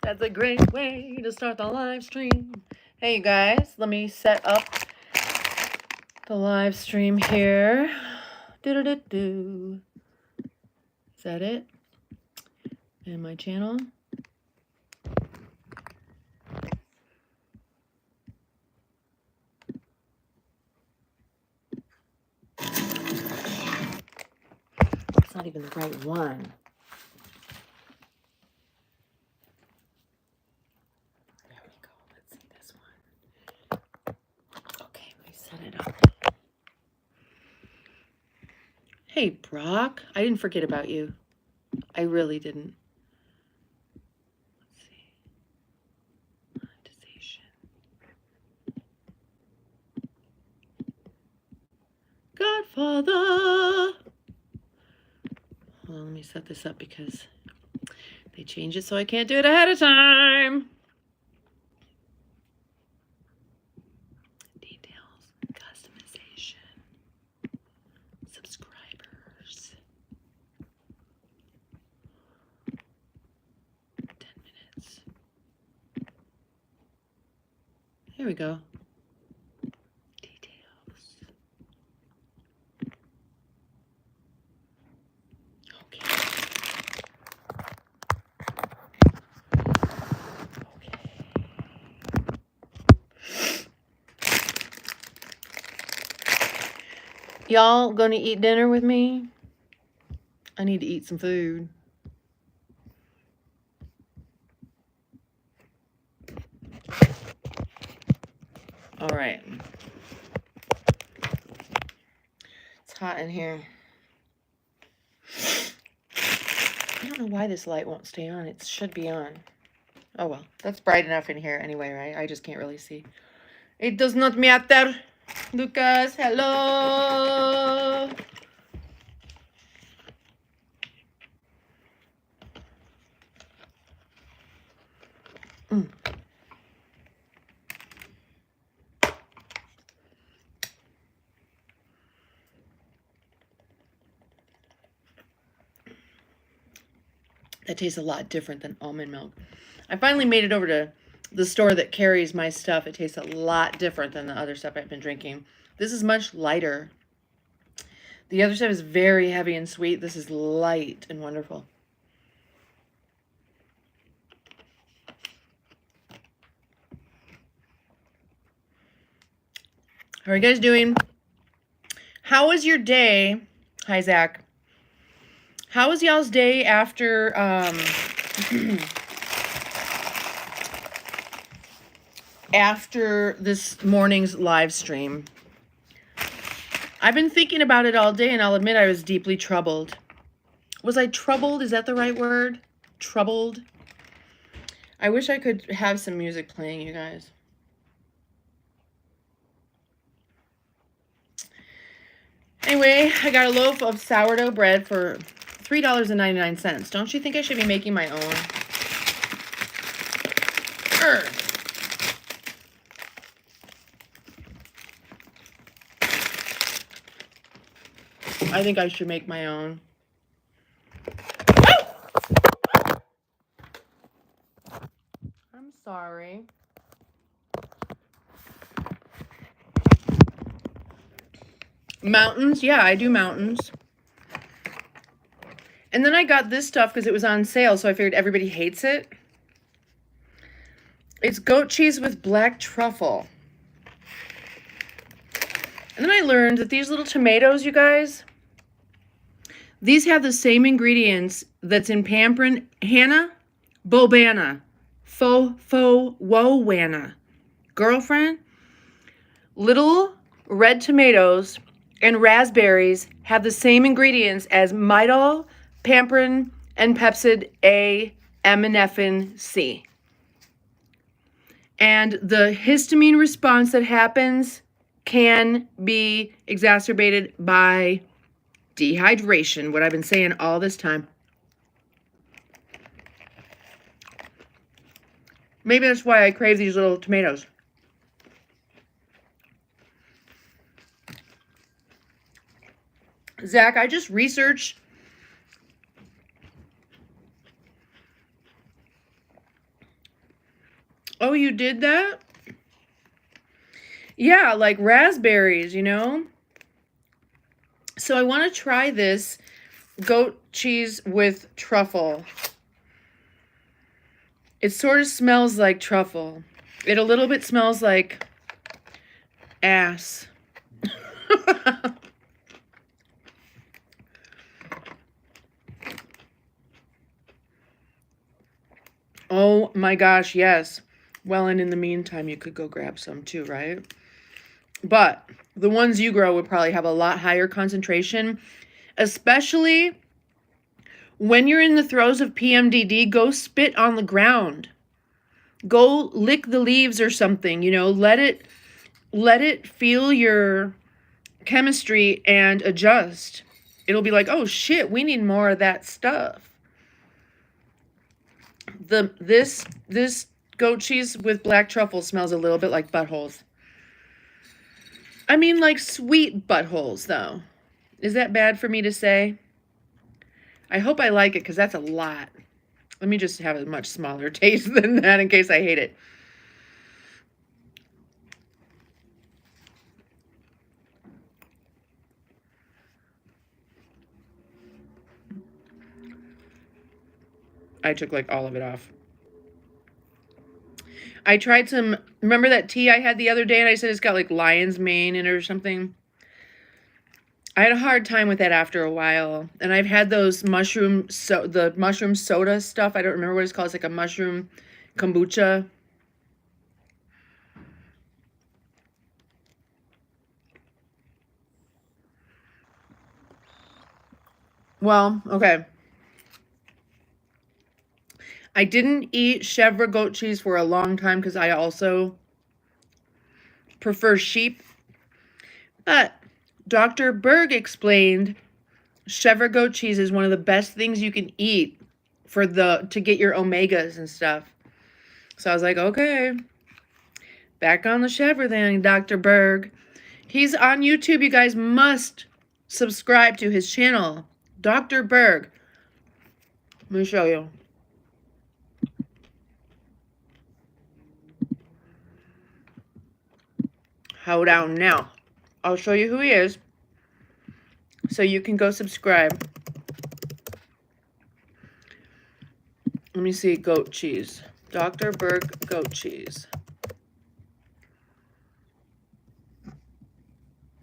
That's a great way to start the live stream. Hey, you guys, let me set up the live stream here. Do-do-do-do. Is that it? And my channel. It's not even the right one. There we go. Let's see this one. Okay, let me set it up. Hey, Brock. I didn't forget about you. I really didn't. Let's see. Monetization. Godfather. Well, let me set this up because they changed it so I can't do it ahead of time. Details, customization, subscribers. 10 minutes. Here we go. Y'all gonna eat dinner with me? I need to eat some food. All right. It's hot in here. I don't know why this light won't stay on. It should be on. Oh well, that's bright enough in here anyway, right? I just can't really see. It does not matter. Lucas, hello. That tastes a lot different than almond milk. I finally made it over to the store that carries my stuff. It tastes a lot different than the other stuff I've been drinking. This is much lighter. The other stuff is very heavy and sweet. This is light and wonderful. How are you guys doing? How was your day? Hi, Zach. How was y'all's day after after this morning's live stream? I've been thinking about it all day, and I'll admit I was deeply troubled. Was I troubled? Is that the right word? Troubled? I wish I could have some music playing, you guys. Anyway, I got a loaf of sourdough bread for $3.99. Don't you think I should be making my own? I think I should make my own. I'm sorry. Mountains? Yeah, I do mountains. And then I got this stuff because it was on sale, so I figured everybody hates it. It's goat cheese with black truffle. And then I learned that these little tomatoes, you guys, these have the same ingredients that's in Pamperin, Hannah, Bobana, Wowana. Girlfriend, little red tomatoes and raspberries have the same ingredients as Midol, Pamperin, and Pepsid A, Epinephrine C. And the histamine response that happens can be exacerbated by dehydration, what I've been saying all this time. Maybe that's why I crave these little tomatoes. Zach, I just researched Oh, you did that? Yeah, like raspberries, you know? So I want to try this goat cheese with truffle. It sort of smells like truffle. It a little bit smells like ass. Oh my gosh, yes. Well, and in the meantime, you could go grab some too, right? But the ones you grow would probably have a lot higher concentration, especially when you're in the throes of PMDD. Go spit on the ground. Go lick the leaves or something, you know, let it feel your chemistry and adjust. It'll be like, oh shit, we need more of that stuff. This goat cheese with black truffle smells a little bit like buttholes. I mean, like sweet buttholes, though. Is that bad for me to say? I hope I like it, because that's a lot. Let me just have a much smaller taste than that in case I hate it. I took like all of it off. I tried some, remember that tea I had the other day and I said it's got like lion's mane in it or something? I had a hard time with that after a while. And I've had those the mushroom soda stuff. I don't remember what it's called. It's like a mushroom kombucha. Well, okay. I didn't eat chèvre goat cheese for a long time because I also prefer sheep. But Dr. Berg explained chèvre goat cheese is one of the best things you can eat to get your omegas and stuff. So I was like, okay, back on the chèvre then, Dr. Berg. He's on YouTube. You guys must subscribe to his channel, Dr. Berg. Let me show you. Hold down now. I'll show you who he is so you can go subscribe. Let me see, goat cheese. Dr. Berg goat cheese.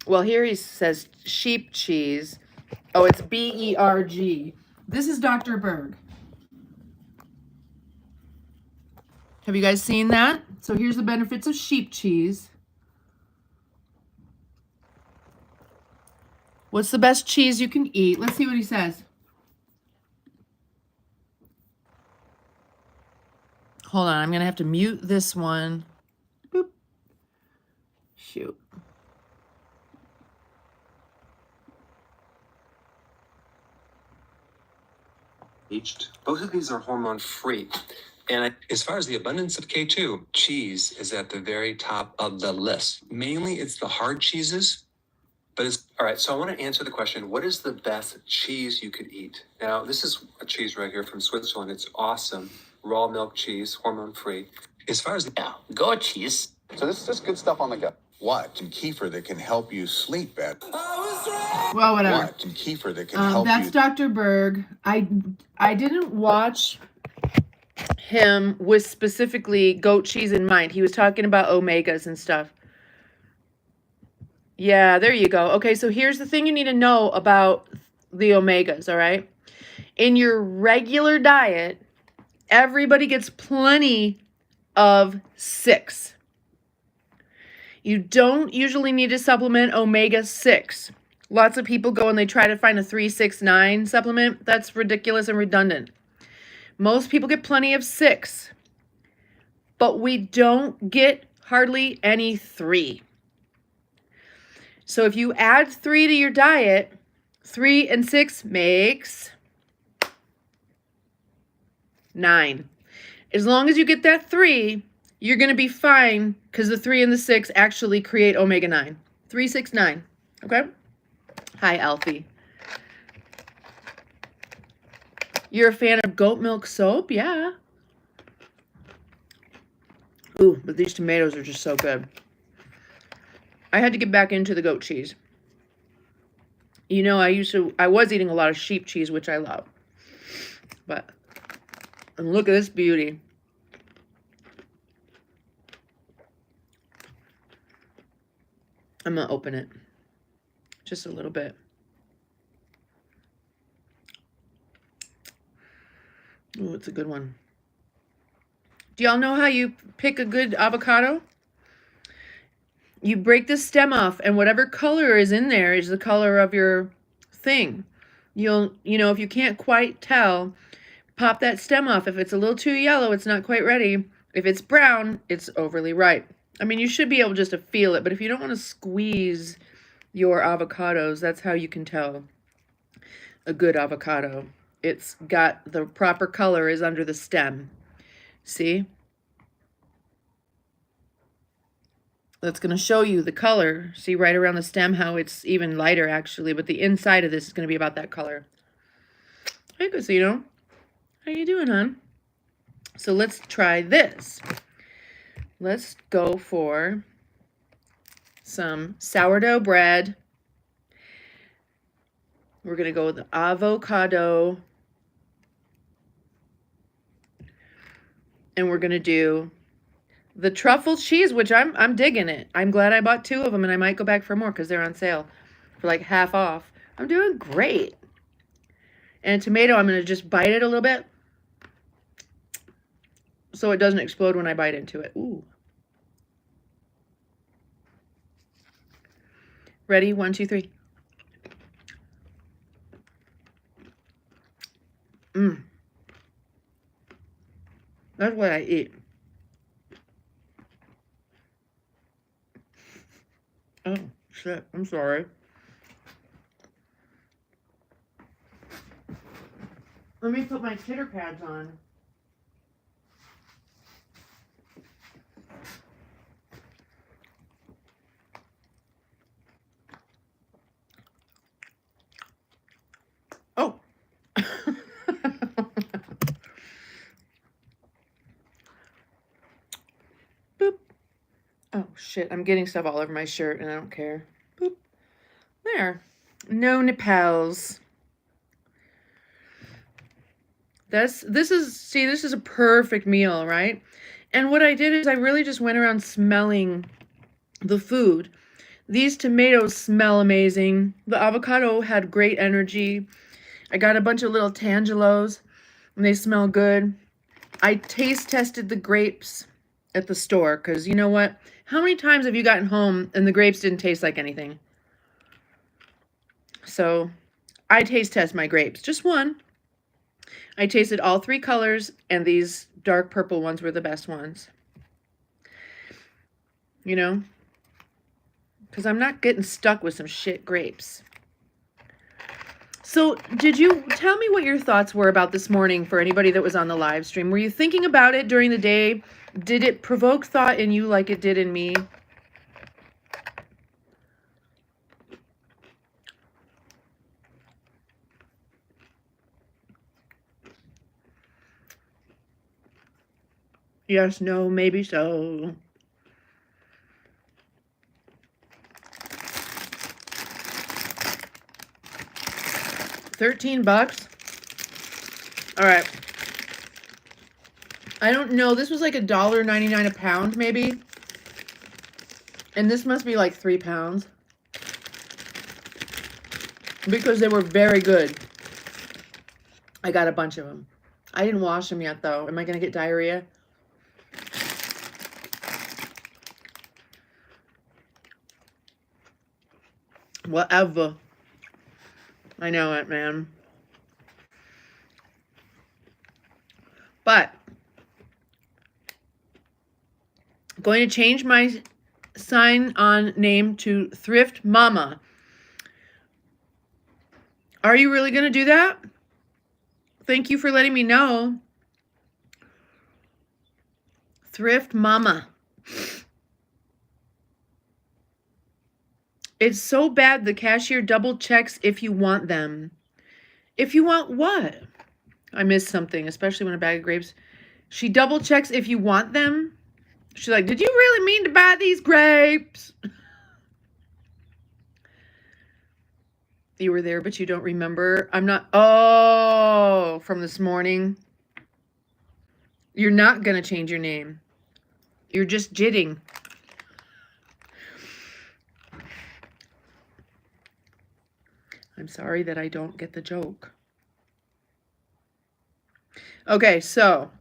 Well, here he says sheep cheese. Oh, it's B-E-R-G. This is Dr. Berg. Have you guys seen that? So here's the benefits of sheep cheese. What's the best cheese you can eat? Let's see what he says. Hold on, I'm going to have to mute this one. Boop. Shoot. Both of these are hormone free. And as far as the abundance of K2, cheese is at the very top of the list. Mainly it's the hard cheeses. But it's all right. So I want to answer the question, what is the best cheese you could eat? Now, this is a cheese right here from Switzerland. It's awesome. Raw milk cheese, hormone free. As far as goat cheese. So this is just good stuff on the gut. What in kefir that can help you sleep better? Well, whatever. What in kefir that can help that's you? Dr. Berg. I didn't watch him with specifically goat cheese in mind. He was talking about omegas and stuff. Yeah, there you go. Okay, so here's the thing you need to know about the omegas, all right? In your regular diet, everybody gets plenty of 6. You don't usually need to supplement omega-6. Lots of people go and they try to find a 3-6-9 supplement. That's ridiculous and redundant. Most people get plenty of 6, but we don't get hardly any 3. So if you add 3 to your diet, 3 and 6 makes 9. As long as you get that 3, you're going to be fine because the 3 and the 6 actually create omega-9. 3, 6, 9. Okay? Hi, Alfie. You're a fan of goat milk soap? Yeah. Ooh, but these tomatoes are just so good. I had to get back into the goat cheese. You know, I was eating a lot of sheep cheese, which I love. But, and look at this beauty. I'm going to open it. Just a little bit. Ooh, it's a good one. Do y'all know how you pick a good avocado? You break the stem off, and whatever color is in there is the color of your thing. You know, if you can't quite tell, pop that stem off. If it's a little too yellow, it's not quite ready. If it's brown, it's overly ripe. I mean, you should be able just to feel it, but if you don't want to squeeze your avocados, that's how you can tell a good avocado. It's got the proper color is under the stem. See? That's going to show you the color. See right around the stem how it's even lighter actually, but the inside of this is going to be about that color. Hey, Casino. How you doing, hon? So let's try this. Let's go for some sourdough bread. We're going to go with avocado. And we're going to do the truffle cheese, which I'm digging it. I'm glad I bought 2 of them, and I might go back for more because they're on sale for like half off. I'm doing great. And tomato, I'm going to just bite it a little bit so it doesn't explode when I bite into it. Ooh. Ready? 1, 2, 3. That's what I eat. Oh, shit. I'm sorry. Let me put my chitter pads on. Oh. Boop. Oh, shit. I'm getting stuff all over my shirt, and I don't care. Boop. There. No nipples. This is a perfect meal, right? And what I did is I really just went around smelling the food. These tomatoes smell amazing. The avocado had great energy. I got a bunch of little tangelos, and they smell good. I taste tested the grapes at the store, because you know what? How many times have you gotten home and the grapes didn't taste like anything? So I taste test my grapes. Just one. I tasted all 3 colors, and these dark purple ones were the best ones. You know? Because I'm not getting stuck with some shit grapes. So, did you tell me what your thoughts were about this morning for anybody that was on the live stream? Were you thinking about it during the day? Did it provoke thought in you like it did in me? Yes, no, maybe so. $13. All right. I don't know. This was like $1.99 a pound, maybe. And this must be like 3 pounds. Because they were very good. I got a bunch of them. I didn't wash them yet, though. Am I going to get diarrhea? Whatever. I know it, man. But I'm going to change my sign-on name to Thrift Mama. Are you really going to do that? Thank you for letting me know. Thrift Mama. It's so bad the cashier double checks if you want them. If you want what? I missed something, especially when a bag of grapes. She double checks if you want them. She's like, did you really mean to buy these grapes? You were there, but you don't remember. I'm not. Oh, from this morning. You're not going to change your name. You're just jitting. I'm sorry that I don't get the joke. Okay, so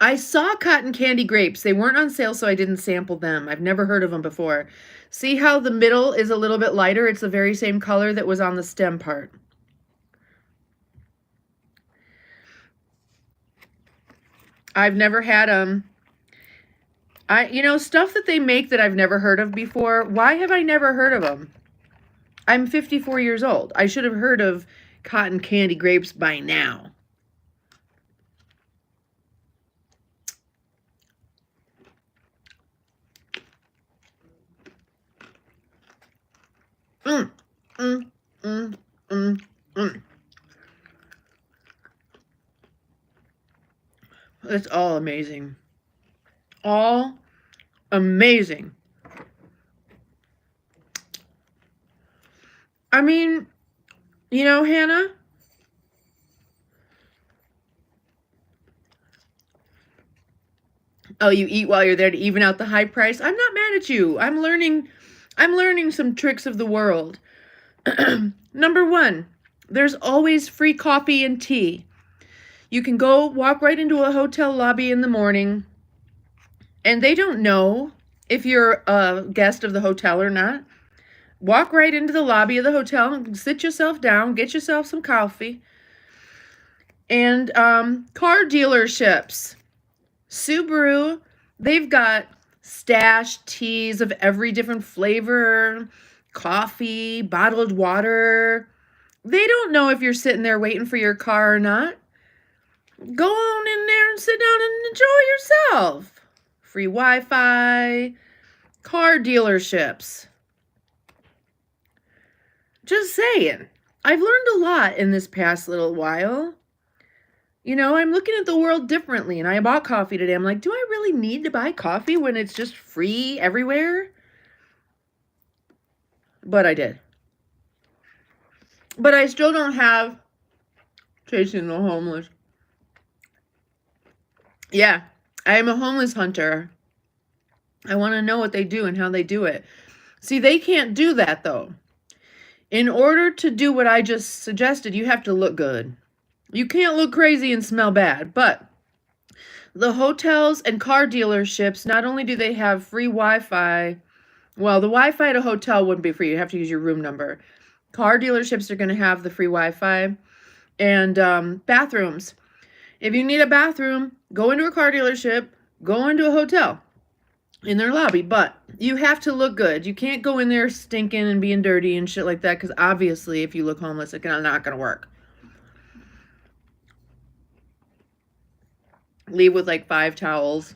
I saw cotton candy grapes. They weren't on sale, so I didn't sample them. I've never heard of them before. See how the middle is a little bit lighter? It's the very same color that was on the stem part. I've never had them. Stuff that they make that I've never heard of before. Why have I never heard of them? I'm 54 years old. I should have heard of cotton candy grapes by now. It's all amazing. All amazing. I mean, Hannah, oh, you eat while you're there to even out the high price. I'm not mad at you. I'm learning some tricks of the world. Number one, there's always free coffee and tea. You can go walk right into a hotel lobby in the morning, and they don't know if you're a guest of the hotel or not. Walk right into the lobby of the hotel and sit yourself down, get yourself some coffee. And car dealerships. Subaru, they've got stash teas of every different flavor, coffee, bottled water. They don't know if you're sitting there waiting for your car or not. Go on in there and sit down and enjoy yourself. Free Wi-Fi, car dealerships. Just saying. I've learned a lot in this past little while. I'm looking at the world differently, and I bought coffee today. I'm like, do I really need to buy coffee when it's just free everywhere? But I did. But I still don't have Chasing the Homeless. Yeah, I am a homeless hunter. I want to know what they do and how they do it. See, they can't do that, though. In order to do what I just suggested, you have to look good. You can't look crazy and smell bad, but the hotels and car dealerships, not only do they have free Wi-Fi, well, the Wi-Fi at a hotel wouldn't be free. You have to use your room number. Car dealerships are going to have the free Wi-Fi and bathrooms. If you need a bathroom, go into a car dealership, go into a hotel in their lobby, but you have to look good. You can't go in there stinking and being dirty and shit like that, because obviously if you look homeless, it's not going to work. Leave with like 5 towels.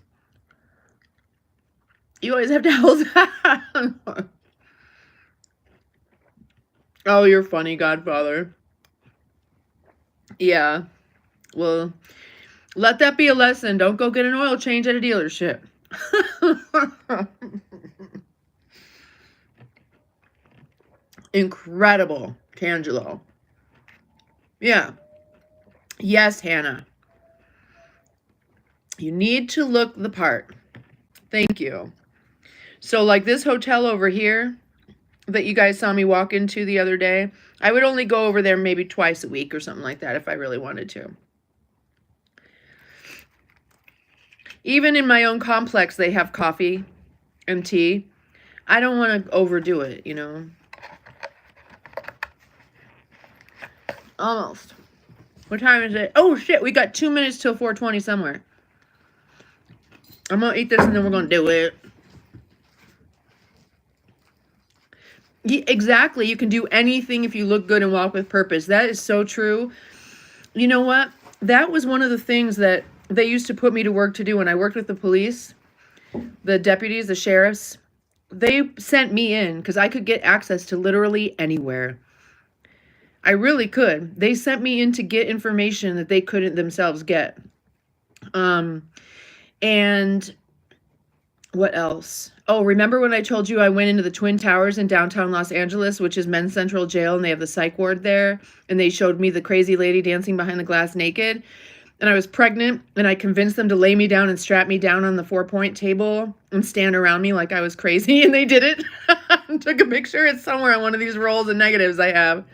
You always have towels. Oh, you're funny, Godfather. Yeah. Well, let that be a lesson. Don't go get an oil change at a dealership. Incredible, Tangelo. Yeah. Yes, Hannah. You need to look the part. Thank you. So like this hotel over here that you guys saw me walk into the other day, I would only go over there maybe twice a week or something like that if I really wanted to. Even in my own complex, they have coffee and tea. I don't want to overdo it, Almost. What time is it? Oh, shit. We got 2 minutes till 4:20 somewhere. I'm going to eat this and then we're going to do it. Exactly. You can do anything if you look good and walk with purpose. That is so true. You know what? That was one of the things that they used to put me to work to do when I worked with the police, the deputies, the sheriffs. They sent me in because I could get access to literally anywhere. I really could. They sent me in to get information that they couldn't themselves get. And What else? Oh, remember when I told you I went into the Twin Towers in downtown Los Angeles, which is Men's Central Jail, and they have the psych ward there, and they showed me the crazy lady dancing behind the glass naked, and I was pregnant, and I convinced them to lay me down and strap me down on the 4-point table and stand around me like I was crazy, and they did it. Took a picture. It's somewhere on one of these rolls of negatives I have.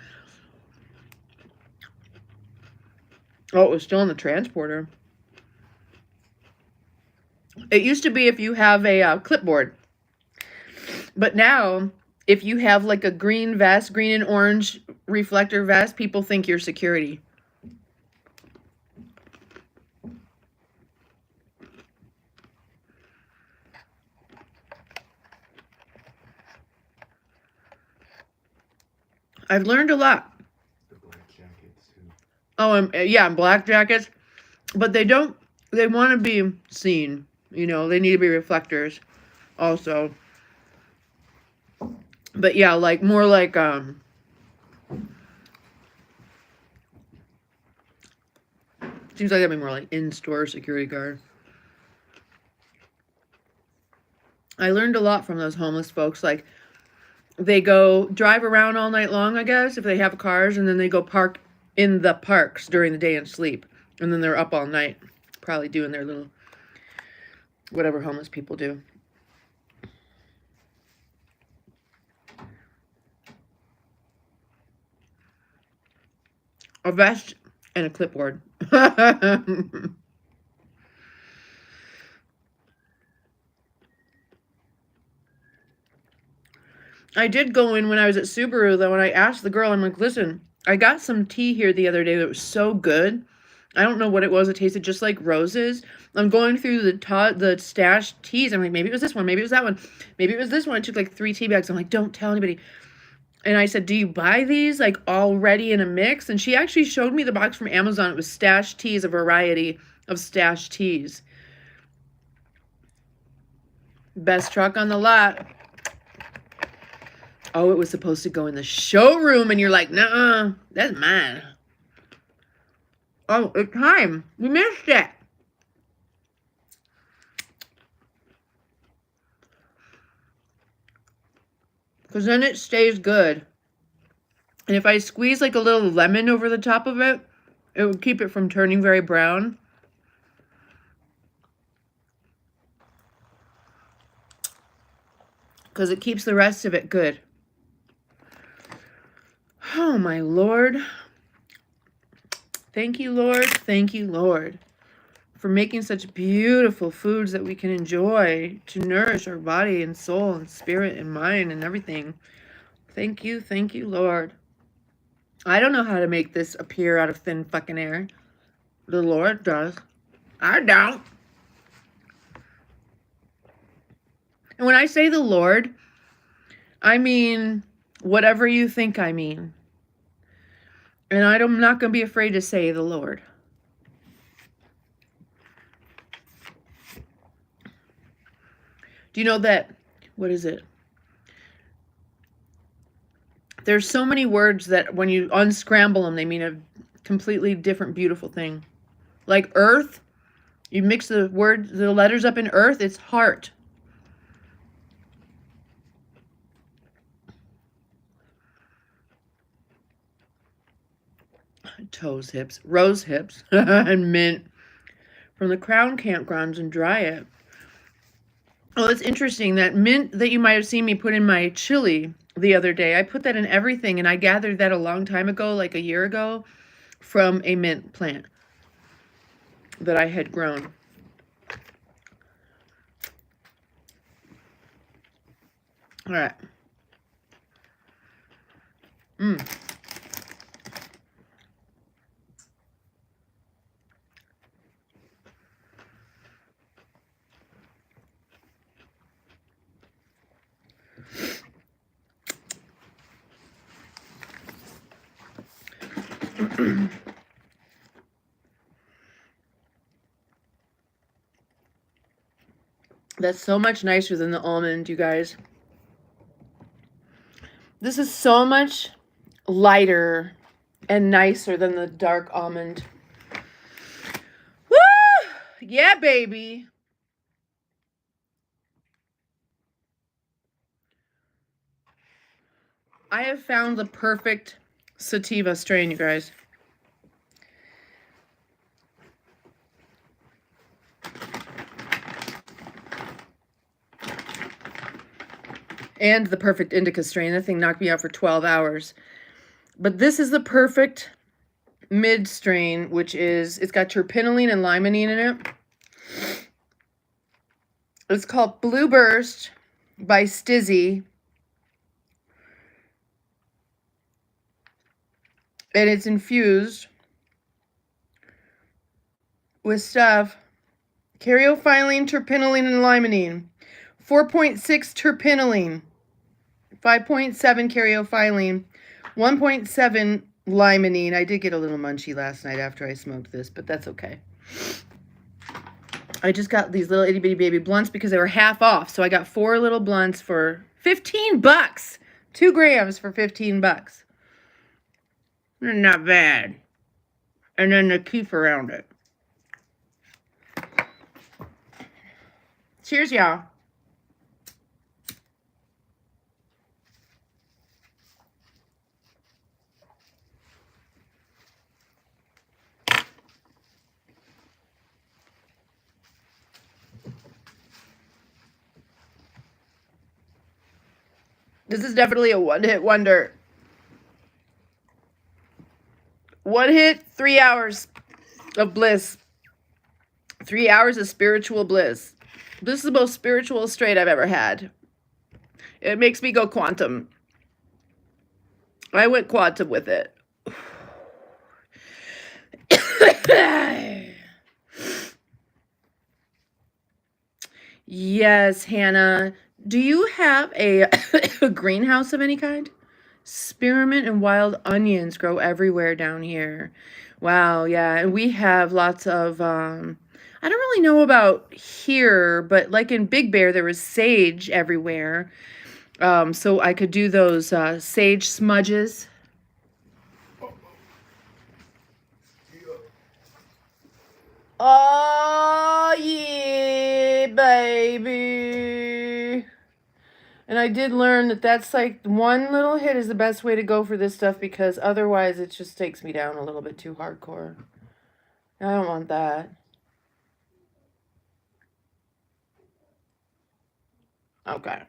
Oh, it was still in the transporter. It used to be if you have a clipboard. But now, if you have like a green vest, green and orange reflector vest, people think you're security. I've learned a lot. The black jackets too. Oh, yeah, black jackets. But they want to be seen. You know, they need to be reflectors also. But yeah, like more like seems like that'd be more like in-store security guard. I learned a lot from those homeless folks. Like, they go drive around all night long, I guess, if they have cars, and then they go park in the parks during the day and sleep. And then they're up all night, probably doing their little, whatever homeless people do. A vest and a clipboard. I did go in when I was at Subaru, though, and I asked the girl, I'm like, listen, I got some tea here the other day that was so good. I don't know what it was. It tasted just like roses. I'm going through the stashed teas. I'm like, maybe it was this one. Maybe it was that one. Maybe it was this one. I took like 3 tea bags. I'm like, don't tell anybody. And I said, do you buy these like already in a mix? And she actually showed me the box from Amazon. It was stashed teas, a variety of stashed teas. Best truck on the lot. Oh, it was supposed to go in the showroom, and you're like, nuh-uh, that's mine. Oh, it's time. We missed it. Because then it stays good. And if I squeeze like a little lemon over the top of it, it would keep it from turning very brown. Because it keeps the rest of it good. Oh, my Lord. Thank you, Lord. Thank you, Lord, for making such beautiful foods that we can enjoy to nourish our body and soul and spirit and mind and everything. Thank you, Lord. I don't know how to make this appear out of thin fucking air. The Lord does. I don't. And when I say the Lord, I mean whatever you think I mean. And I'm not going to be afraid to say the Lord. Do you know that, what is it? There's so many words that when you unscramble them, they mean a completely different, beautiful thing. Like earth, you mix the letters up in earth, it's heart. Toes hips, rose hips, and mint from the Crown campgrounds and dry it. Oh, it's interesting that mint that you might have seen me put in my chili the other day. I put that in everything, and I gathered that a long time ago, like a year ago, from a mint plant that I had grown. All right. That's so much nicer than the almond, you guys. This is so much lighter and nicer than the dark almond. Woo! Yeah, baby. I have found the perfect sativa strain, you guys. And the perfect indica strain. That thing knocked me out for 12 hours. But this is the perfect mid strain, which is, it's got terpinolene and limonene in it. It's called Blue Burst by Stizzy. And it's infused with stuff, caryophyllene, terpinolene, and limonene. 4.6 terpinolene, 5.7 caryophyllene, 1.7 limonene. I did get a little munchy last night after I smoked this, but that's okay. I just got these little itty bitty baby blunts because they were half off. So I got 4 little blunts for 15 bucks. 2 grams for 15 bucks. Not bad. And then the keef around it. Cheers, y'all. This is definitely a one-hit wonder. One hit, 3 hours of bliss. 3 hours of spiritual bliss. This is the most spiritual strain I've ever had. It makes me go quantum. I went quantum with it. Yes, Hannah. Do you have a greenhouse of any kind? Spearmint and wild onions grow everywhere down here. Wow, yeah. And we have lots of, I don't really know about here, but like in Big Bear, there was sage everywhere. So I could do those sage smudges. Oh, yeah, baby. And I did learn that that's like one little hit is the best way to go for this stuff because otherwise it just takes me down a little bit too hardcore. I don't want that. Okay.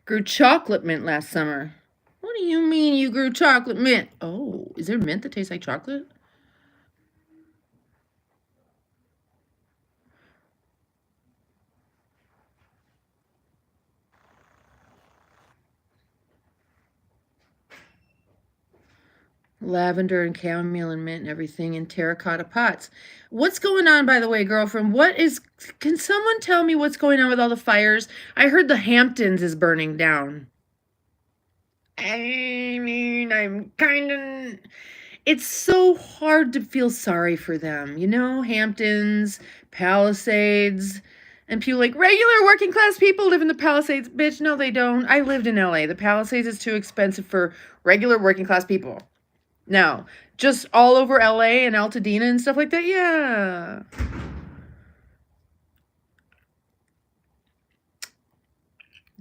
Grew chocolate mint last summer. What do you mean you grew chocolate mint? Oh, is there mint that tastes like chocolate? Lavender and chamomile and mint and everything in terracotta pots. What's going on, by the way, girlfriend? Can someone tell me what's going on with all the fires? I heard the Hamptons is burning down. I mean, it's so hard to feel sorry for them. You know, Hamptons, Palisades, and people like regular working class people live in the Palisades. Bitch, no, they don't. I lived in LA. The Palisades is too expensive for regular working class people. Now, just all over LA and Altadena and stuff like that, yeah.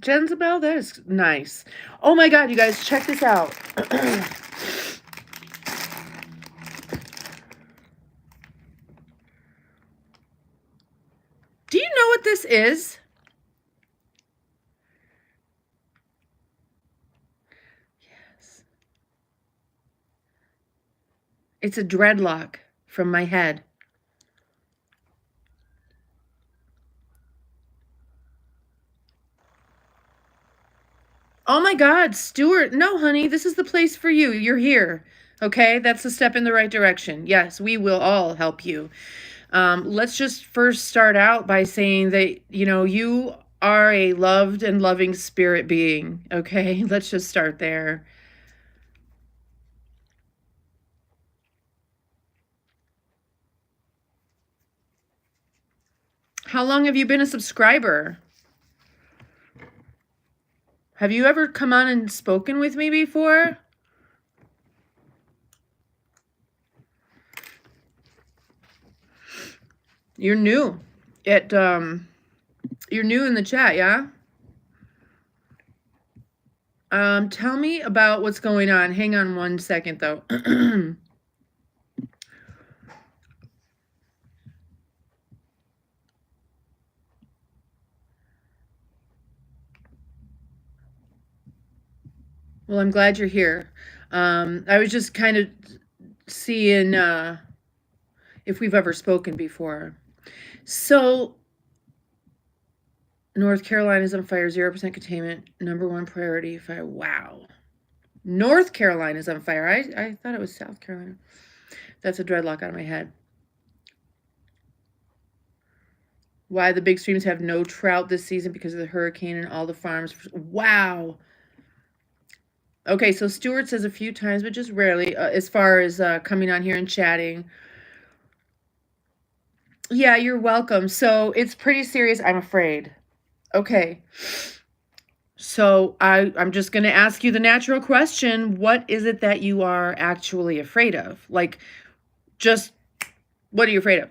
Jezebel, that is nice. Oh my God, you guys, check this out. Do you know what this is? Yes. It's a dreadlock from my head. Oh my God, Stuart. No, honey, this is the place for you. You're here. Okay, that's a step in the right direction. Yes, we will all help you. Let's just first start out by saying that, you know, you are a loved and loving spirit being. Okay, let's just start there. How long have you been a subscriber? Have you ever come on and spoken with me before? You're new at you're new in the chat, yeah? Tell me about what's going on. Hang on one second though. Well, I'm glad you're here. I was just kind of seeing if we've ever spoken before. So, North Carolina's on fire, 0% containment, #1 priority. Wow. North Carolina's on fire. I thought it was South Carolina. That's a dreadlock out of my head. Why the big streams have no trout this season because of the hurricane and all the farms. Wow. Okay, so Stuart says a few times, but just rarely, as far as coming on here and chatting. Yeah, you're welcome. So it's pretty serious, I'm afraid. Okay. So I'm just going to ask you the natural question. What is it that you are actually afraid of? Like, just what are you afraid of?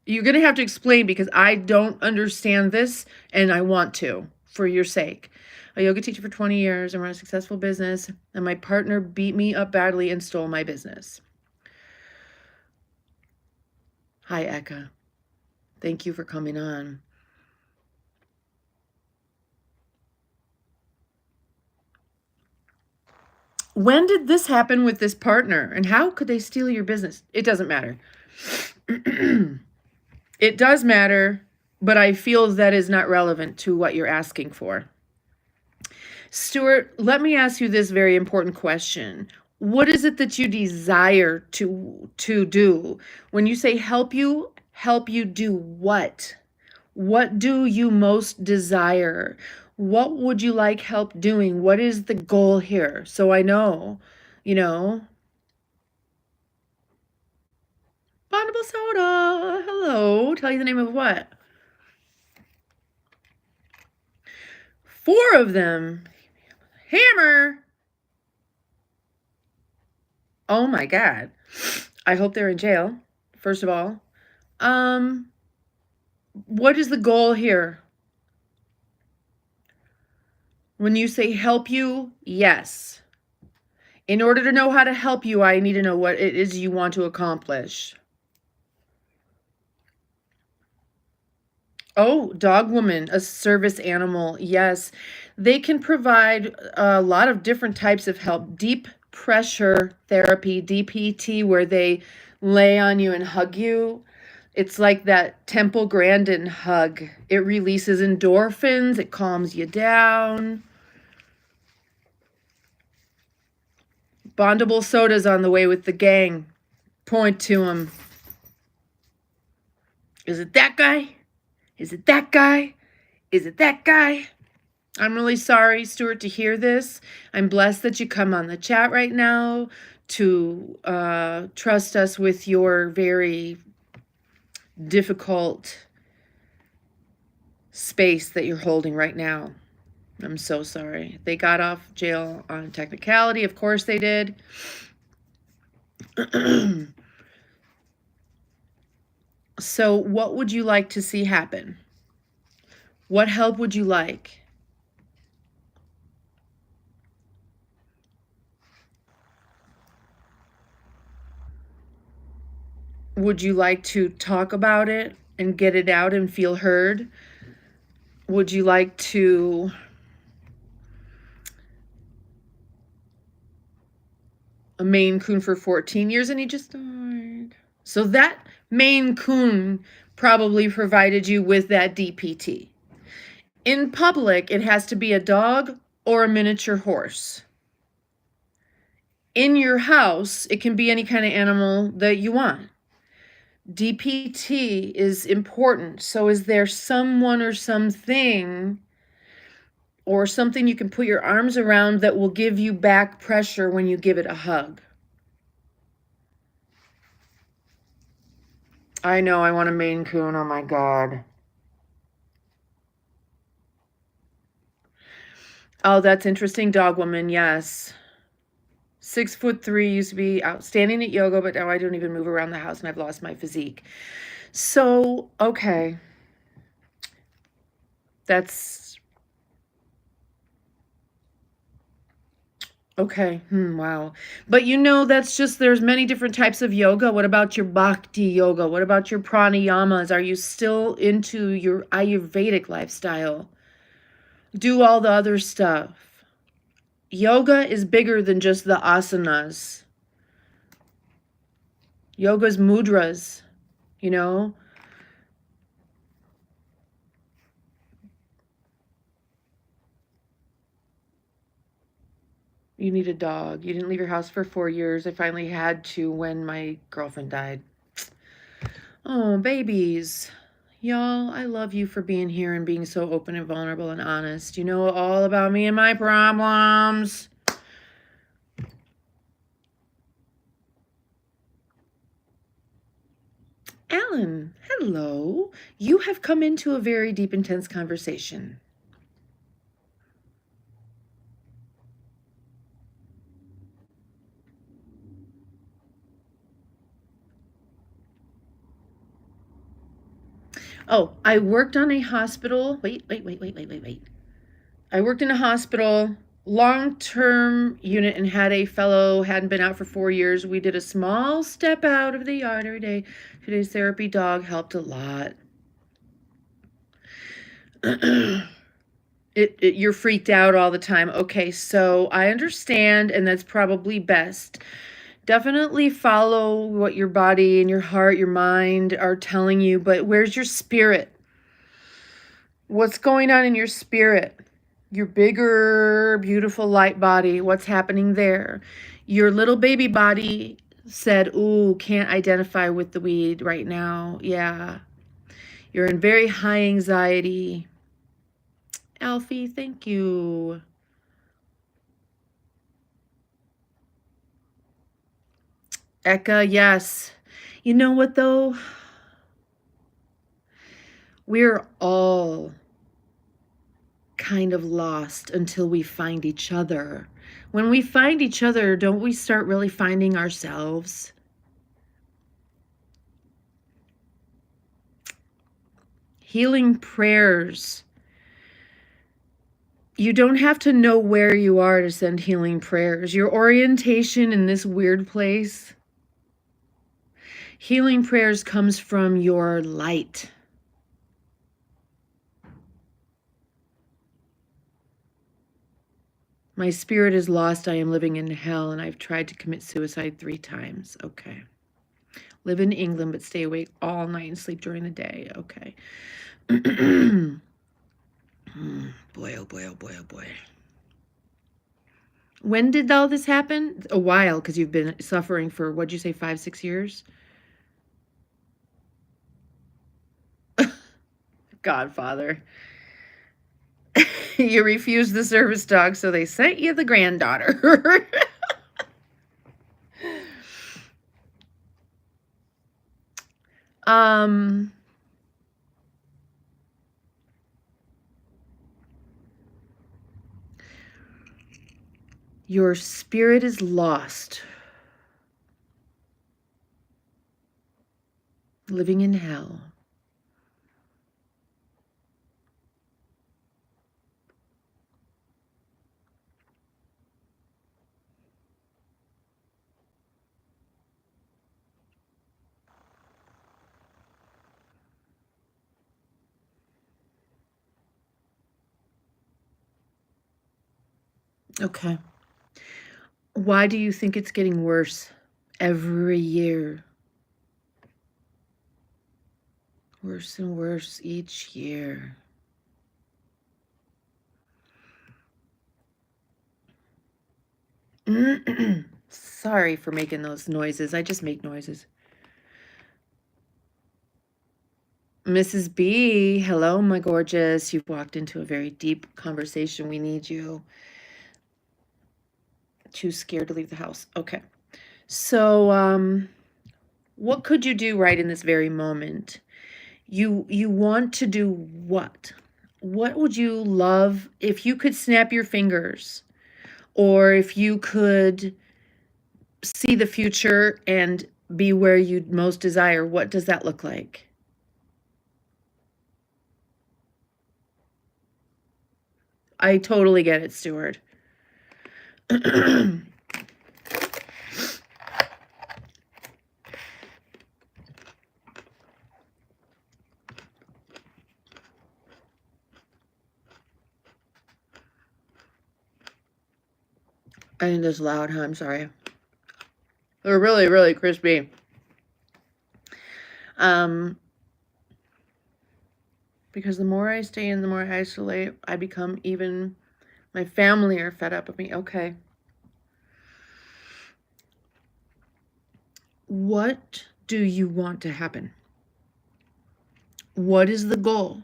You're going to have to explain because I don't understand this and I want to, for your sake. A yoga teacher for 20 years and run a successful business, and my partner beat me up badly and stole my business. Hi, Eka. Thank you for coming on. When did this happen with this partner, and how could they steal your business? It doesn't matter. It does matter, but I feel that is not relevant to what you're asking for. Stuart, let me ask you this very important question. What is it that you desire to do? When you say help you do what? What do you most desire? What would you like help doing? What is the goal here? So I know, Bondable soda. Hello. Tell you the name of what? 4 of them. Hammer. Oh my God. I hope they're in jail, first of all. What is the goal here? When you say help you, yes. In order to know how to help you, I need to know what it is you want to accomplish. Oh, dog woman, a service animal. Yes, they can provide a lot of different types of help. Deep pressure therapy, DPT, where they lay on you and hug you. It's like that Temple Grandin hug. It releases endorphins. It calms you down. Bondable soda's on the way with the gang. Point to him. Is it that guy? Is it that guy? Is it that guy? I'm really sorry, Stuart, to hear this. I'm blessed that you come on the chat right now to trust us with your very difficult space that you're holding right now. I'm so sorry. They got off jail on technicality. Of course they did. So what would you like to see happen? What help would you like? Would you like to talk about it and get it out and feel heard? Would you like to a Maine Coon for 14 years and he just died? So that Maine Coon probably provided you with that DPT. In public, it has to be a dog or a miniature horse. In your house, it can be any kind of animal that you want. DPT is important. So is there someone or something or something you can put your arms around that will give you back pressure when you give it a hug? I know, I want a Maine Coon. Oh my God. Oh, that's interesting, dog woman. Yes. 6'3", used to be outstanding at yoga, but now I don't even move around the house and I've lost my physique. So, okay. That's okay. Wow. But that's just, there's many different types of yoga. What about your bhakti yoga? What about your pranayamas? Are you still into your Ayurvedic lifestyle? Do all the other stuff. Yoga is bigger than just the asanas. Yoga's mudras, you know? You need a dog. You didn't leave your house for 4 years. I finally had to when my girlfriend died. Oh, babies. Y'all, I love you for being here and being so open and vulnerable and honest. You know all about me and my problems. Alan, hello. You have come into a very deep, intense conversation. Oh, I worked on a hospital. Wait. I worked in a hospital, long-term unit, and had a fellow, hadn't been out for 4 years. We did a small step out of the yard every day. Today's therapy dog helped a lot. You're freaked out all the time. Okay, so I understand, and that's probably best. Definitely follow what your body and your heart, your mind are telling you, but where's your spirit? What's going on in your spirit? Your bigger, beautiful light body, what's happening there? Your little baby body said, ooh, can't identify with the weed right now. Yeah. You're in very high anxiety. Alfie, thank you. Eka, yes. You know what, though? We're all kind of lost until we find each other. When we find each other, don't we start really finding ourselves? Healing prayers. You don't have to know where you are to send healing prayers. Your orientation in this weird place, healing prayers comes from your light. My spirit is lost. I am living in hell, and I've tried to commit suicide 3 times. Okay. Live in England, but stay awake all night and sleep during the day. Okay. Boy, oh boy, oh boy, oh boy. When did all this happen? A while, because you've been suffering for, what'd you say, 5, 6 years? Godfather. You refused the service dog, so they sent you the granddaughter. Your spirit is lost. Living in hell. Okay. Why do you think it's getting worse every year? Worse and worse each year. Sorry for making those noises. I just make noises. Mrs. B, hello, my gorgeous. You've walked into a very deep conversation. We need you. Too scared to leave the house. Okay. So, what could you do right in this very moment? You want to do what? What would you love if you could snap your fingers, or if you could see the future and be where you'd most desire? What does that look like? I totally get it, Stuart. I think that's loud, huh? I'm sorry. They're really, really crispy. Because the more I stay in, the more I isolate, I become even, my family are fed up with me. Okay. What do you want to happen? What is the goal?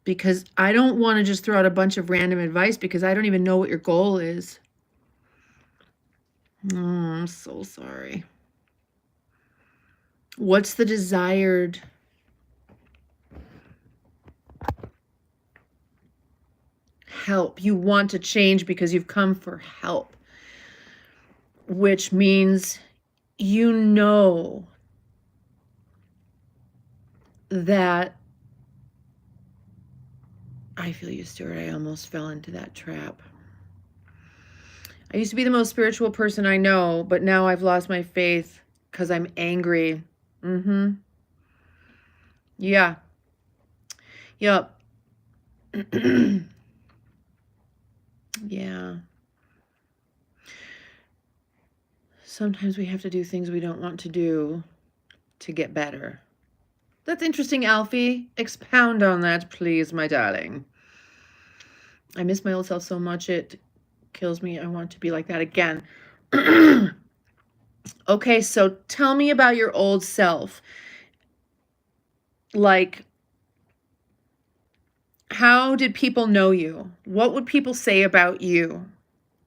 Because I don't want to just throw out a bunch of random advice because I don't even know what your goal is. Oh, I'm so sorry. What's the desired help? You want to change because you've come for help, which means you know that I feel you, Stuart. I almost fell into that trap. I used to be the most spiritual person I know, but now I've lost my faith because I'm angry. Yeah. Yep. Yeah. Sometimes we have to do things we don't want to do to get better. That's interesting, Alfie. Expound on that, please, my darling. I miss my old self so much, it kills me. I want to be like that again. Okay, so tell me about your old self. Like, how did people know you? What would people say about you?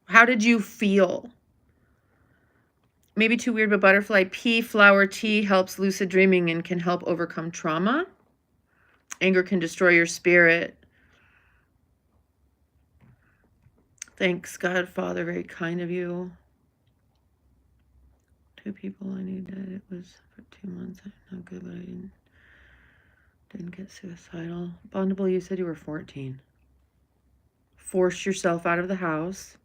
How did you feel? Maybe too weird, but butterfly pea flower tea helps lucid dreaming and can help overcome trauma. Anger can destroy your spirit. Thanks, God, Father, very kind of you. 2 people I knew dead. It was for 2 months. I'm not good, but I didn't get suicidal. Bondable, you said you were 14. Forced yourself out of the house.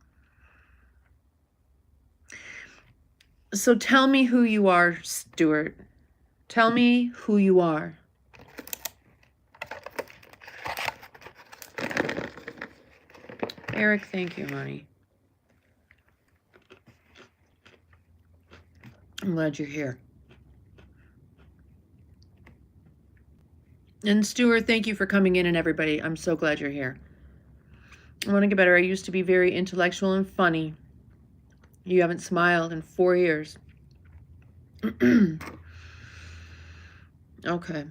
So tell me who you are, Stuart. Tell me who you are. Eric, thank you, honey. I'm glad you're here. And Stuart, thank you for coming in, and everybody. I'm so glad you're here. I want to get better. I used to be very intellectual and funny. You haven't smiled in 4 years. Okay.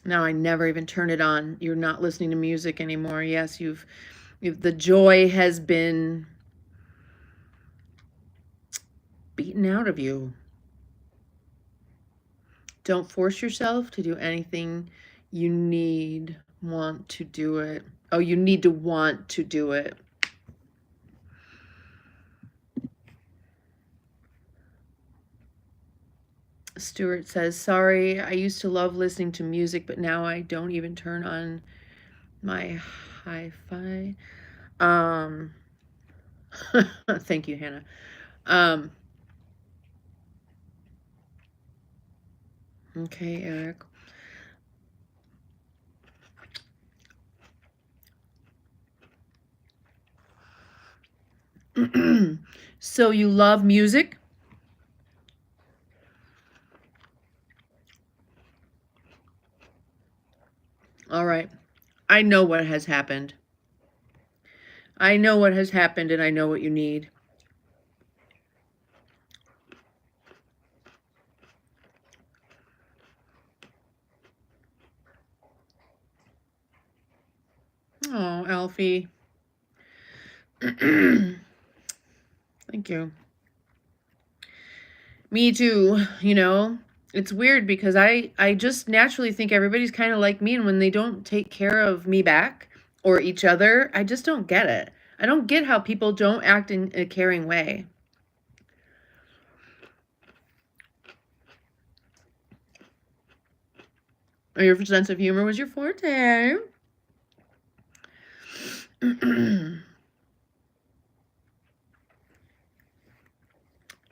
Now I never even turn it on. You're not listening to music anymore. Yes, you've the joy has been beaten out of you. Don't force yourself to do anything. You want to do it. Oh, you need to want to do it. Stuart says, sorry, I used to love listening to music, but now I don't even turn on my hi-fi. Thank you, Hannah. Okay, Eric. So you love music? All right. I know what has happened. I know what has happened, and I know what you need. Oh, Alfie. Thank you. Me too, you know. It's weird because I just naturally think everybody's kind of like me, and when they don't take care of me back or each other, I just don't get it. I don't get how people don't act in a caring way. Your sense of humor was your forte.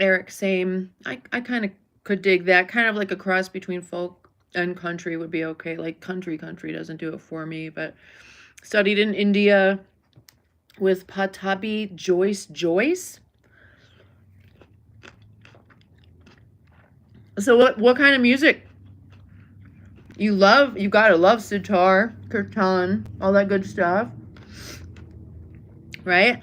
Eric, same. I kind of could dig that. Kind of like a cross between folk and country would be okay. Like country doesn't do it for me, but studied in India with Patabi Joyce. So what kind of music you love? You gotta love sitar, kirtan, all that good stuff, right?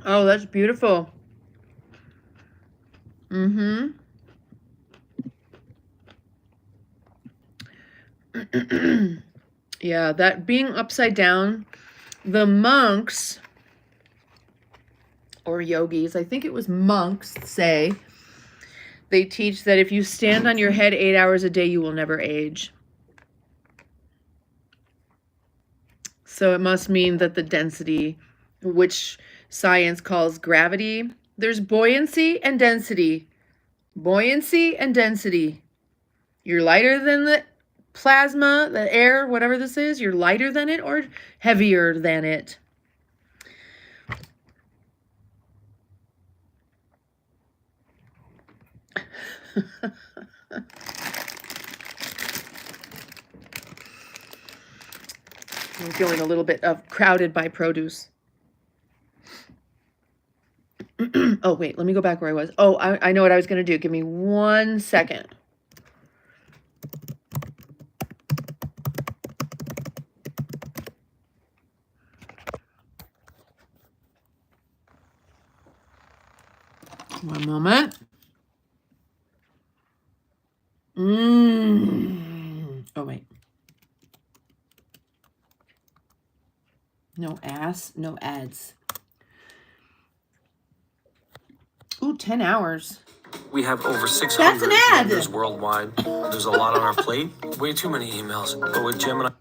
Oh, that's beautiful. Yeah, that being upside down, the monks or yogis, I think it was monks, say they teach that if you stand on your head 8 hours a day, you will never age. So it must mean that the density, which science calls gravity, there's buoyancy and density. Buoyancy and density. You're lighter than the plasma, the air, whatever this is. You're lighter than it or heavier than it. I'm feeling a little bit of crowded by produce. Oh, wait, let me go back where I was. Oh, I know what I was going to do. Give me 1 second. One moment. Oh, wait. No ass, no ads. Ooh, 10 hours. We have over 600 That's an ad. vendors worldwide. There's a lot on our plate. Way too many emails. But with Jim and I...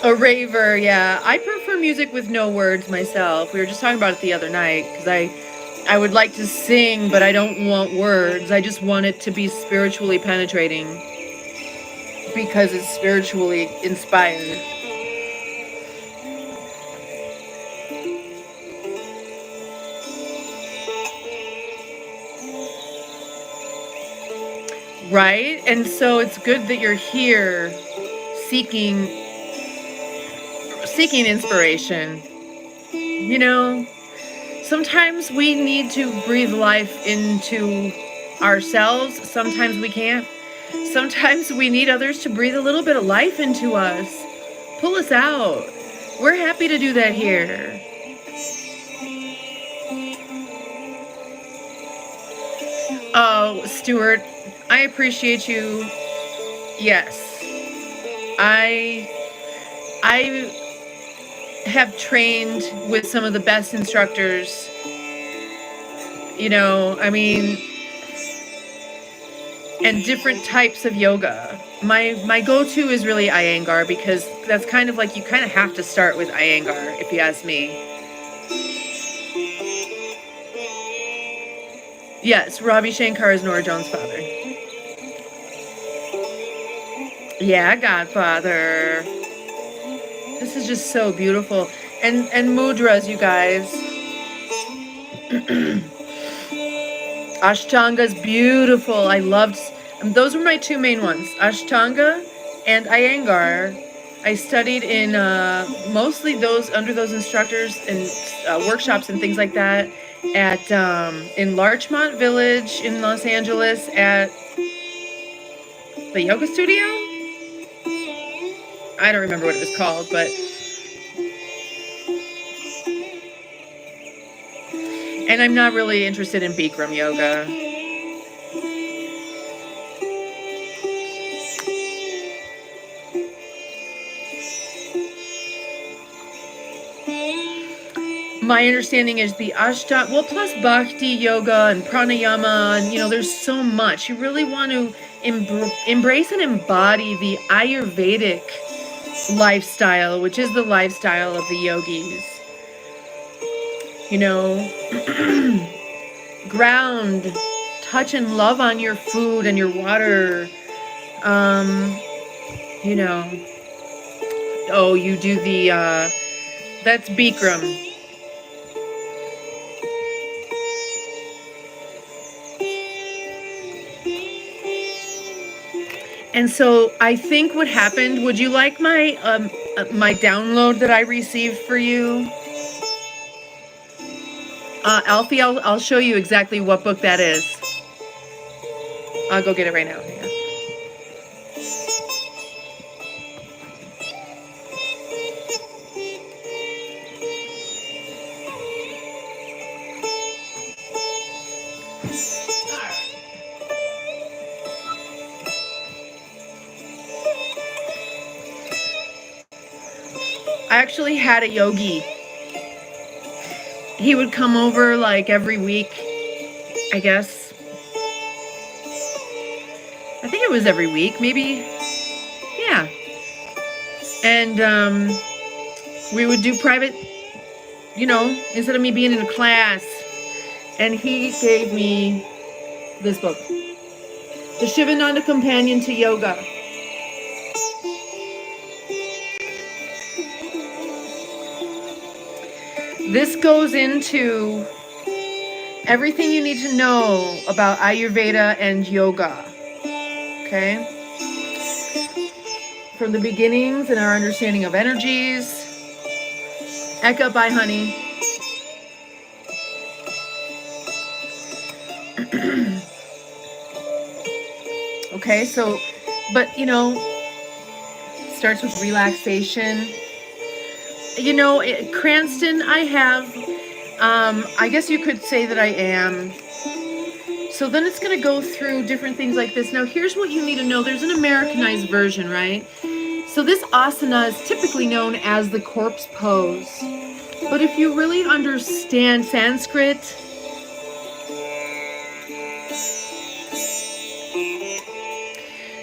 A raver, yeah. I prefer music with no words myself. We were just talking about it the other night because I would like to sing, but I don't want words. I just want it to be spiritually penetrating because it's spiritually inspired. Right? And so it's good that you're here seeking inspiration. You know, sometimes we need to breathe life into ourselves. Sometimes we can't. Sometimes we need others to breathe a little bit of life into us. Pull us out. We're happy to do that here. Oh, Stuart, I appreciate you. Yes. I have trained with some of the best instructors. You know, I mean, and different types of yoga. My go-to is really Iyengar because that's kind of like you kind of have to start with Iyengar, if you ask me. Yes, Ravi Shankar is Nora Jones' father. Yeah, Godfather. This is just so beautiful. And mudras, you guys. Ashtanga's beautiful. I loved, those were my two main ones, Ashtanga and Iyengar. I studied in mostly those under those instructors and workshops and things like that at in Larchmont Village in Los Angeles at the yoga studio. I don't remember what it was called, but and I'm not really interested in Bikram yoga. my understanding is the Ashtanga, well, plus Bhakti yoga and pranayama, and there's so much. You really want to embrace and embody the Ayurvedic lifestyle, which is the lifestyle of the yogis. Ground, touch and love on your food and your water. Oh, you do the, that's Bikram. And so I think what happened, would you like my my download that I received for you? Alfie, I'll show you exactly what book that is. I'll go get it right now. Hang on. I actually had a yogi. He would come over like every week, I guess. I think it was every week, maybe. Yeah. And we would do private, instead of me being in a class. And he gave me this book, The Sivananda Companion to Yoga. This goes into everything you need to know about Ayurveda and yoga. Okay? From the beginnings and our understanding of energies. Eka, bye, honey. Okay, so, but starts with relaxation. Cranston, I have, I guess you could say that I am. So then it's going to go through different things like this. Now, here's what you need to know. There's an Americanized version, right? So this asana is typically known as the corpse pose. But if you really understand Sanskrit,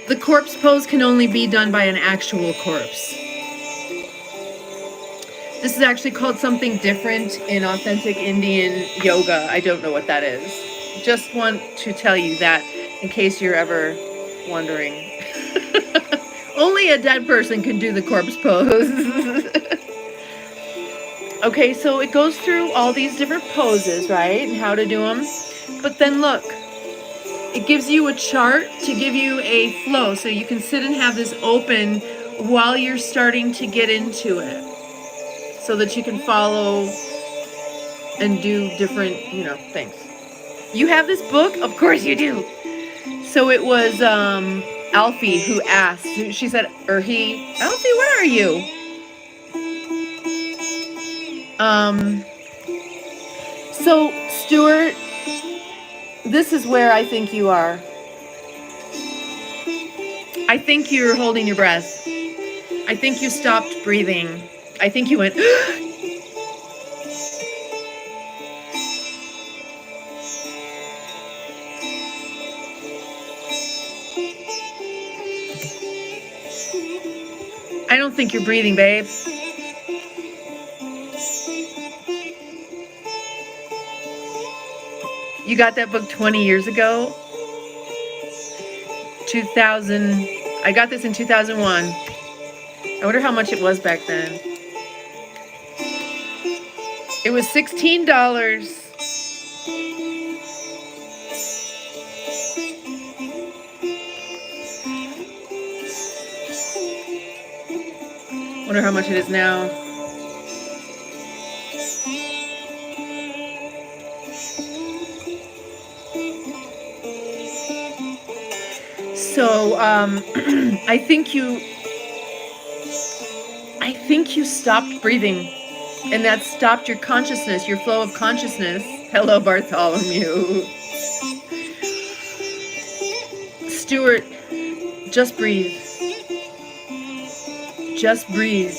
the corpse pose can only be done by an actual corpse. This is actually called something different in authentic Indian yoga. I don't know what that is. Just want to tell you that in case you're ever wondering. Only a dead person can do the corpse pose. Okay, so it goes through all these different poses, right? And how to do them. But then look, it gives you a chart to give you a flow. So you can sit and have this open while you're starting to get into it. So that you can follow and do different, things. You have this book? Of course you do. So it was Alfie who asked. She said, Alfie, where are you? So Stuart, this is where I think you are. I think you're holding your breath. I think you stopped breathing. I think you went, I don't think you're breathing, babe. You got that book 20 years ago? 2000, I got this in 2001. I wonder how much it was back then. It was $16. Wonder how much it is now. So I think you stopped breathing, and that stopped your consciousness, your flow of consciousness. Hello, Bartholomew. Stuart, just breathe. Just breathe.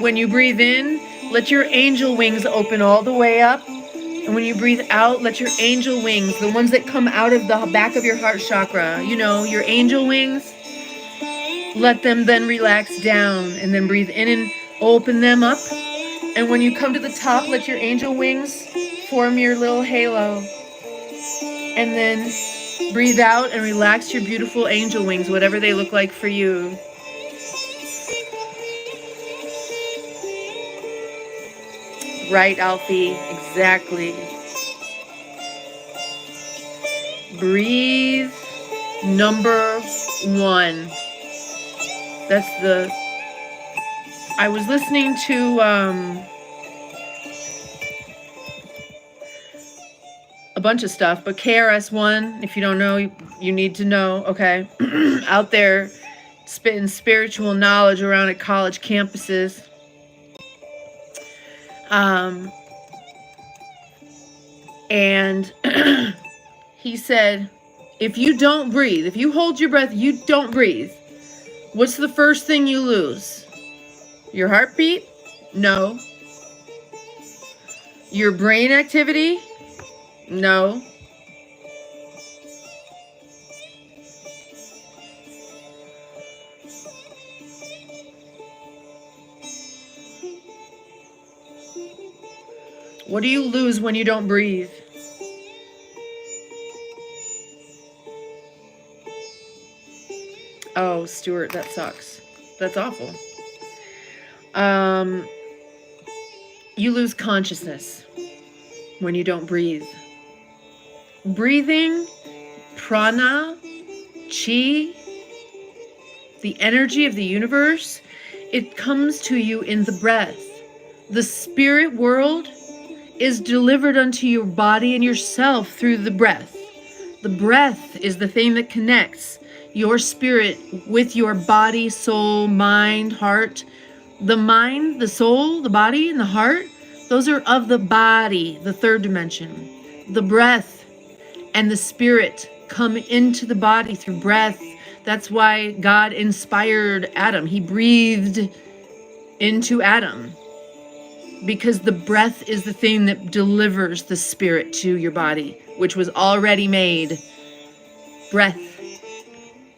When you breathe in, let your angel wings open all the way up. And when you breathe out, let your angel wings, the ones that come out of the back of your heart chakra, you know, your angel wings, let them then relax down, and then breathe in and open them up. And when you come to the top, let your angel wings form your little halo. And then breathe out and relax your beautiful angel wings, whatever they look like for you. Right, Alfie, exactly. Breathe. Number 1. That's the... I was listening to a bunch of stuff, but KRS-One, if you don't know, you need to know, okay? Out there spitting spiritual knowledge around at college campuses. And he said, if you don't breathe, if you hold your breath, you don't breathe, what's the first thing you lose? Your heartbeat? No. Your brain activity? No. What do you lose when you don't breathe? Oh, Stuart, that sucks. That's awful. You lose consciousness when you don't breathe. Breathing, prana, chi, the energy of the universe, it comes to you in the breath. The spirit world is delivered unto your body and yourself through the breath. The breath is the thing that connects your spirit with your body, soul, mind, heart. The mind, the soul, the body, and the heart, those are of the body, the third dimension. The breath and the spirit come into the body through breath. That's why God inspired Adam. He breathed into Adam, because the breath is the thing that delivers the spirit to your body, which was already made. Breath.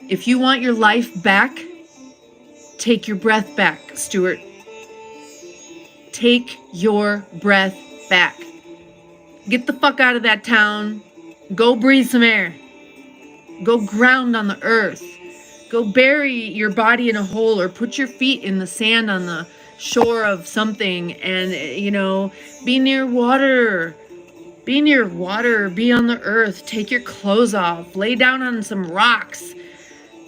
If you want your life back, take your breath back, Stuart. Take your breath back. Get the fuck out of that town. Go breathe some air. Go ground on the earth. Go bury your body in a hole, or put your feet in the sand on the shore of something, and, you know, be near water. Be near water. Be on the earth. Take your clothes off. Lay down on some rocks.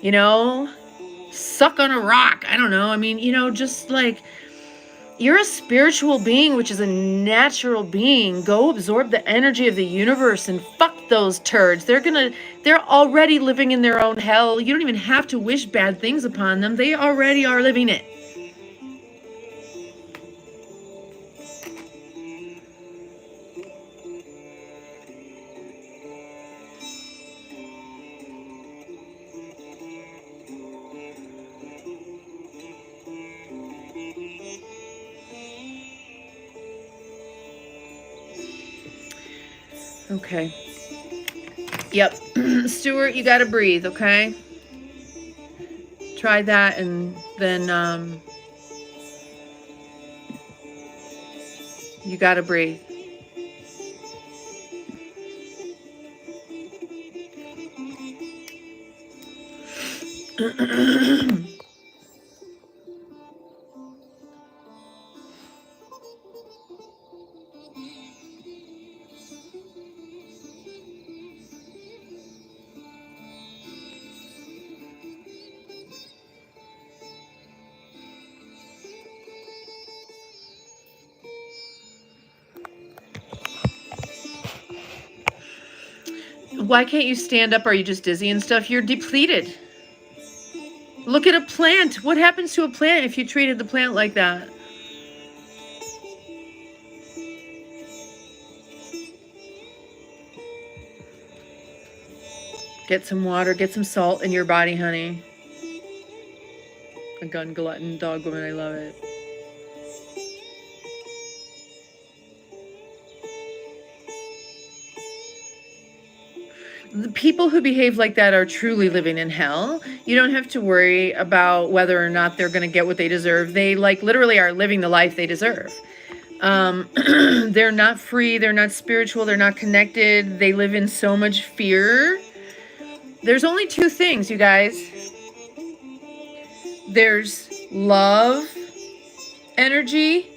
You know, suck on a rock. I don't know. I mean, you know, just like, you're a spiritual being, which is a natural being. Go absorb the energy of the universe and fuck those turds. They're already living in their own hell. You don't even have to wish bad things upon them. They already are living it. Okay. Yep. Stuart, you gotta breathe, okay? Try that, and then you gotta breathe. Why can't you stand up? Are you just dizzy and stuff? You're depleted. Look at a plant. What happens to a plant if you treated the plant like that? Get some water. Get some salt in your body, honey. A gun glutton dog woman. I love it. The people who behave like that are truly living in hell. You don't have to worry about whether or not they're going to get what they deserve. They like literally are living the life they deserve. They're not free. They're not spiritual. They're not connected. They live in so much fear. There's only two things, you guys. There's love energy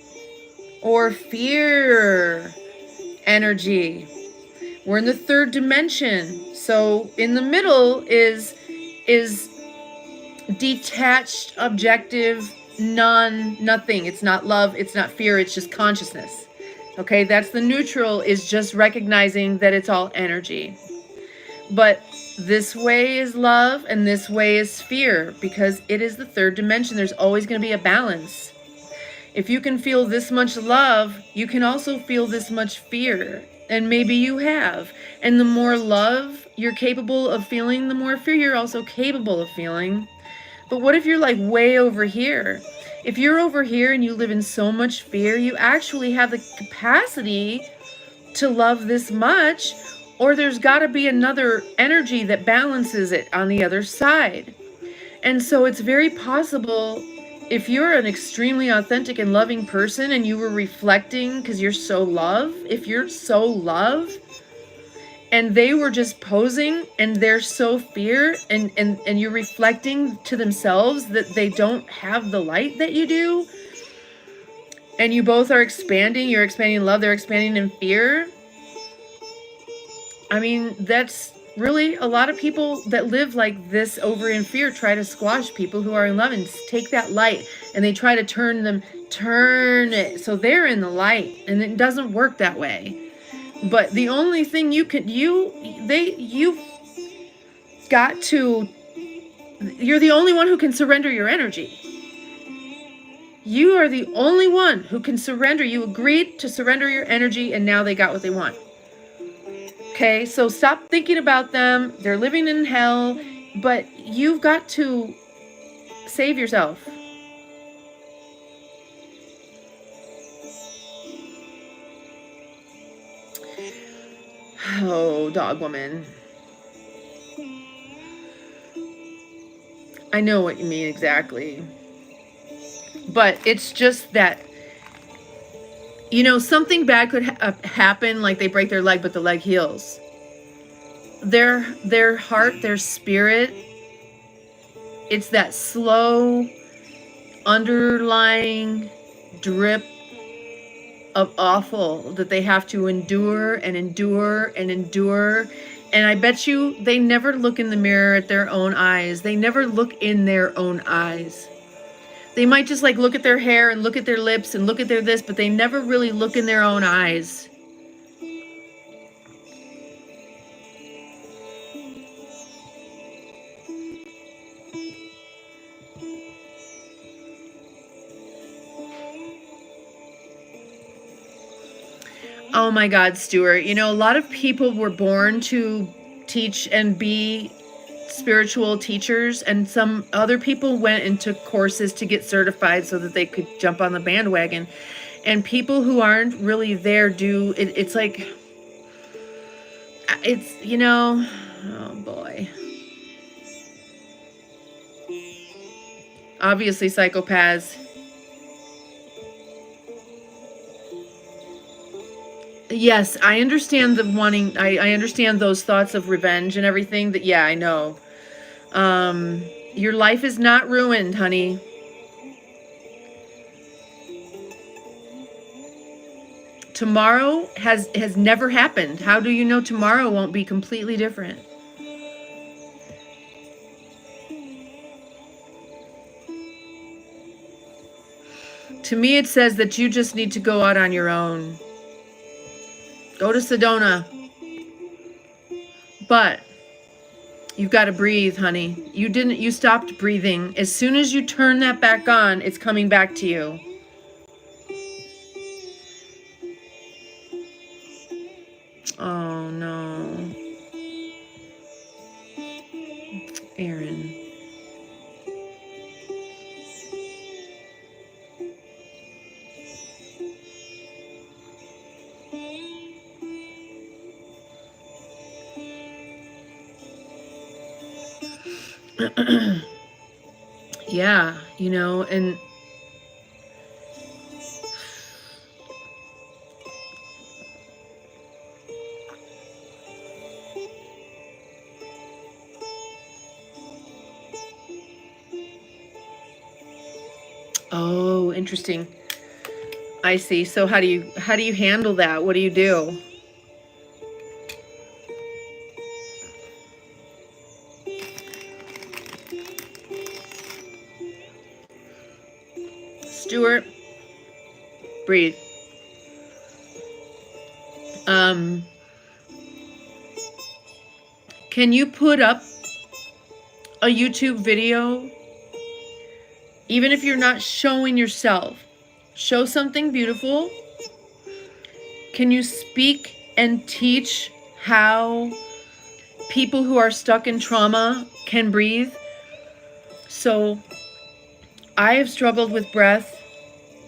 or fear energy. We're in the third dimension. So in the middle is detached, objective, nothing. It's not love, it's not fear, it's just consciousness. Okay, that's the neutral, is just recognizing that it's all energy. But this way is love and this way is fear, because it is the third dimension. There's always going to be a balance. If you can feel this much love, you can also feel this much fear. And maybe you have. And the more love you're capable of feeling, the more fear you're also capable of feeling. But what if you're like way over here? If you're over here and you live in so much fear, you actually have the capacity to love this much, or there's got to be another energy that balances it on the other side. And so it's very possible, if you're an extremely authentic and loving person and you were reflecting because you're so love, if you're so love and they were just posing and they're so fear, and you're reflecting to themselves that they don't have the light that you do, and you both are expanding, you're expanding in love, they're expanding in fear. I mean, that's really a lot of people that live like this over in fear try to squash people who are in love and take that light, and they try to turn it so they're in the light, and it doesn't work that way. But the only thing you've got to, you're the only one who can surrender your energy. You are the only one who can surrender. You agreed to surrender your energy, and now they got what they want. Okay, so stop thinking about them. They're living in hell, but you've got to save yourself. Oh, dog woman. I know what you mean exactly. But it's just that, you know, something bad could happen, like they break their leg, but the leg heals. Their heart, their spirit, it's that slow, underlying drip of awful that they have to endure and endure and endure. And I bet you they never look in the mirror at their own eyes. They never look in their own eyes. They might just like look at their hair and look at their lips and look at their this, but they never really look in their own eyes. Oh my God, Stuart. You know, a lot of people were born to teach and be spiritual teachers, and some other people went and took courses to get certified so that they could jump on the bandwagon. And people who aren't really there do, it's like, it's, you know, oh boy. Obviously psychopaths. Yes, I understand the wanting, I understand those thoughts of revenge and everything. That, yeah, I know. Your life is not ruined, honey. Tomorrow has never happened. How do you know tomorrow won't be completely different? To me, it says that you just need to go out on your own. Go to Sedona. But you've got to breathe, honey. You stopped breathing. As soon as you turn that back on, it's coming back to you. Oh no. Aaron. Yeah, you know, and oh, interesting. I see. So how do you handle that? What do you do? Stuart, breathe. Can you put up a YouTube video, even if you're not showing yourself? Show something beautiful. Can you speak and teach how people who are stuck in trauma can breathe? So I have struggled with breath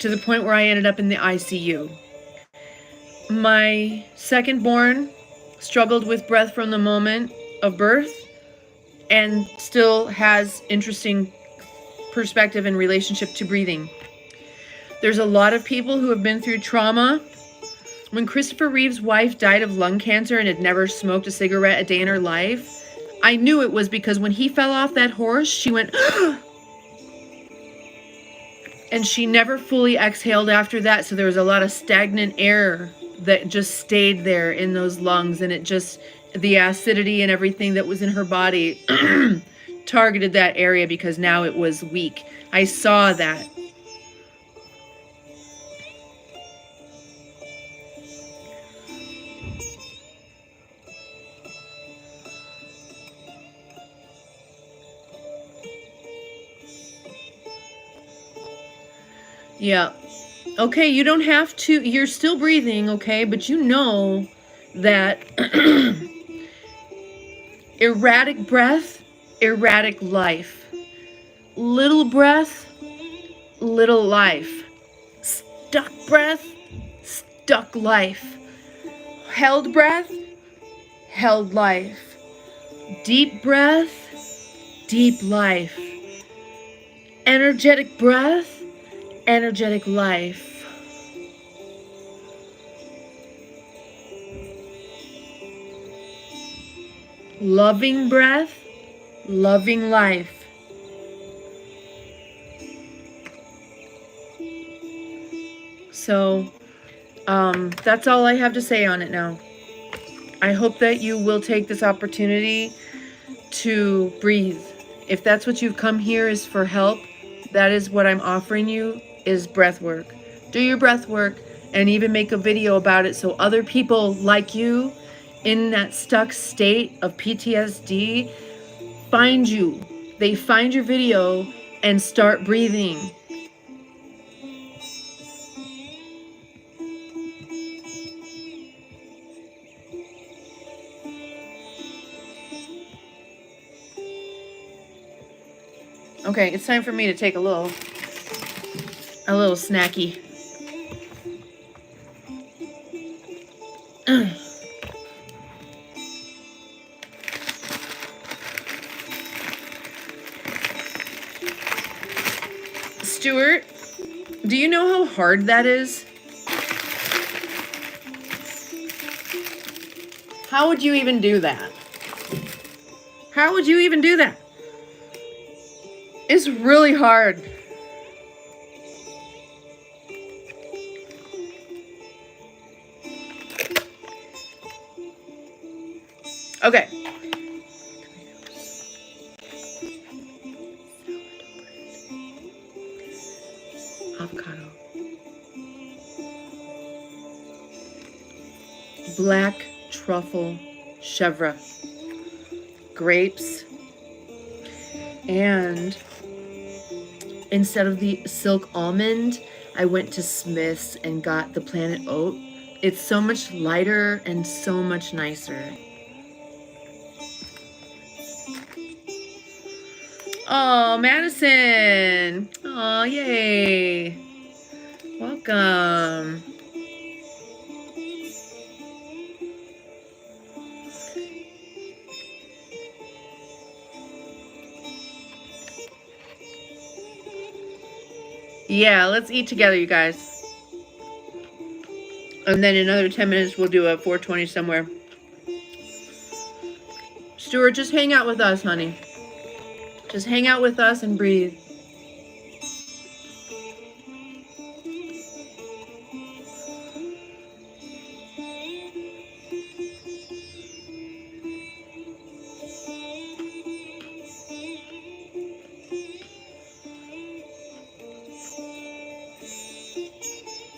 to the point where I ended up in the ICU. My second born struggled with breath from the moment of birth and still has interesting perspective in relationship to breathing. There's a lot of people who have been through trauma. When Christopher Reeve's wife died of lung cancer and had never smoked a cigarette a day in her life, I knew it was because when he fell off that horse, she went, and she never fully exhaled after that. So there was a lot of stagnant air that just stayed there in those lungs, and it just, the acidity and everything that was in her body targeted that area because now it was weak. I saw that. Yeah. Okay, you don't have to, you're still breathing, okay? But you know that erratic breath, erratic life. Little breath, little life. Stuck breath, stuck life. Held breath, held life. Deep breath, deep life. Energetic breath, energetic life. Loving breath, loving life. So, that's all I have to say on it now. I hope that you will take this opportunity to breathe. If that's what you've come here is for help, that is what I'm offering you, is breath work. Do your breath work and even make a video about it so other people like you in that stuck state of PTSD find you. They find your video and start breathing. Okay, it's time for me to take a little snacky. Stuart, do you know how hard that is? How would you even do that? How would you even do that? It's really hard. Okay. Avocado. Black truffle chèvre. Grapes. And instead of the silk almond, I went to Smith's and got the planet oat. It's so much lighter and so much nicer. Oh, Madison. Oh, yay. Welcome. Yeah, let's eat together, you guys. And then in another 10 minutes, we'll do a 420 somewhere. Stuart, just hang out with us, honey. Just hang out with us and breathe.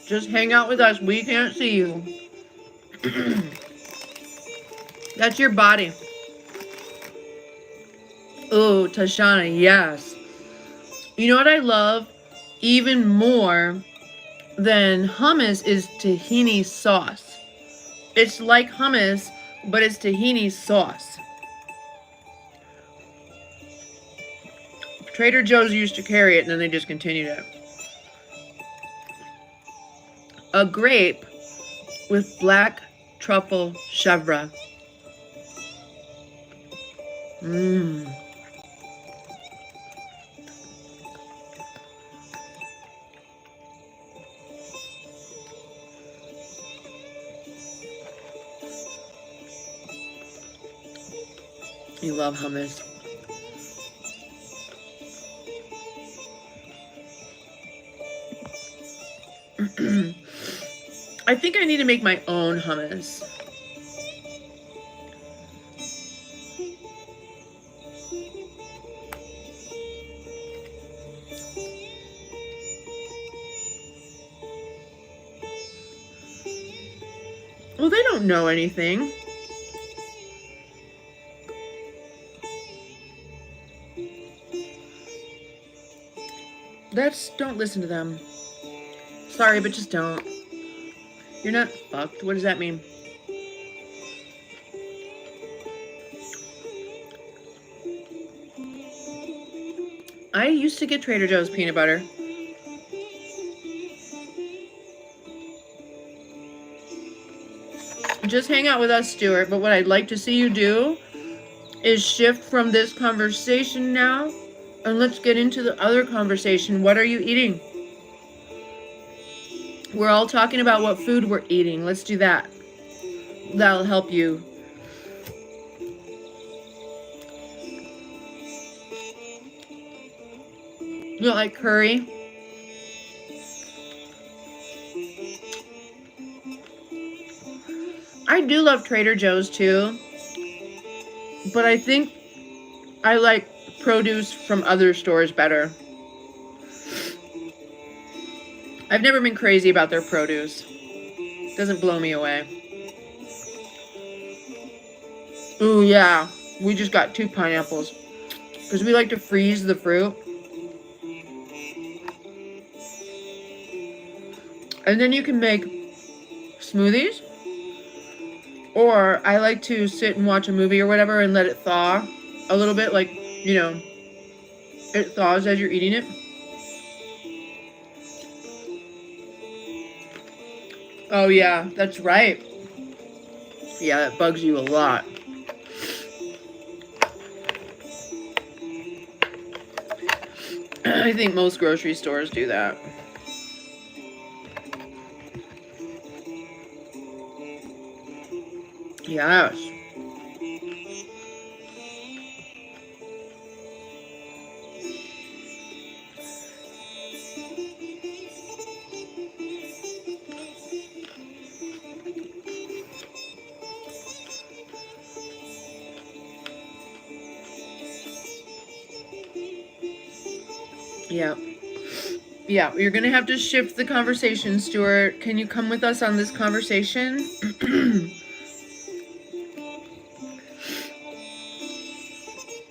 Just hang out with us. We can't see you. That's your body. Oh, Tashana, yes. You know what I love even more than hummus is tahini sauce. It's like hummus, but it's tahini sauce. Trader Joe's used to carry it, and then they discontinued it. A grape with black truffle chèvre. Mmm. You love hummus. I think I need to make my own hummus. Well, they don't know anything. Don't listen to them. Sorry, but just don't. You're not fucked. What does that mean? I used to get Trader Joe's peanut butter. Just hang out with us, Stuart. But what I'd like to see you do is shift from this conversation now, and let's get into the other conversation. What are you eating? We're all talking about what food we're eating. Let's do that. That'll help you. You don't like curry? I do love Trader Joe's too, but I think I like produce from other stores better. I've never been crazy about their produce. It doesn't blow me away. Ooh, yeah. We just got 2 pineapples because we like to freeze the fruit. And then you can make smoothies. Or I like to sit and watch a movie or whatever and let it thaw a little bit. Like, you know, it thaws as you're eating it. Oh, yeah, that's right. Yeah, that bugs you a lot. I think most grocery stores do that. Yes. Yeah. Yeah, you're gonna have to shift the conversation, Stuart. Can you come with us on this conversation?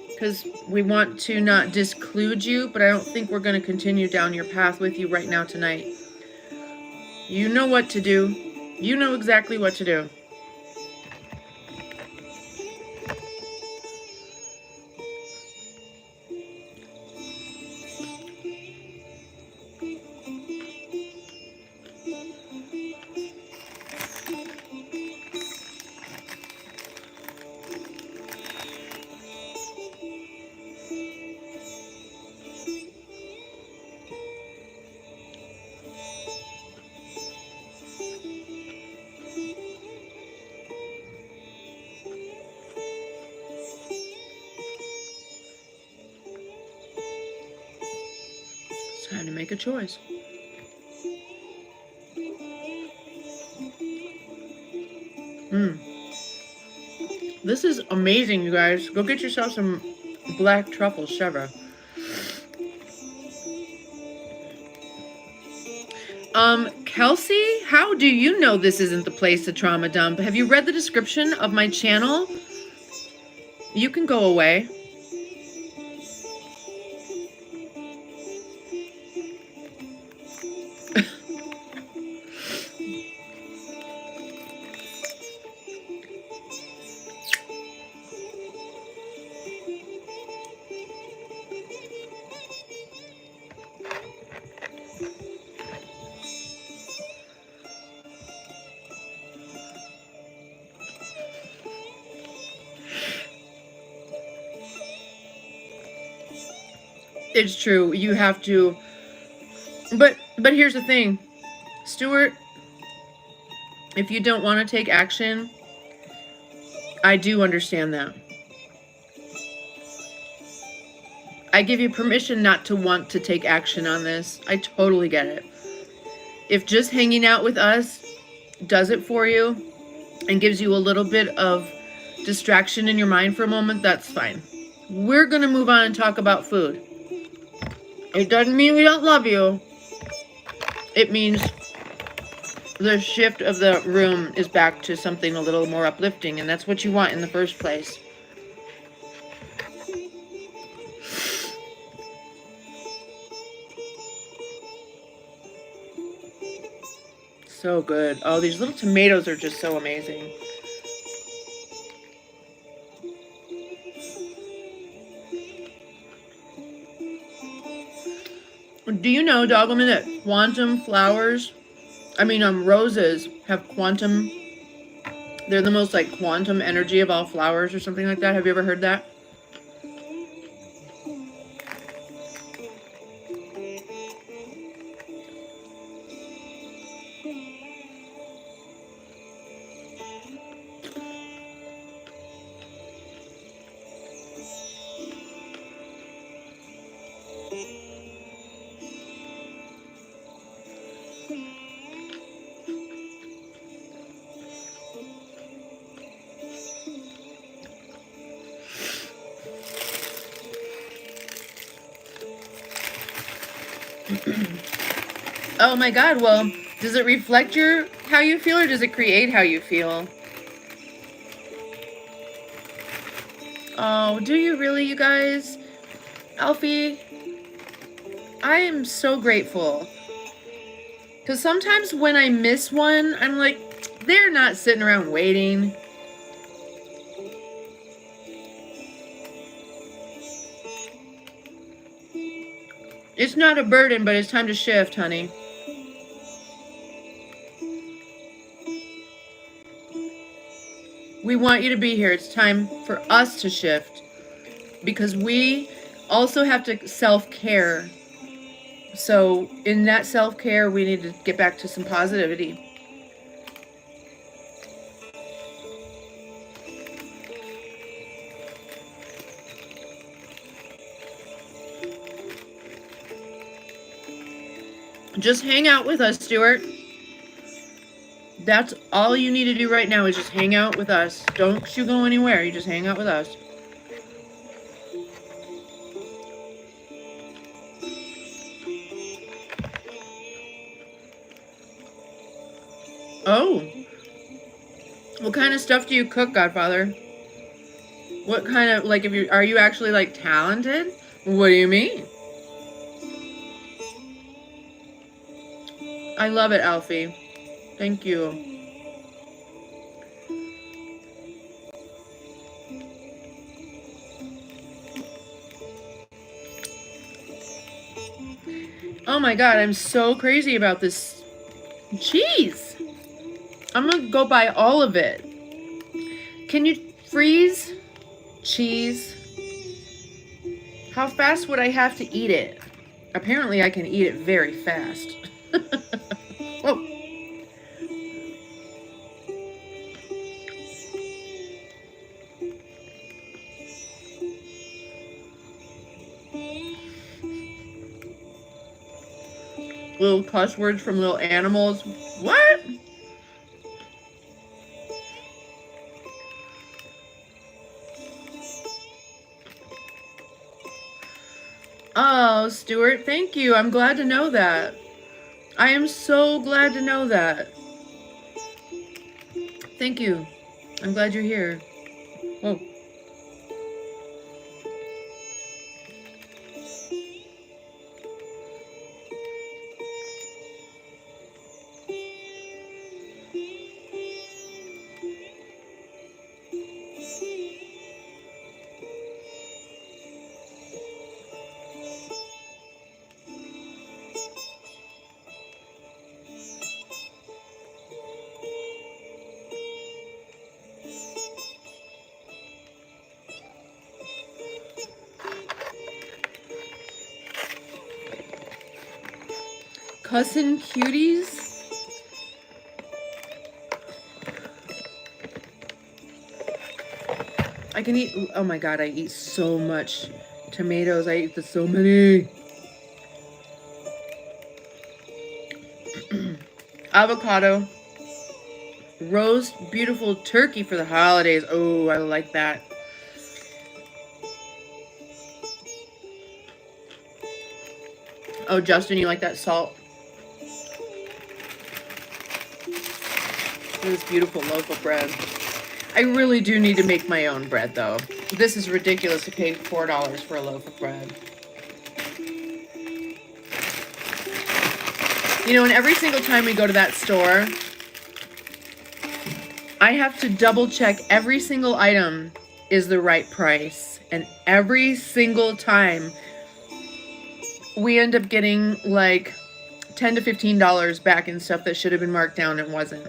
Because we want to not disclude you, but I don't think we're going to continue down your path with you right now tonight. You know what to do. You know exactly what to do. Time to make a choice. This is amazing, you guys. Go get yourself some black truffle chèvre. Kelsey, how do you know this isn't the place to trauma dump? Have you read the description of my channel? You can go away. It's true. You have to. But here's the thing. Stuart, if you don't want to take action, I do understand that. I give you permission not to want to take action on this. I totally get it. If just hanging out with us does it for you and gives you a little bit of distraction in your mind for a moment, that's fine. We're going to move on and talk about food. It doesn't mean we don't love you. It means the shift of the room is back to something a little more uplifting, and that's what you want in the first place. So good. Oh, these little tomatoes are just so amazing. Do you know, Dogwoman, that quantum flowers, roses have quantum, they're the most like quantum energy of all flowers or something like that? Have you ever heard that? Oh my God, well, does it reflect how you feel, or does it create how you feel? Oh, do you really, you guys? Alfie, I am so grateful. Because sometimes when I miss one, I'm like, they're not sitting around waiting. It's not a burden, but it's time to shift, honey. We want you to be here. It's time for us to shift. Because we also have to self-care. So in that self-care, we need to get back to some positivity. Just hang out with us, Stuart. That's all you need to do right now is just hang out with us. Don't you go anywhere. You just hang out with us. Oh. What kind of stuff do you cook, Godfather? What kind of, like, are you actually, like, talented? What do you mean? I love it, Alfie. Thank you. Oh my God, I'm so crazy about this cheese. I'm gonna go buy all of it. Can you freeze cheese? How fast would I have to eat it? Apparently I can eat it very fast. Whoa. little cuss words from little animals. What? Oh, Stuart, thank you. I'm glad to know that. I am so glad to know that. Thank you. I'm glad you're here. Oh. Cussin' cuties? I can eat, oh my god, I eat so much tomatoes. I eat so many. Avocado. Roast beautiful turkey for the holidays. Oh, I like that. Oh, Justin, you like that salt? This beautiful loaf of bread. I really do need to make my own bread, though. This is ridiculous to pay $4 for a loaf of bread. You know, and every single time we go to that store, I have to double check every single item is the right price. And every single time, we end up getting like $10 to $15 back in stuff that should have been marked down and wasn't.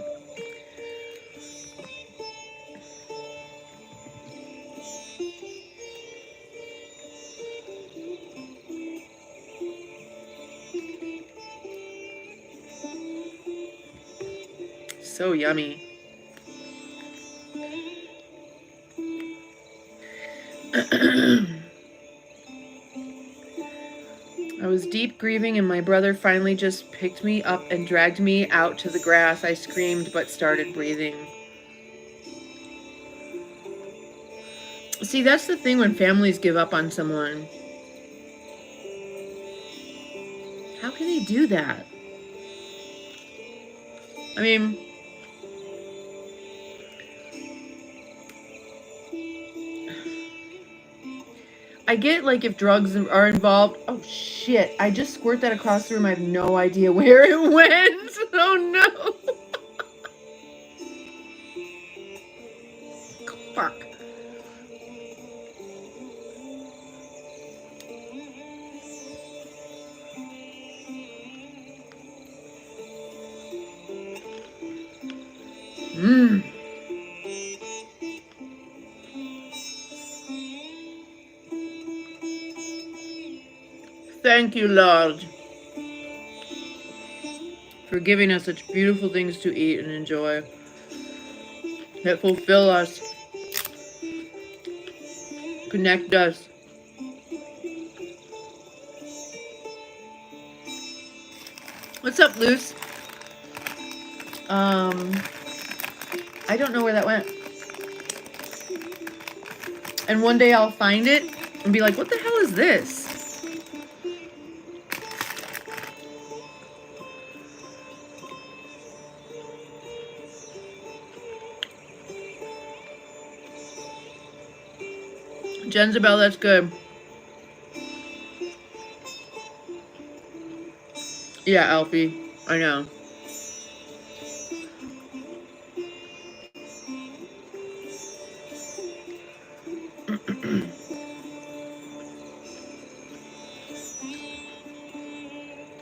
So yummy. I was deep grieving and my brother finally just picked me up and dragged me out to the grass. I screamed but started breathing. See, that's the thing when families give up on someone. How can they do that? I mean, I get like if drugs are involved. Oh shit, I just squirt that across the room. I have no idea where it went. Oh no. Fuck. Mmm. Thank you, Lord, for giving us such beautiful things to eat and enjoy that fulfill us, connect us. What's up, Luce? I don't know where that went. And one day I'll find it and be like, what the hell is this? Jenzabel, that's good. Yeah, Alfie, I know.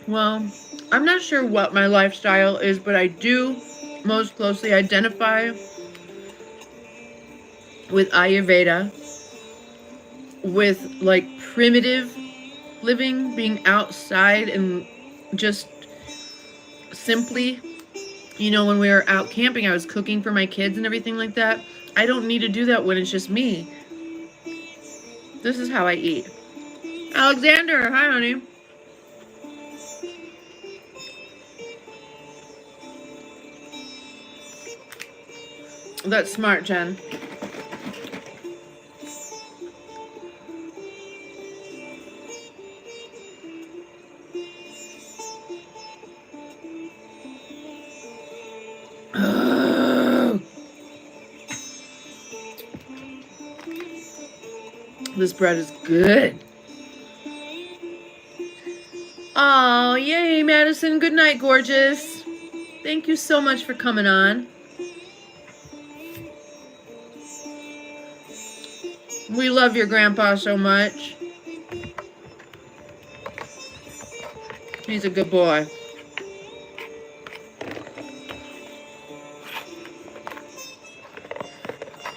Well, I'm not sure what my lifestyle is, but I do most closely identify with Ayurveda, with like primitive living, being outside and just simply, you know, when we were out camping, I was cooking for my kids and everything like that. I don't need to do that when it's just me. This is how I eat. Alexander, hi honey. That's smart, Jen. This bread is good. Oh, yay, Madison. Good night, gorgeous. Thank you so much for coming on. We love your grandpa so much. He's a good boy.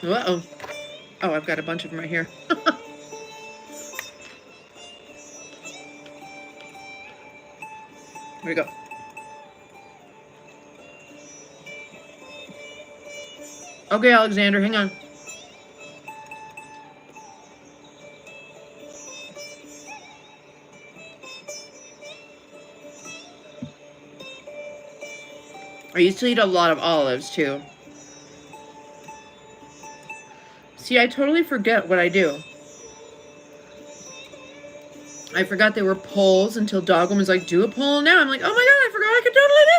Uh-oh. Oh, I've got a bunch of them right here. Here we go. Okay, Alexander, hang on. I used to eat a lot of olives, too. See, I totally forget what I do. I forgot they were polls until Dogwoman was like, do a poll now. I'm like, oh my god, I forgot I could totally do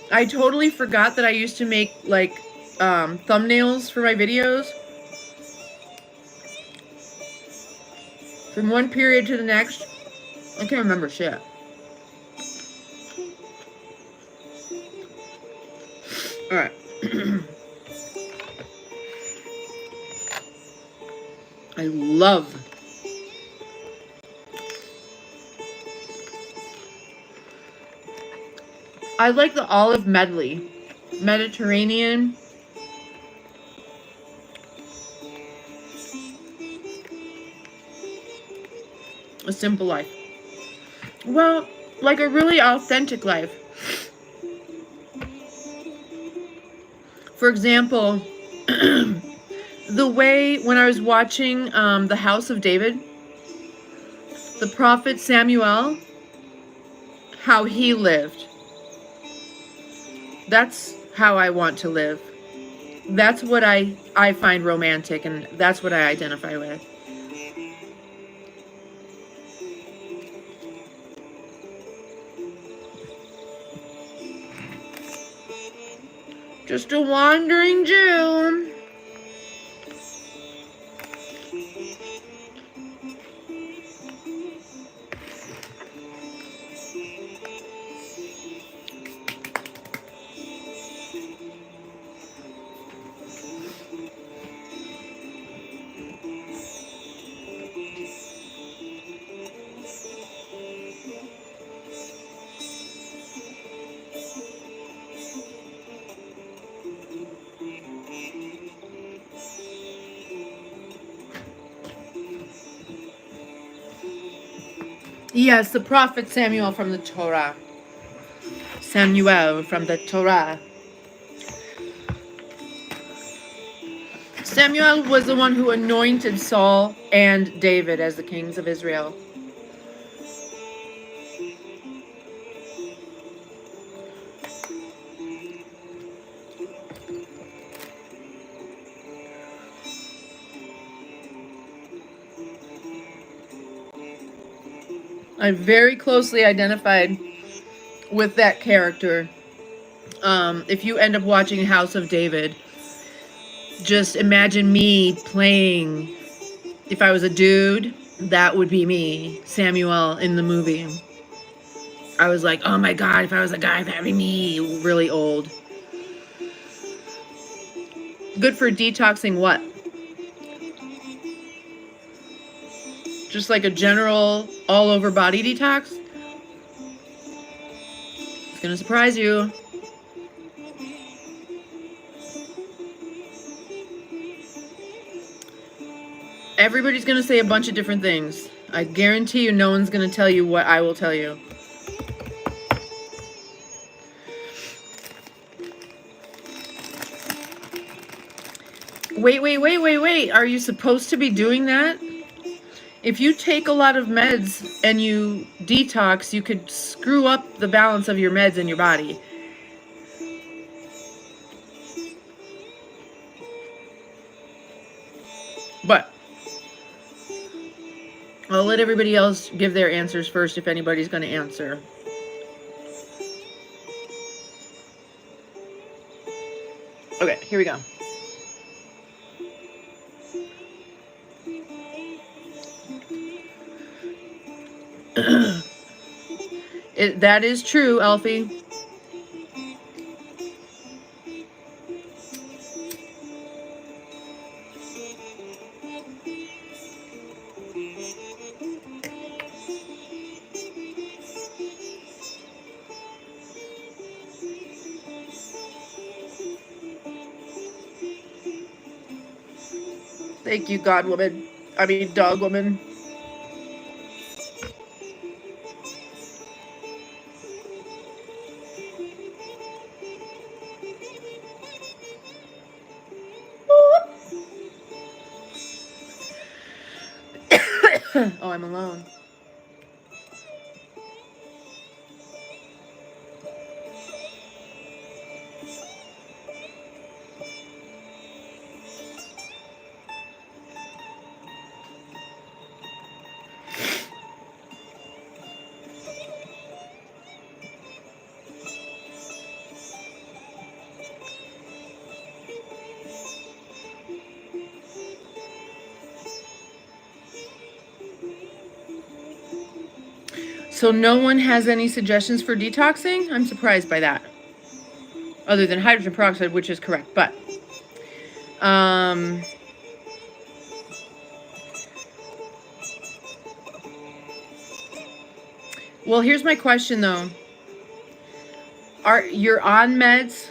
that. I totally forgot that I used to make, like, thumbnails for my videos. From one period to the next. I can't remember shit. Alright. I love I like the olive medley. Mediterranean. A simple life. Well, like a really authentic life. For example, the way when I was watching the House of David, the prophet Samuel, how he lived. That's how I want to live. That's what I find romantic, and that's what I identify with. Just a wandering Jew. Yes, the prophet Samuel from the Torah. Samuel from the Torah. Samuel was the one who anointed Saul and David as the kings of Israel. I very closely identified with that character. If you end up watching House of David, just imagine me playing. If I was a dude, that would be me, Samuel, in the movie. I was like, oh my god, if I was a guy, that'd be me, really old. Good for detoxing what? Just like a general all-over body detox? It's gonna surprise you. Everybody's gonna say a bunch of different things. I guarantee you no one's gonna tell you what I will tell you. Wait. Are you supposed to be doing that? If you take a lot of meds and you detox, you could screw up the balance of your meds in your body. I'll let everybody else give their answers first if anybody's going to answer. Okay, here we go. That is true, Alfie. Thank you, God woman. I mean, dog woman. Oh, I'm alone. So no one has any suggestions for detoxing? I'm surprised by that. Other than hydrogen peroxide, which is correct, but well, here's my question though. You're on meds?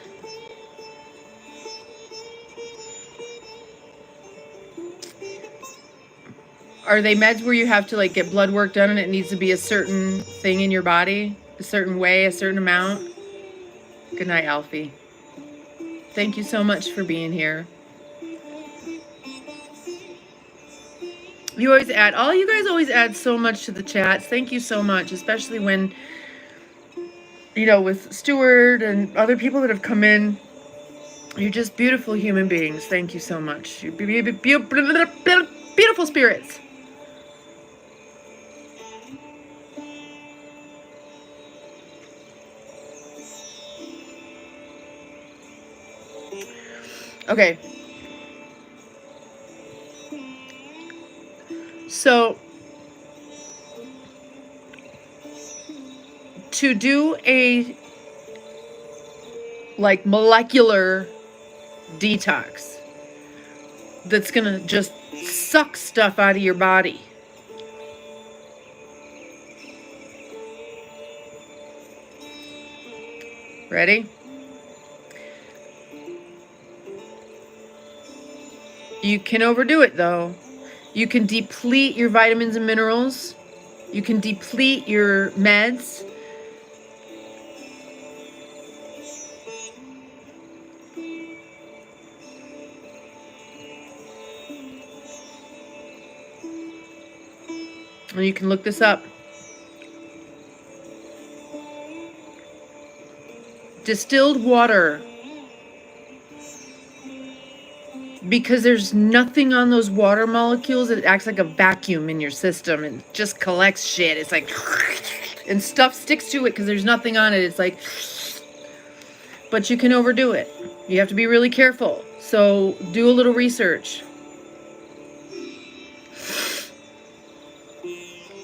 Are they meds where you have to like get blood work done and it needs to be a certain thing in your body? A certain way, a certain amount? Good night, Alfie. Thank you so much for being here. You always add, all you guys always add so much to the chats. Thank you so much, especially when, you know, with Stuart and other people that have come in. You're just beautiful human beings. Thank you so much. You're beautiful spirits. Okay. So, to do a like molecular detox that's gonna just suck stuff out of your body. Ready? You can overdo it though. You can deplete your vitamins and minerals. You can deplete your meds. And you can look this up. Distilled water. Because there's nothing on those water molecules. It acts like a vacuum in your system and just collects shit. It's like, and stuff sticks to it because there's nothing on it. It's like, but you can overdo it. You have to be really careful. So do a little research.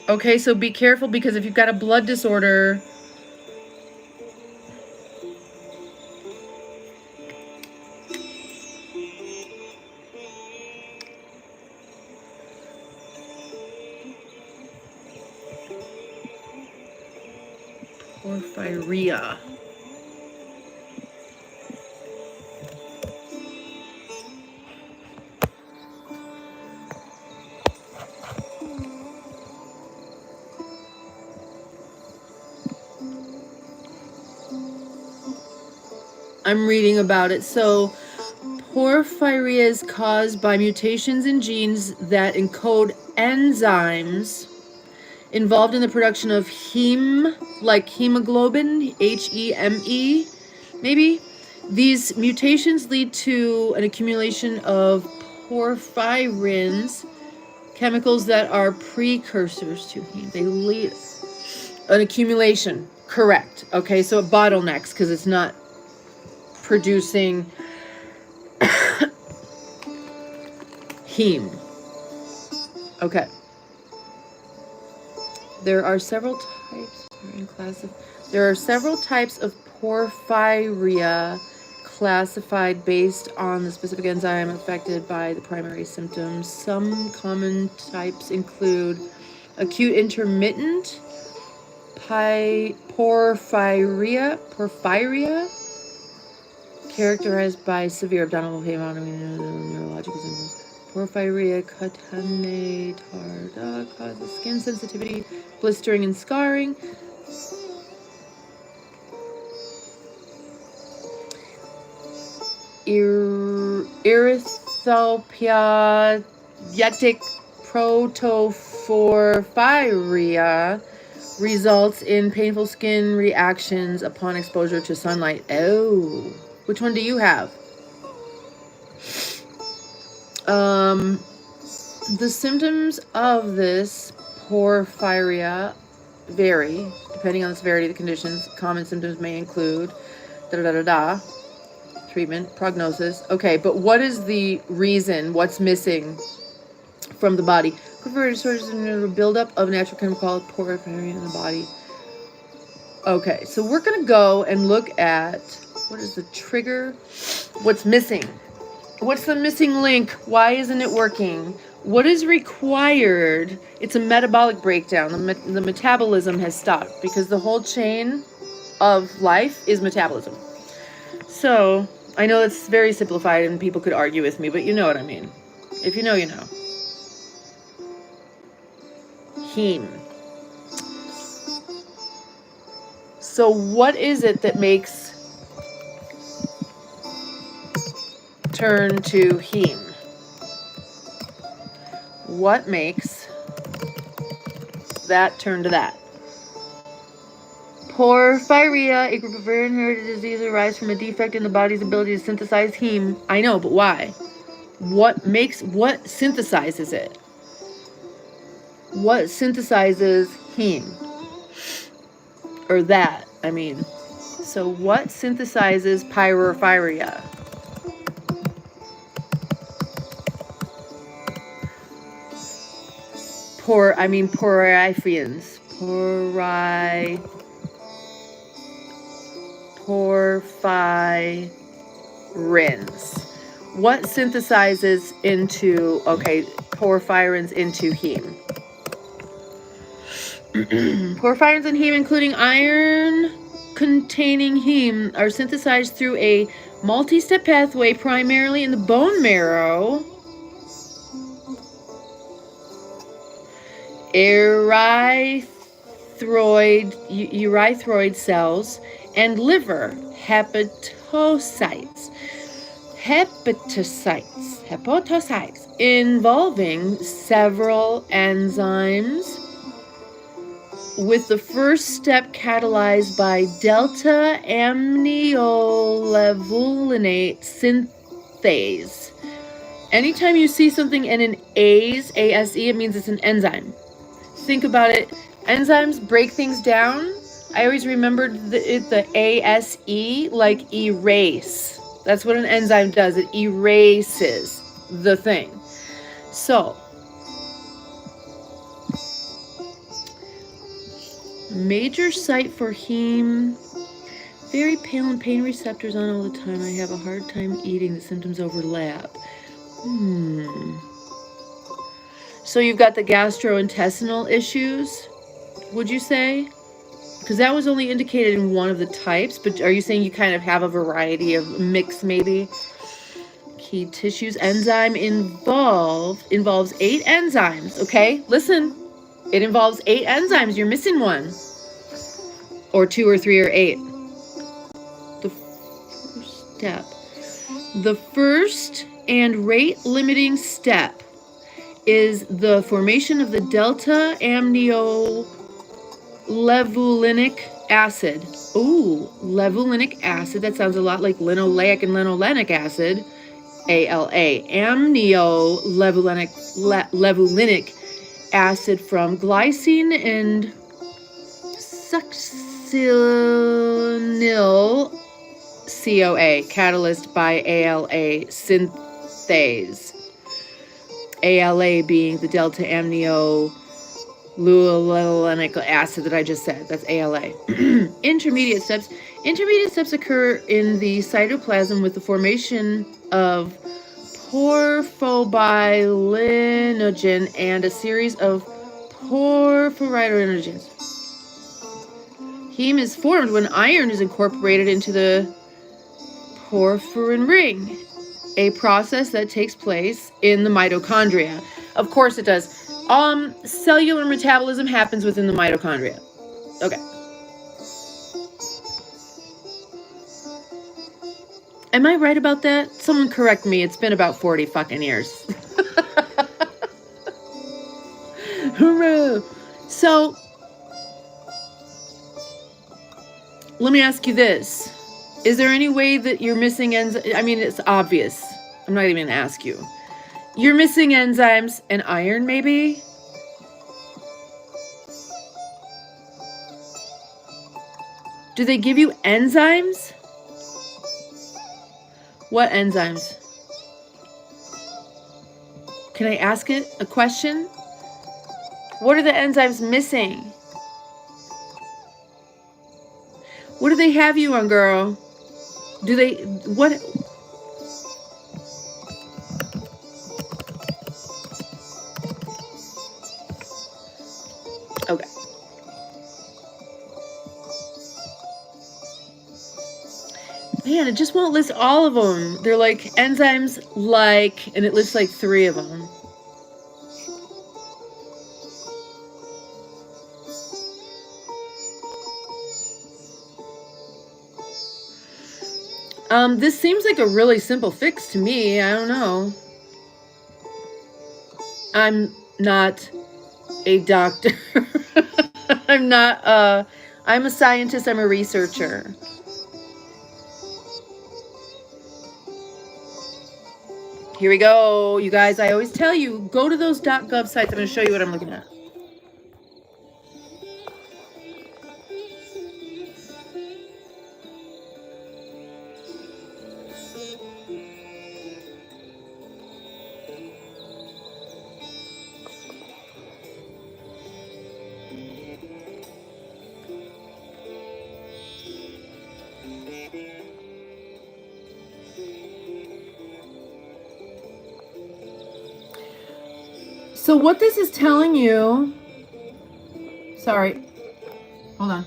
Okay, so be careful because if you've got a blood disorder, porphyria. I'm reading about it. So porphyria is caused by mutations in genes that encode enzymes involved in the production of like hemoglobin, Heme, maybe. These mutations lead to an accumulation of porphyrins, chemicals that are precursors to heme. They lead an accumulation. Correct. Okay, so it bottlenecks because it's not producing heme. Okay. There are several types of porphyria classified based on the specific enzyme affected by the primary symptoms. Some common types include acute intermittent porphyria, characterized by severe abdominal pain, neurological symptoms. Porphyria cutanea tarda causes skin sensitivity, blistering, and scarring. Erythropoietic protoporphyria results in painful skin reactions upon exposure to sunlight. Oh, which one do you have? The symptoms of this porphyria vary depending on the severity of the conditions. Common symptoms may include treatment, prognosis. Okay, but what is the reason? What's missing from the body? Porphyria disorders a buildup of natural chemical called porphyria in the body. Okay, so we're gonna go and look at what is the trigger? What's missing? What's the missing link? Why isn't it working? What is required? It's a metabolic breakdown. The metabolism has stopped because the whole chain of life is metabolism. So, I know it's very simplified and people could argue with me, but you know what I mean. If you know, you know. Heme. So what is it that makes turn to heme? What makes that turn to that? Porphyria, a group of rare inherited diseases, arise from a defect in the body's ability to synthesize heme. I know, but why? What synthesizes it? What synthesizes heme? Or that, I mean. So what synthesizes porphyria? Porphyrians. Porphyrins. What synthesizes into, porphyrins into heme? Porphyrins and heme, including iron-containing heme, are synthesized through a multi-step pathway, primarily in the bone marrow, erythroid cells, and liver hepatocytes, involving several enzymes, with the first step catalyzed by delta amniolevulinate synthase. Anytime you see something in an ASE, it means it's an enzyme. Think about it. Enzymes break things down. I always remembered the ASE, like erase. That's what an enzyme does. It erases the thing. So, major site for heme. Very pale and pain receptors on all the time. I have a hard time eating. The symptoms overlap. So you've got the gastrointestinal issues, would you say? Because that was only indicated in one of the types, but are you saying you kind of have a variety of mix maybe? Key tissues. Enzyme involves 8 enzymes, okay? Listen, it involves 8 enzymes. You're missing one. Or 2 or 3 or 8. The first step. The first and rate-limiting step is the formation of the delta amniolevulinate acid. Ooh, levulinic acid. That sounds a lot like linoleic and linolenic acid. ALA, levulinic acid from glycine and succinyl CoA, catalyst by ALA synthase. ALA being the delta aminoleulinic acid that I just said. That's ALA. Intermediate steps. Intermediate steps occur in the cytoplasm with the formation of porphobilinogen and a series of porphyridinogens. Heme is formed when iron is incorporated into the porphyrin ring, a process that takes place in the mitochondria. Of course it does. Cellular metabolism happens within the mitochondria. Okay. Am I right about that? Someone correct me. It's been about 40 fucking years. Hooray. So, let me ask you this. Is there any way that you're missing enzymes? I mean, it's obvious. I'm not even going to ask you. You're missing enzymes and iron, maybe? Do they give you enzymes? What enzymes? Can I ask it a question? What are the enzymes missing? What do they have you on, girl? Do they, what? Okay. Man, it just won't list all of them. They're like enzymes like, and it lists like 3 of them. This seems like a really simple fix to me. I don't know. I'm not a doctor. I'm a scientist. I'm a researcher. Here we go. You guys, I always tell you, go to those .gov sites. I'm going to show you what I'm looking at. So what this is telling you, sorry, hold on.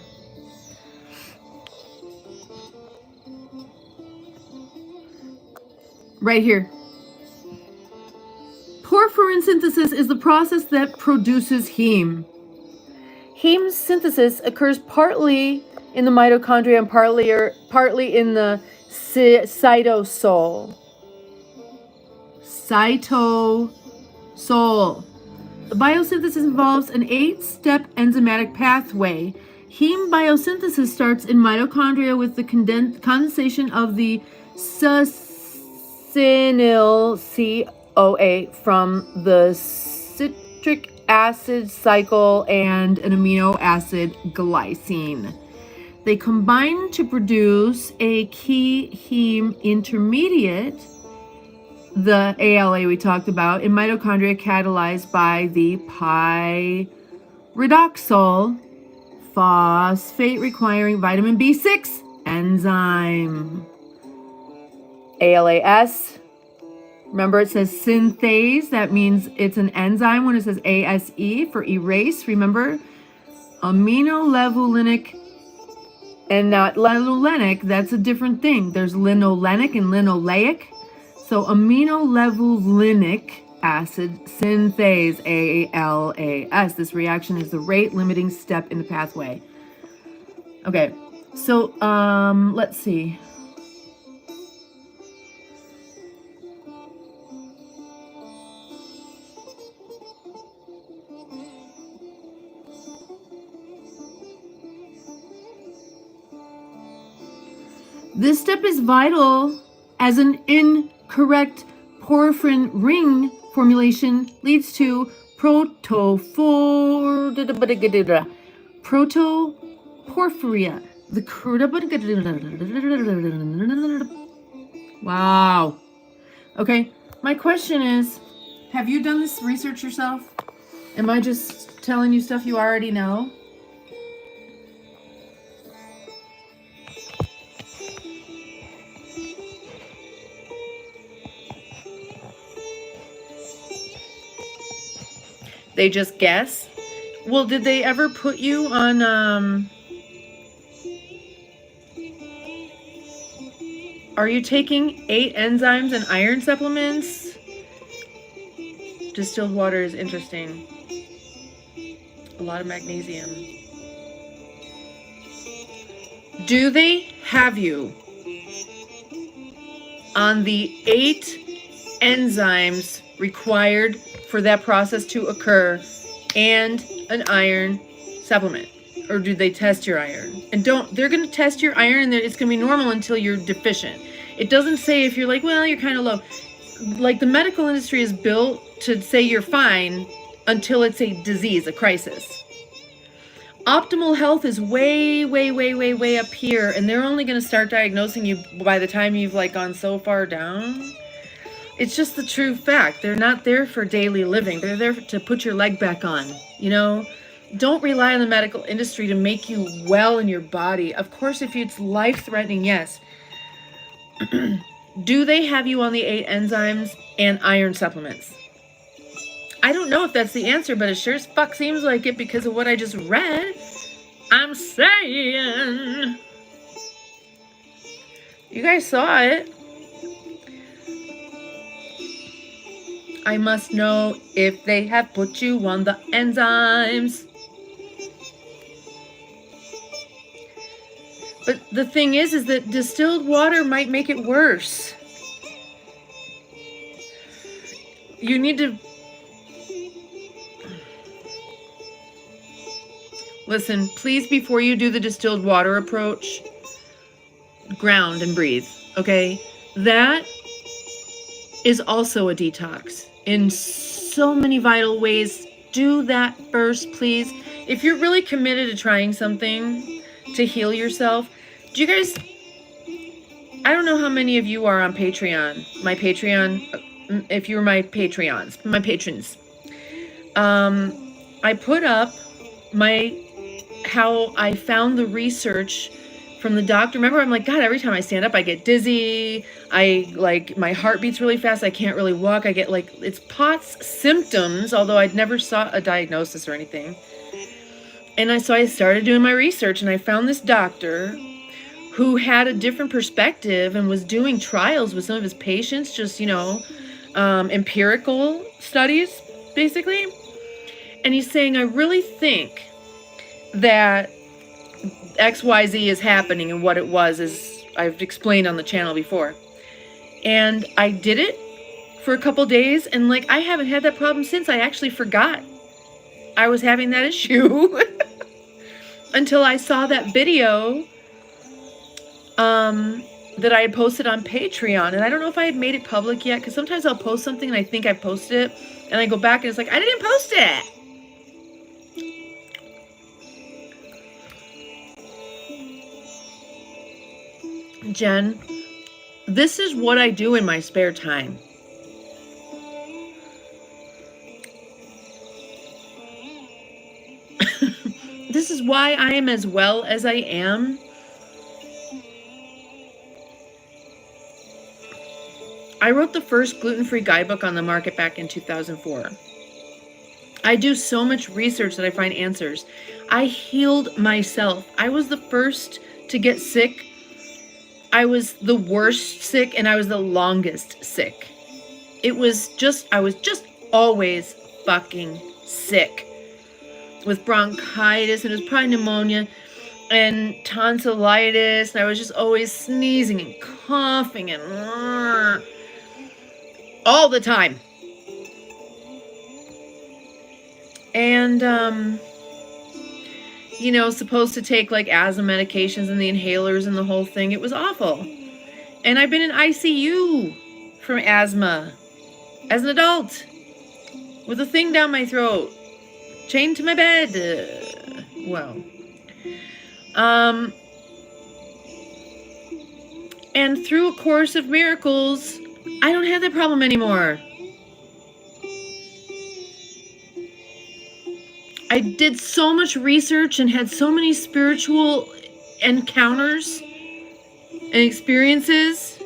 Right here. Porphyrin synthesis is the process that produces heme. Heme synthesis occurs partly in the mitochondria and partly in the cytosol. Cytosol. The biosynthesis involves an 8-step enzymatic pathway. Heme biosynthesis starts in mitochondria with the condensation of the succinyl CoA from the citric acid cycle and an amino acid glycine. They combine to produce a key heme intermediate, the ALA we talked about, in mitochondria catalyzed by the pyridoxal phosphate requiring vitamin B6 enzyme. ALAS. Remember, it says synthase. That means it's an enzyme when it says ASE for erase. Remember, aminolevulinic and not levulinic. That's a different thing. There's linolenic and linoleic. So aminolevulinic acid synthase, ALAS. This reaction is the rate limiting step in the pathway. Okay, so let's see. This step is vital as an incorrect porphyrin ring formulation leads to protoporphyria. Wow. Okay, my question is, have you done this research yourself? Am I just telling you stuff you already know? They just guess? Well, did they ever put you on, are you taking 8 enzymes and iron supplements? Distilled water is interesting. A lot of magnesium. Do they have you on the 8 enzymes required for that process to occur and an iron supplement? Or do they test your iron? And they're going to test your iron and it's going to be normal until you're deficient. It doesn't say if you're like, well, you're kind of low. Like the medical industry is built to say you're fine until it's a disease, a crisis. Optimal health is way, way, way, way, way up here. And they're only going to start diagnosing you by the time you've like gone so far down. It's just the true fact. They're not there for daily living. They're there to put your leg back on, you know? Don't rely on the medical industry to make you well in your body. Of course, if it's life-threatening, yes. Do they have you on the 8 enzymes and iron supplements? I don't know if that's the answer, but it sure as fuck seems like it because of what I just read. I'm saying. You guys saw it. I must know if they have put you on the enzymes. But the thing is that distilled water might make it worse. You need to... Listen, please, before you do the distilled water approach, ground and breathe, okay? That is also a detox in so many vital ways. Do that first, please. If you're really committed to trying something to heal yourself, do you guys, I don't know how many of you are on Patreon. My Patreon, if you're my Patreons, my patrons. I put up how I found the research from the doctor. Remember, I'm like, God, every time I stand up, I get dizzy. My heart beats really fast. I can't really walk. I get it's POTS symptoms, although I'd never saw a diagnosis or anything. And so I started doing my research and I found this doctor who had a different perspective and was doing trials with some of his patients, just, empirical studies, basically. And he's saying, I really think that XYZ is happening, and what it was is I've explained on the channel before. And I did it for a couple days, and I haven't had that problem since. I actually forgot I was having that issue until I saw that video that I had posted on Patreon. And I don't know if I had made it public yet, because sometimes I'll post something and I think I posted it, and I go back and it's like, I didn't post it. Jen, this is what I do in my spare time. This is why I am as well as I am. I wrote the first gluten-free guidebook on the market back in 2004. I do so much research that I find answers. I healed myself. I was the first to get sick. I was the worst sick, and I was the longest sick. I was just always fucking sick with bronchitis, and it was probably pneumonia and tonsillitis, and I was just always sneezing and coughing and all the time. And supposed to take asthma medications and the inhalers and the whole thing. It was awful. And I've been in ICU from asthma as an adult with a thing down my throat, chained to my bed. And through a course of miracles, I don't have that problem anymore. I did so much research and had so many spiritual encounters and experiences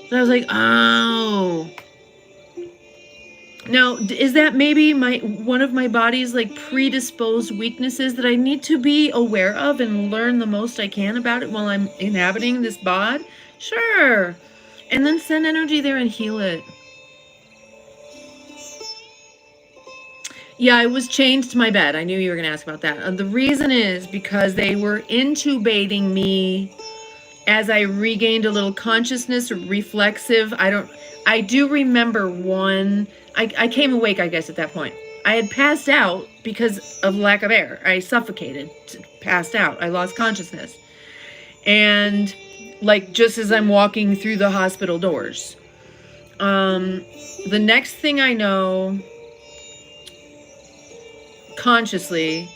that I was like, oh. Now, is that maybe one of my body's like predisposed weaknesses that I need to be aware of and learn the most I can about it while I'm inhabiting this bod? Sure. And then send energy there and heal it. Yeah, I was chained to my bed. I knew you were going to ask about that. The reason is because they were intubating me as I regained a little consciousness, reflexive. I do remember one. I came awake, I guess, at that point. I had passed out because of lack of air. I suffocated, passed out. I lost consciousness. And like just as I'm walking through the hospital doors. The next thing I know, consciously,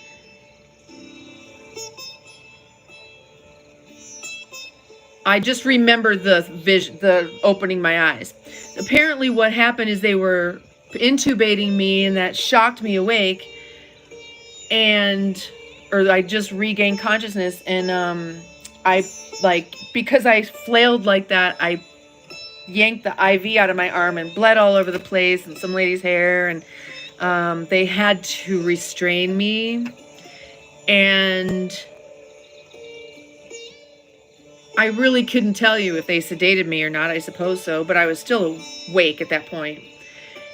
I just remember the vision, the opening my eyes. Apparently what happened is they were intubating me and that shocked me awake, or I just regained consciousness, and I, like, because I flailed like that, I yanked the IV out of my arm and bled all over the place and some lady's hair, and they had to restrain me, and I really couldn't tell you if they sedated me or not. I suppose so, but I was still awake at that point.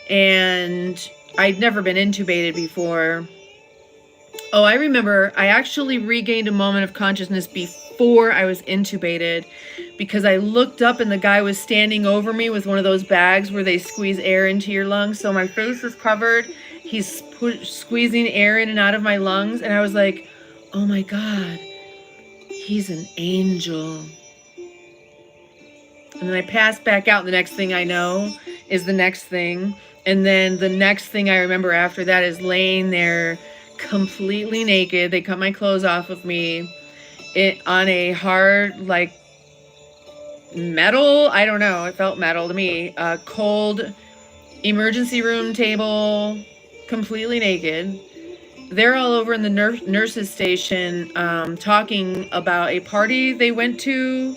And I'd never been intubated before. Oh, I remember I actually regained a moment of consciousness before I was intubated, because I looked up and the guy was standing over me with one of those bags where they squeeze air into your lungs. So my face was covered. He's squeezing air in and out of my lungs. And I was like, oh my God. He's an angel. And then I passed back out. And the next thing I know is the next thing. And then the next thing I remember after that is laying there completely naked. They cut my clothes off of me on a hard, like, metal. I don't know. It felt metal to me. A cold emergency room table, completely naked. They're all over in the nurses station talking about a party they went to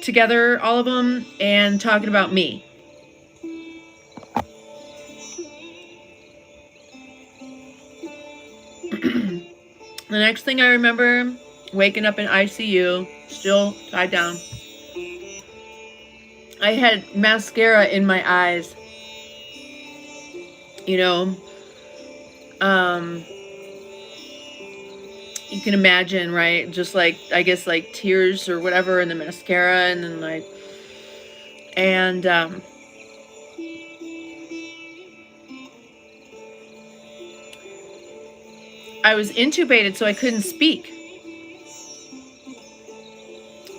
together, all of them, and talking about me. The next thing I remember, waking up in ICU, still tied down. I had mascara in my eyes. You know, you can imagine, right? Just like, I guess, like tears or whatever in the mascara, and then like, and I was intubated, so I couldn't speak.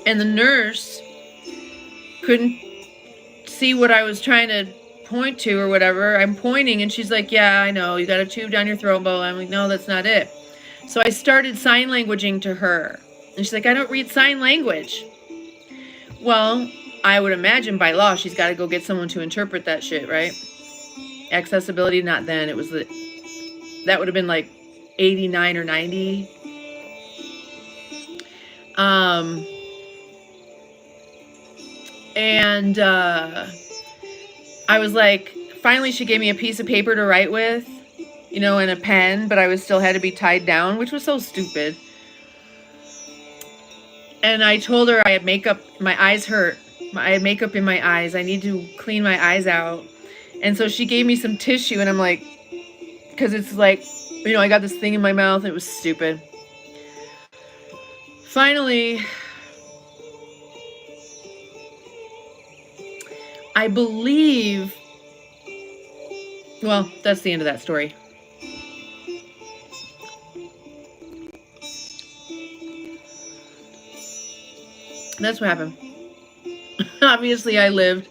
And the nurse couldn't see what I was trying to point to or whatever. I'm pointing and she's like, yeah, I know, you got a tube down your throat, Bo. I'm like, no, that's not it. So I started sign languaging to her. And she's like, I don't read sign language. Well, I would imagine by law she's got to go get someone to interpret that shit, right? Accessibility, not then. It was that would have been like 89 or 90. And I was like, finally she gave me a piece of paper to write with, you know, and a pen, but I was still had to be tied down, which was so stupid. And I told her I had makeup, my eyes hurt. I had makeup in my eyes. I need to clean my eyes out. And so she gave me some tissue, and I'm like, because it's like, you know, I got this thing in my mouth. It was stupid. Finally, I believe, well, that's the end of that story. That's what happened. Obviously, I lived.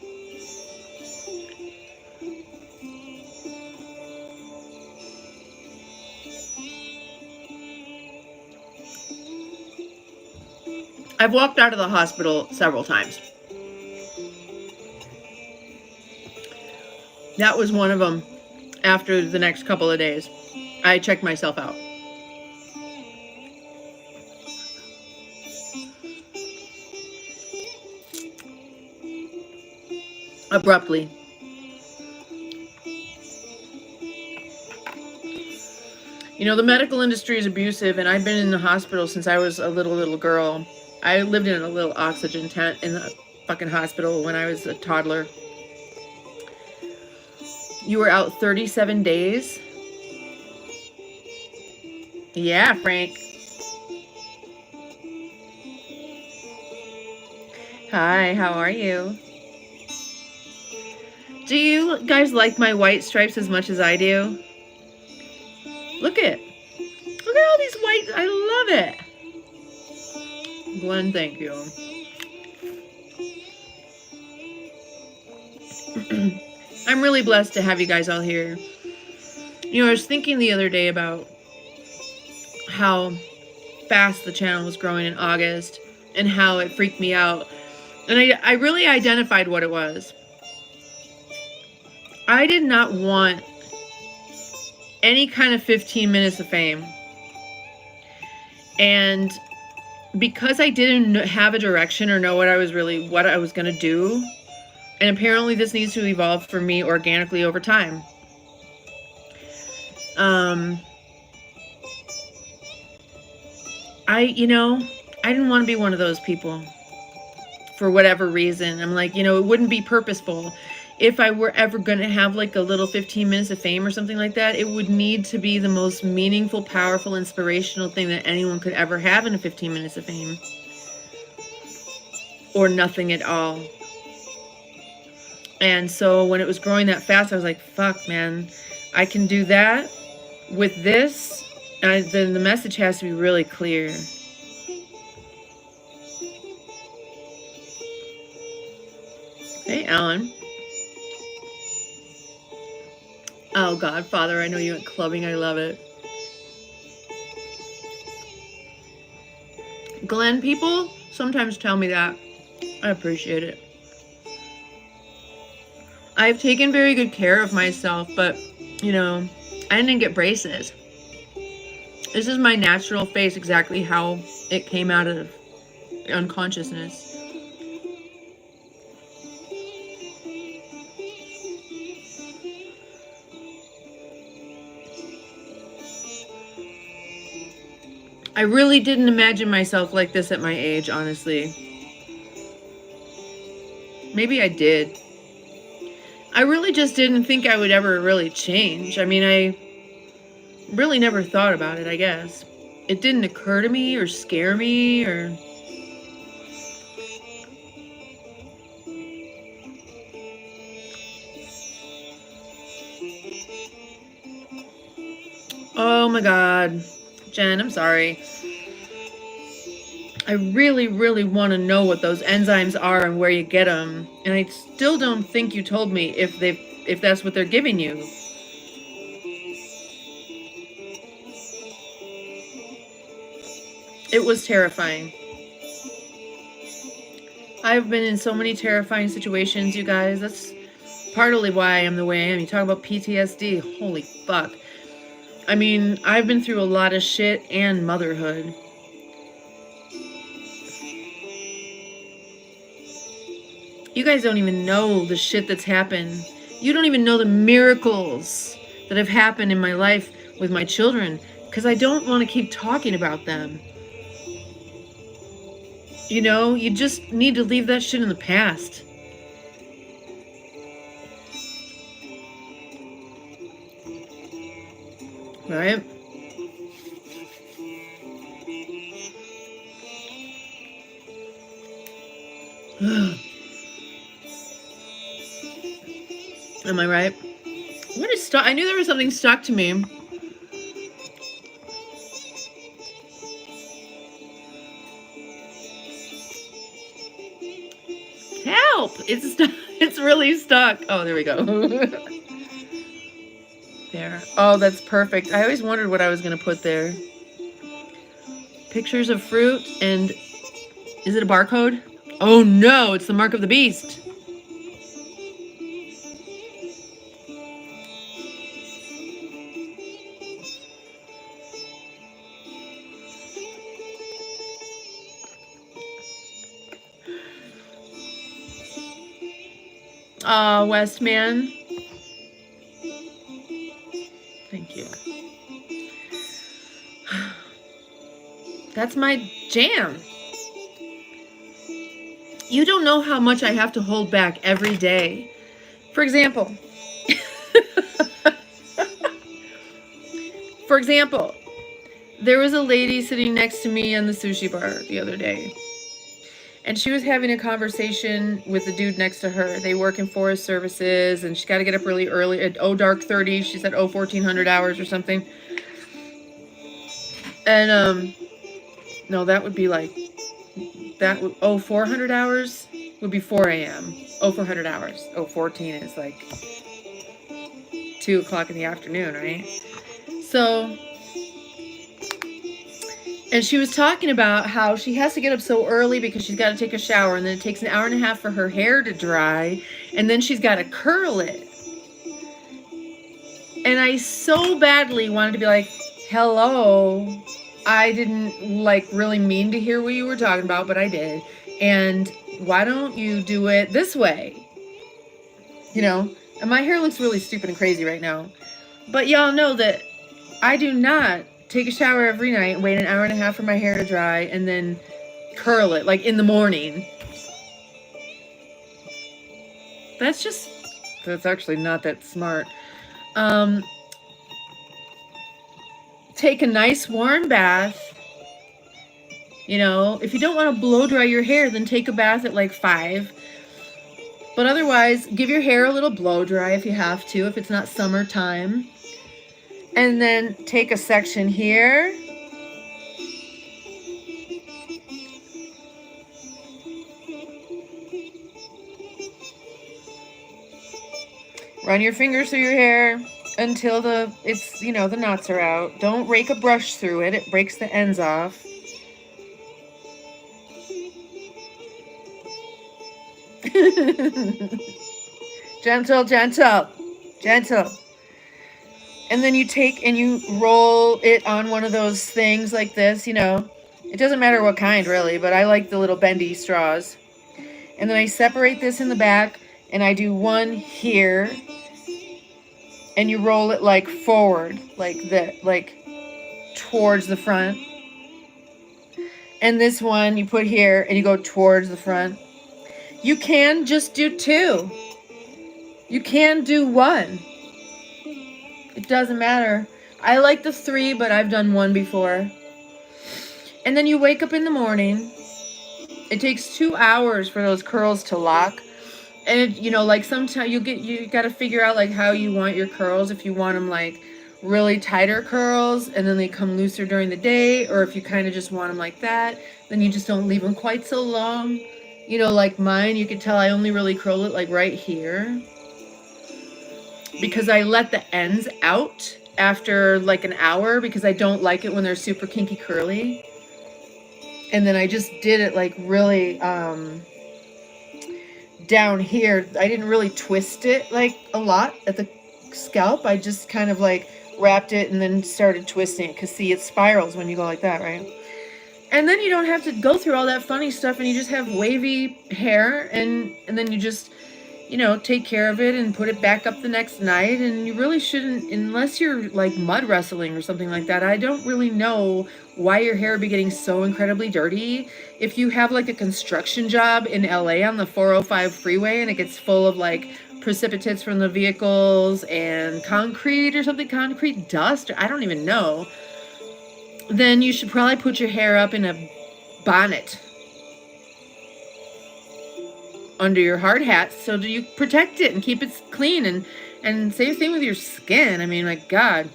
I've walked out of the hospital several times. That was one of them. After the next couple of days, I checked myself out. Abruptly. You know, the medical industry is abusive, and I've been in the hospital since I was a little girl. I lived in a little oxygen tent in the fucking hospital when I was a toddler. You were out 37 days? Yeah, Frank. Hi, how are you? Do you guys like my white stripes as much as I do? Look at all these white, I love it. Glenn, thank you. I'm really blessed to have you guys all here. You know, I was thinking the other day about how fast the channel was growing in August and how it freaked me out. And I really identified what it was. I did not want any kind of 15 minutes of fame. And because I didn't have a direction or know what I was going to do, and apparently this needs to evolve for me organically over time. I didn't want to be one of those people for whatever reason. I'm like, it wouldn't be purposeful. If I were ever going to have like a little 15 minutes of fame or something like that, it would need to be the most meaningful, powerful, inspirational thing that anyone could ever have in a 15 minutes of fame. Or nothing at all. And so when it was growing that fast, I was like, fuck, man, I can do that with this. And then the message has to be really clear. Hey, Alan. Oh, God, Father, I know you went clubbing. I love it. Glenn, people sometimes tell me that. I appreciate it. I've taken very good care of myself, but, I didn't get braces. This is my natural face, exactly how it came out of unconsciousness. I really didn't imagine myself like this at my age, honestly. Maybe I did. I really just didn't think I would ever really change. I mean, I really never thought about it, I guess. It didn't occur to me or scare me or... Oh my God. Jen, I'm sorry. I really, really want to know what those enzymes are and where you get them. And I still don't think you told me if that's what they're giving you. It was terrifying. I've been in so many terrifying situations, you guys. That's partly why I am the way I am. You talk about PTSD. Holy fuck. I mean, I've been through a lot of shit and motherhood. You guys don't even know the shit that's happened. You don't even know the miracles that have happened in my life with my children, because I don't want to keep talking about them. You just need to leave that shit in the past. Right? Am I right? What is stuck? I knew there was something stuck to me. Help! It's stuck. It's really stuck. Oh, there we go. Okay, there. Oh, that's perfect. I always wondered what I was going to put there. Pictures of fruit and... Is it a barcode? Oh no, it's the mark of the beast. Westman. Thank you. That's my jam. You don't know how much I have to hold back every day. For example, there was a lady sitting next to me on the sushi bar the other day. And she was having a conversation with the dude next to her. They work in forest services, and she's got to get up really early at dark 30. She said 1400 hours or something. And no, that would be like 400 hours would be 4 a.m. 400 hours. 14 is like 2 o'clock in the afternoon, right? So, and she was talking about how she has to get up so early because she's got to take a shower, and then it takes an hour and a half for her hair to dry, and then she's got to curl it. And I so badly wanted to be like, hello, I didn't like really mean to hear what you were talking about, but I did. And why don't you do it this way? You know, and my hair looks really stupid and crazy right now. But y'all know that I do not take a shower every night, wait an hour and a half for my hair to dry, and then curl it, like in the morning. That's actually not that smart. Take a nice warm bath. You know, if you don't want to blow dry your hair, then take a bath at like 5. But otherwise, give your hair a little blow dry if you have to, if it's not summertime. And then take a section here. Run your fingers through your hair until the knots are out. Don't rake a brush through it. It breaks the ends off. Gentle, gentle, gentle. And then you take and you roll it on one of those things like this, you know. It doesn't matter what kind, really, but I like the little bendy straws. And then I separate this in the back, and I do one here. And you roll it like forward, like that, like towards the front. And this one you put here, and you go towards the front. You can just do 2. You can do 1. It doesn't matter. I like the 3, but I've done 1 before. And then you wake up in the morning. It takes 2 hours for those curls to lock. And you know, like sometimes you got to figure out like how you want your curls. If you want them like really tighter curls and then they come looser during the day, or if you kind of just want them like that, then you just don't leave them quite so long. You know, like mine, you can tell I only really curl it like right here, because I let the ends out after like an hour because I don't like it when they're super kinky curly. And then I just did it like really down here. I didn't really twist it like a lot at the scalp. I just kind of like wrapped it and then started twisting it, because see, it spirals when you go like that, right? And then you don't have to go through all that funny stuff, and you just have wavy hair, and then you just, you know, take care of it and put it back up the next night. And you really shouldn't, unless you're like mud wrestling or something like that. I don't really know why your hair would be getting so incredibly dirty. If you have like a construction job in LA on the 405 freeway and it gets full of like precipitates from the vehicles and concrete or something, concrete dust, or I don't even know, then you should probably put your hair up in a bonnet under your hard hat so that you protect it and keep it clean. And same thing with your skin. I mean, my God.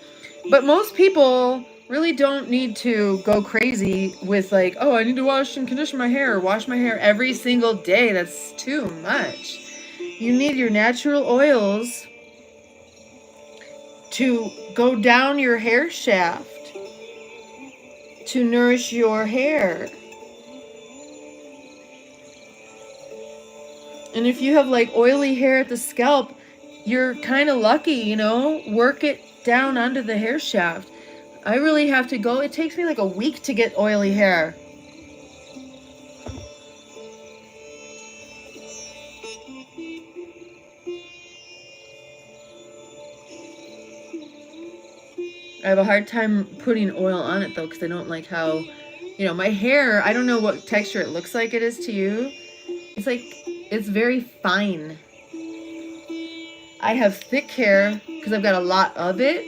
But most people really don't need to go crazy with like, oh, I need to wash and condition my hair, or wash my hair every single day. That's too much. You need your natural oils to go down your hair shaft to nourish your hair. And if you have like oily hair at the scalp, you're kind of lucky, you know, work it down under the hair shaft. I really have to go. It takes me like a week to get oily hair. I have a hard time putting oil on it though, because I don't like how, you know, my hair, I don't know what texture it looks like it is to you. It's like, it's very fine. I have thick hair because I've got a lot of it,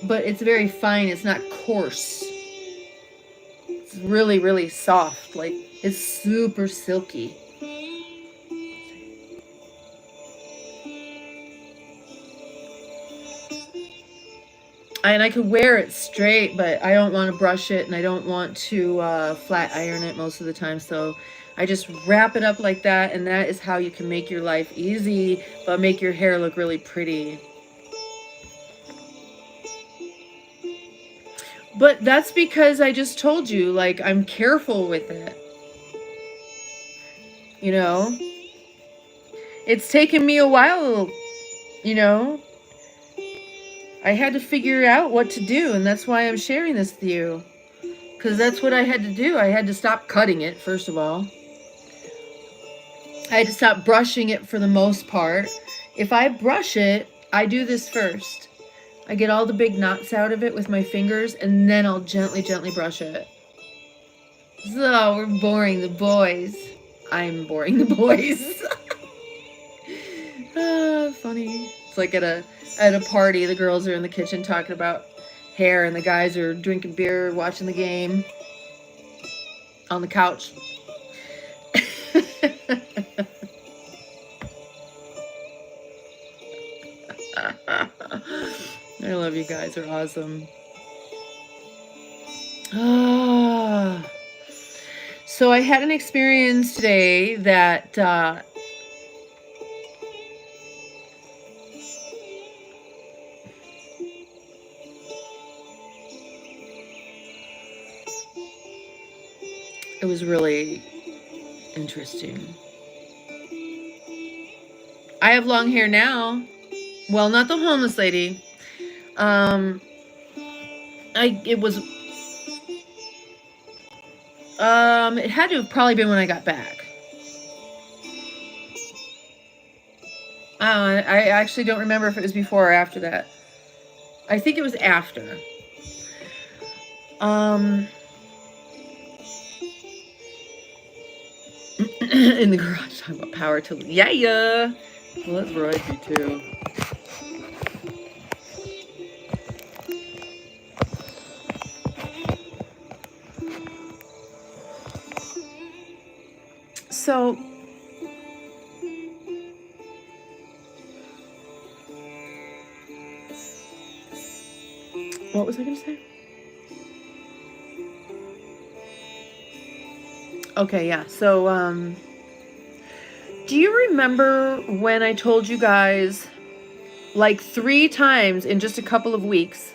but it's very fine. It's not coarse. It's really, really soft. Like, it's super silky. And I could wear it straight, but I don't want to brush it, and I don't want to flat iron it most of the time. So I just wrap it up like that, and that is how you can make your life easy, but make your hair look really pretty. But that's because I just told you, like, I'm careful with it. You know? It's taken me a while, you know? I had to figure out what to do, and that's why I'm sharing this with you. Because that's what I had to do. I had to stop cutting it, first of all. I had to stop brushing it for the most part. If I brush it, I do this first. I get all the big knots out of it with my fingers, and then I'll gently, gently brush it. So, we're boring the boys. I'm boring the boys. Funny. It's like at a party, the girls are in the kitchen talking about hair, and the guys are drinking beer, watching the game on the couch. I love you guys. Are awesome. So I had an experience today that it was really interesting. I have long hair now. Well, not the homeless lady. It had to have probably been when I got back. I actually don't remember if it was before or after that. I think it was after. In the garage, talking about power tools. Yeah. Well, that's variety too. So, what was I going to say? Okay, yeah. So, do you remember when I told you guys, like 3 times in just a couple of weeks,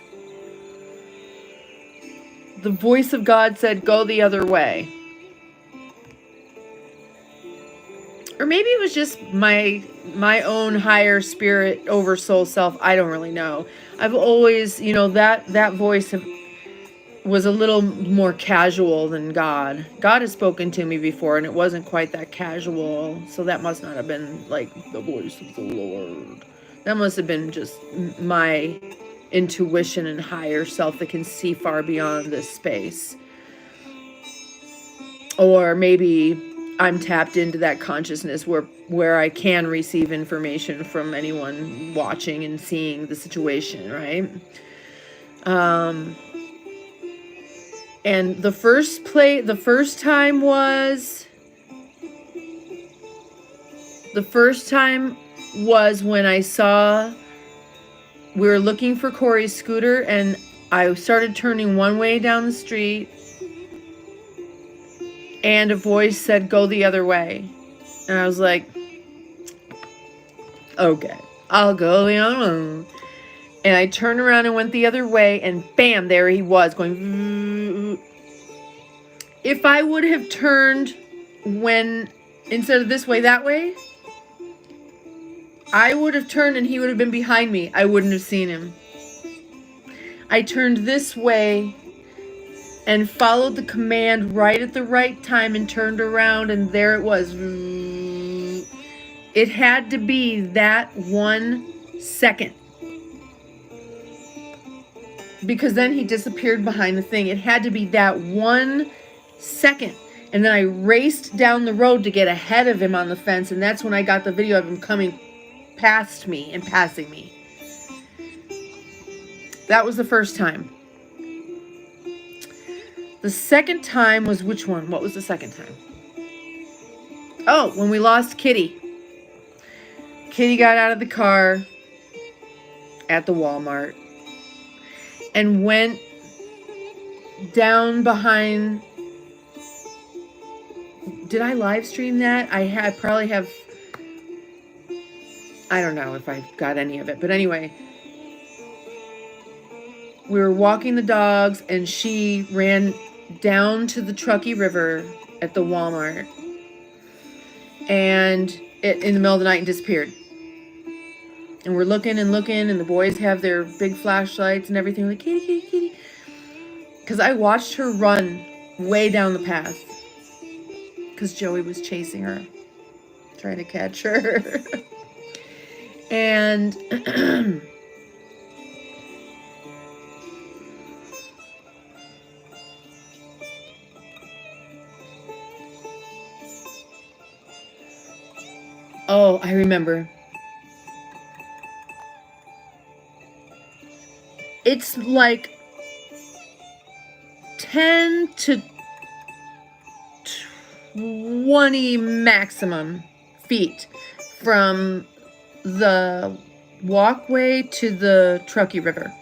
the voice of God said, go the other way? Or maybe it was just my own higher spirit over soul self. I don't really know. I've always, you know, that voice was a little more casual than God. God has spoken to me before, and it wasn't quite that casual. So that must not have been like the voice of the Lord. That must have been just my intuition and higher self that can see far beyond this space. Or maybe I'm tapped into that consciousness where I can receive information from anyone watching and seeing the situation, right? And the first time was when I saw we were looking for Corey's scooter, and I started turning one way down the street, and a voice said, go the other way. And I was like, okay, I'll go the other way. And I turned around and went the other way, and bam, there he was going. If I would have turned instead of this way, that way, I would have turned and he would have been behind me. I wouldn't have seen him. I turned this way and followed the command right at the right time and turned around, and there it was. It had to be that 1 second. Because then he disappeared behind the thing. It had to be that 1 second. And then I raced down the road to get ahead of him on the fence. And that's when I got the video of him coming past me and passing me. That was the first time. The second time was which one? What was the second time? Oh, when we lost Kitty. Kitty got out of the car at the Walmart and went down behind. Did I live stream that? I probably have. I don't know if I got any of it, but anyway, we were walking the dogs and she ran down to the Truckee River at the Walmart and in the middle of the night and disappeared. And we're looking and looking, and the boys have their big flashlights and everything. Like, Kitty, Kitty, Kitty. Because I watched her run way down the path. Because Joey was chasing her. Trying to catch her. And oh, I remember. It's like 10 to 20 maximum feet from the walkway to the Truckee River.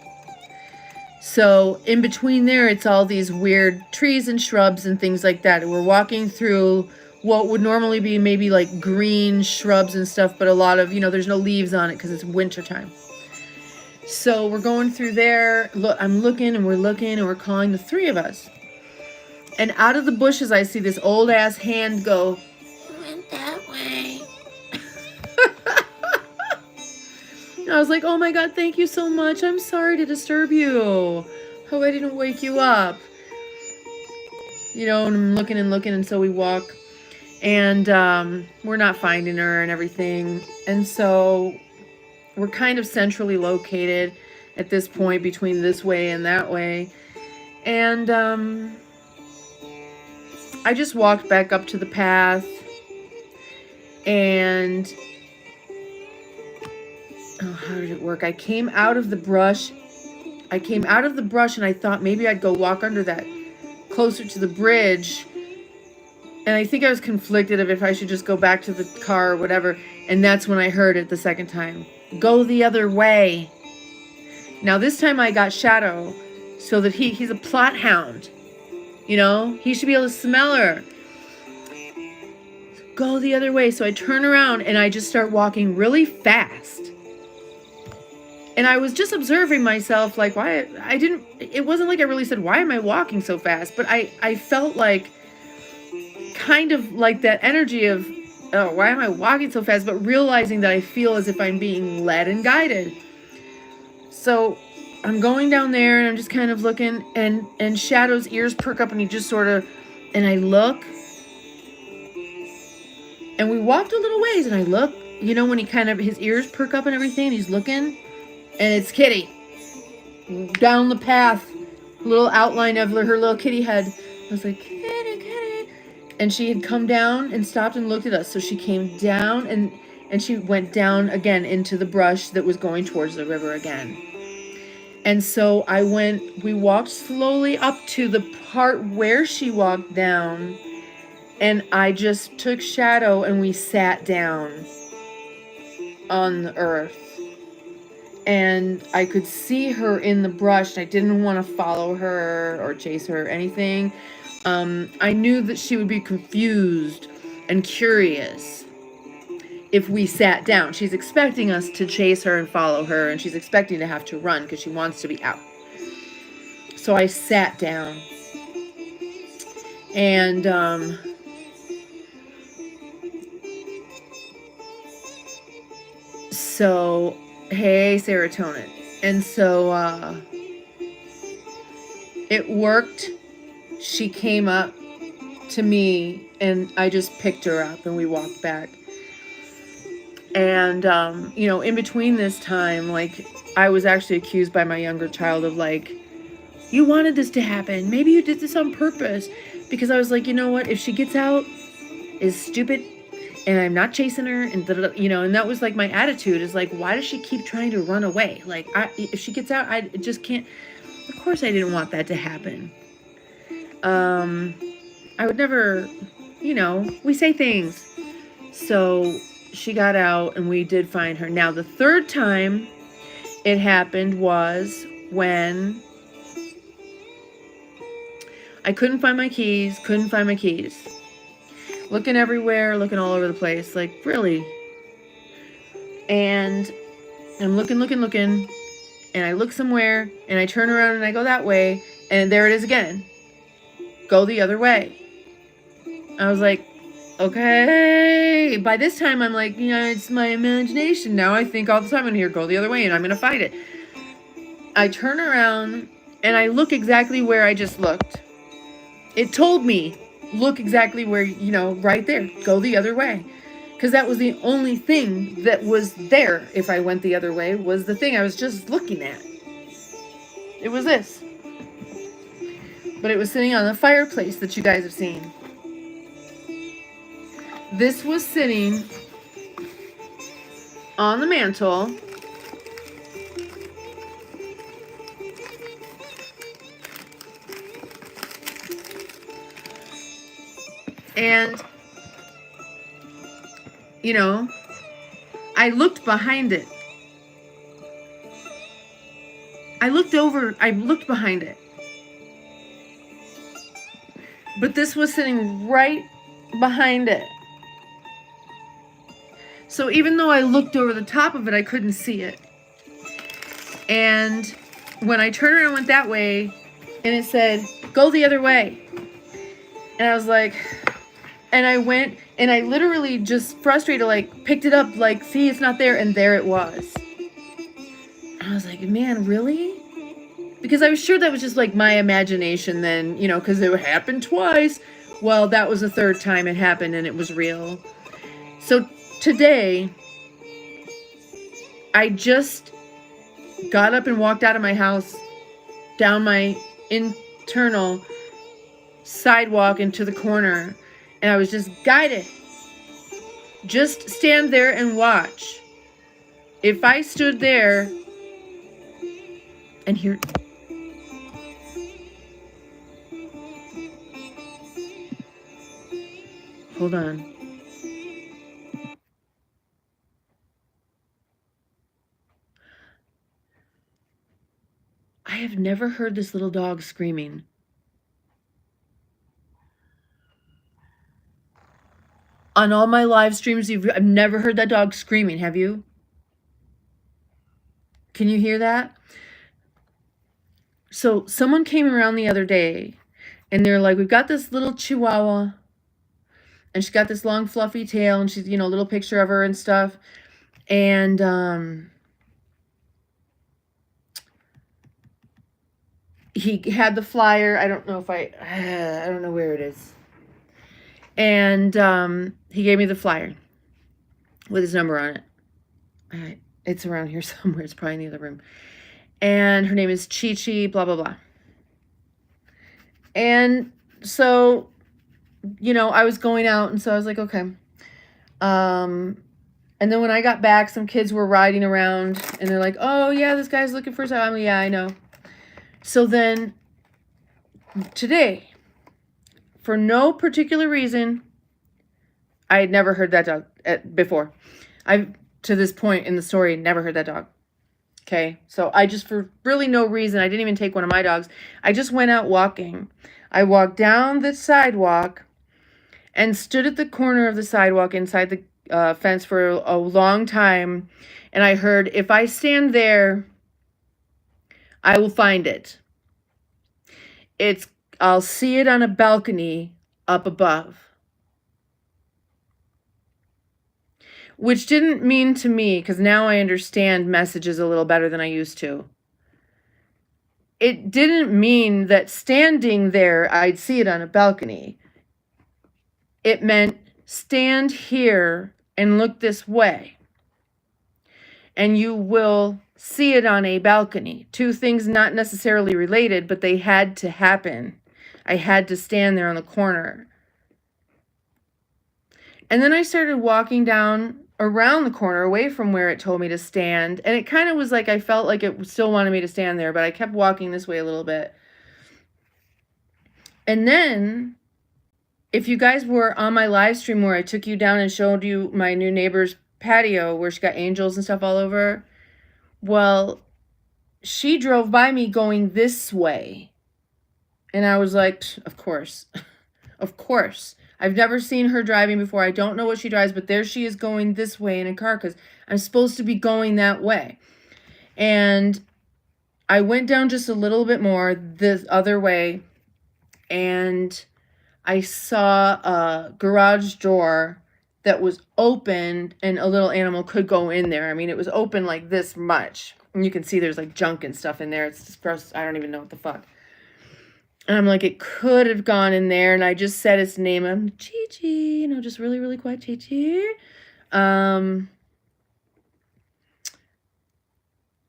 So in between there, it's all these weird trees and shrubs and things like that. And we're walking through what would normally be maybe like green shrubs and stuff, but a lot of, there's no leaves on it because it's winter time. So we're going through there. Look, I'm looking and we're calling the three of us. And out of the bushes, I see this old ass hand go, "It went that way." And I was like, "Oh my God, thank you so much. I'm sorry to disturb you. Hope I didn't wake you up." And I'm looking, and so we walk. And we're not finding her and everything. And so we're kind of centrally located at this point between this way and that way. And I just walked back up to the path. And how did it work? I came out of the brush and I thought maybe I'd go walk under that closer to the bridge. And I think I was conflicted of if I should just go back to the car or whatever. And that's when I heard it the second time. Go the other way. Now this time I got Shadow so that he's a plot hound. He should be able to smell her. Go the other way. So I turn around and I just start walking really fast. And I was just observing myself, like, it wasn't like I really said, why am I walking so fast? But I felt like, kind of like that energy of, oh, why am I walking so fast? But realizing that I feel as if I'm being led and guided. So I'm going down there and I'm just kind of looking, and Shadow's ears perk up and he just sort of, and I look. And we walked a little ways and I look, when he kind of, his ears perk up and everything, and he's looking. And it's Kitty. Down the path. Little outline of her little kitty head. I was like, Kitty, Kitty. And she had come down and stopped and looked at us. So she came down and she went down again into the brush that was going towards the river again. And so we walked slowly up to the part where she walked down. And I just took Shadow and we sat down on the earth. And I could see her in the brush. I didn't want to follow her or chase her or anything. I knew that she would be confused and curious. if we sat down. She's expecting us to chase her and follow her, and she's expecting to have to run because she wants to be out. So I sat down, and so, hey, serotonin. And so it worked. She came up to me, and I just picked her up, and we walked back. And, you know, in between this time, like, I was actually accused by my younger child of, like, you wanted this to happen. Maybe you did this on purpose. Because I was like, you know what? If she gets out, is stupid, and I'm not chasing her, and you know, and that was like my attitude is like, why does she keep trying to run away? Like, if she gets out, I just can't. Of course, I didn't want that to happen. I would never, you know, we say things. So she got out, and we did find her. Now, the third time it happened was when I couldn't find my keys. Looking everywhere, looking all over the place, like, really. And I'm looking, and I look somewhere, and I turn around, and I go that way, and there it is again. Go the other way. I was like, okay. By this time, I'm like, you know, it's my imagination. Now I think all the time in here, go the other way, and I'm going to fight it. I turn around, and I look exactly where I just looked. It told me, look exactly where, you know, right there. Go the other way. Because that was the only thing that was there if I went the other way, was the thing I was just looking at. It was this. But it was sitting on the fireplace that you guys have seen. This was sitting on the mantle. And, you know, I looked behind it. I looked behind it. But this was sitting right behind it. So even though I looked over the top of it, I couldn't see it. And when I turned around and went that way, and it said, go the other way. And I was like, and I went, and I literally just frustrated, like, picked it up, like, see, it's not there, and there it was. And I was like, man, really? Because I was sure that was just, like, my imagination then, you know, because it happened twice. Well, that was the third time it happened, and it was real. So today, I just got up and walked out of my house, down my internal sidewalk into the corner, and I was just guided. Just stand there and watch. If I stood there and here, hold on. I have never heard this little dog screaming. On all my live streams, I've never heard that dog screaming. Have you? Can you hear that? So someone came around the other day, and they're like, we've got this little Chihuahua, and she's got this long fluffy tail, and she's, you know, a little picture of her and stuff. And he had the flyer. I don't know if I don't know where it is. And he gave me the flyer with his number on it. It's around here somewhere. It's probably in the other room. And her name is Chi-Chi, blah, blah, blah. And so, you know, I was going out, and so I was like, okay. And then when I got back, some kids were riding around, and they're like, oh, yeah, this guy's looking for something. Yeah, I know. So then today, for no particular reason, I had never heard that dog before. I've, to this point in the story, never heard that dog. Okay, so I just, for really no reason, I didn't even take one of my dogs. I just went out walking. I walked down the sidewalk and stood at the corner of the sidewalk inside the fence for a long time, and I heard, if I stand there, I will find it. I'll see it on a balcony up above. Which didn't mean to me, because now I understand messages a little better than I used to. It didn't mean that standing there, I'd see it on a balcony. It meant stand here and look this way, and you will see it on a balcony. Two things not necessarily related, but they had to happen. I had to stand there on the corner. And then I started walking down around the corner away from where it told me to stand. And it kind of was like I felt like it still wanted me to stand there, but I kept walking this way a little bit. And then, if you guys were on my live stream where I took you down and showed you my new neighbor's patio where she got angels and stuff all over, well, she drove by me going this way. And I was like, of course. Of course. I've never seen her driving before. I don't know what she drives, but there she is going this way in a car because I'm supposed to be going that way. And I went down just a little bit more this other way, and I saw a garage door that was open, and a little animal could go in there. I mean, it was open like this much. And you can see there's like junk and stuff in there. It's just gross. I don't even know what the fuck. And I'm like, it could have gone in there. And I just said its name. I'm Chi-Chi, you know, just really, really quiet, Chi-Chi.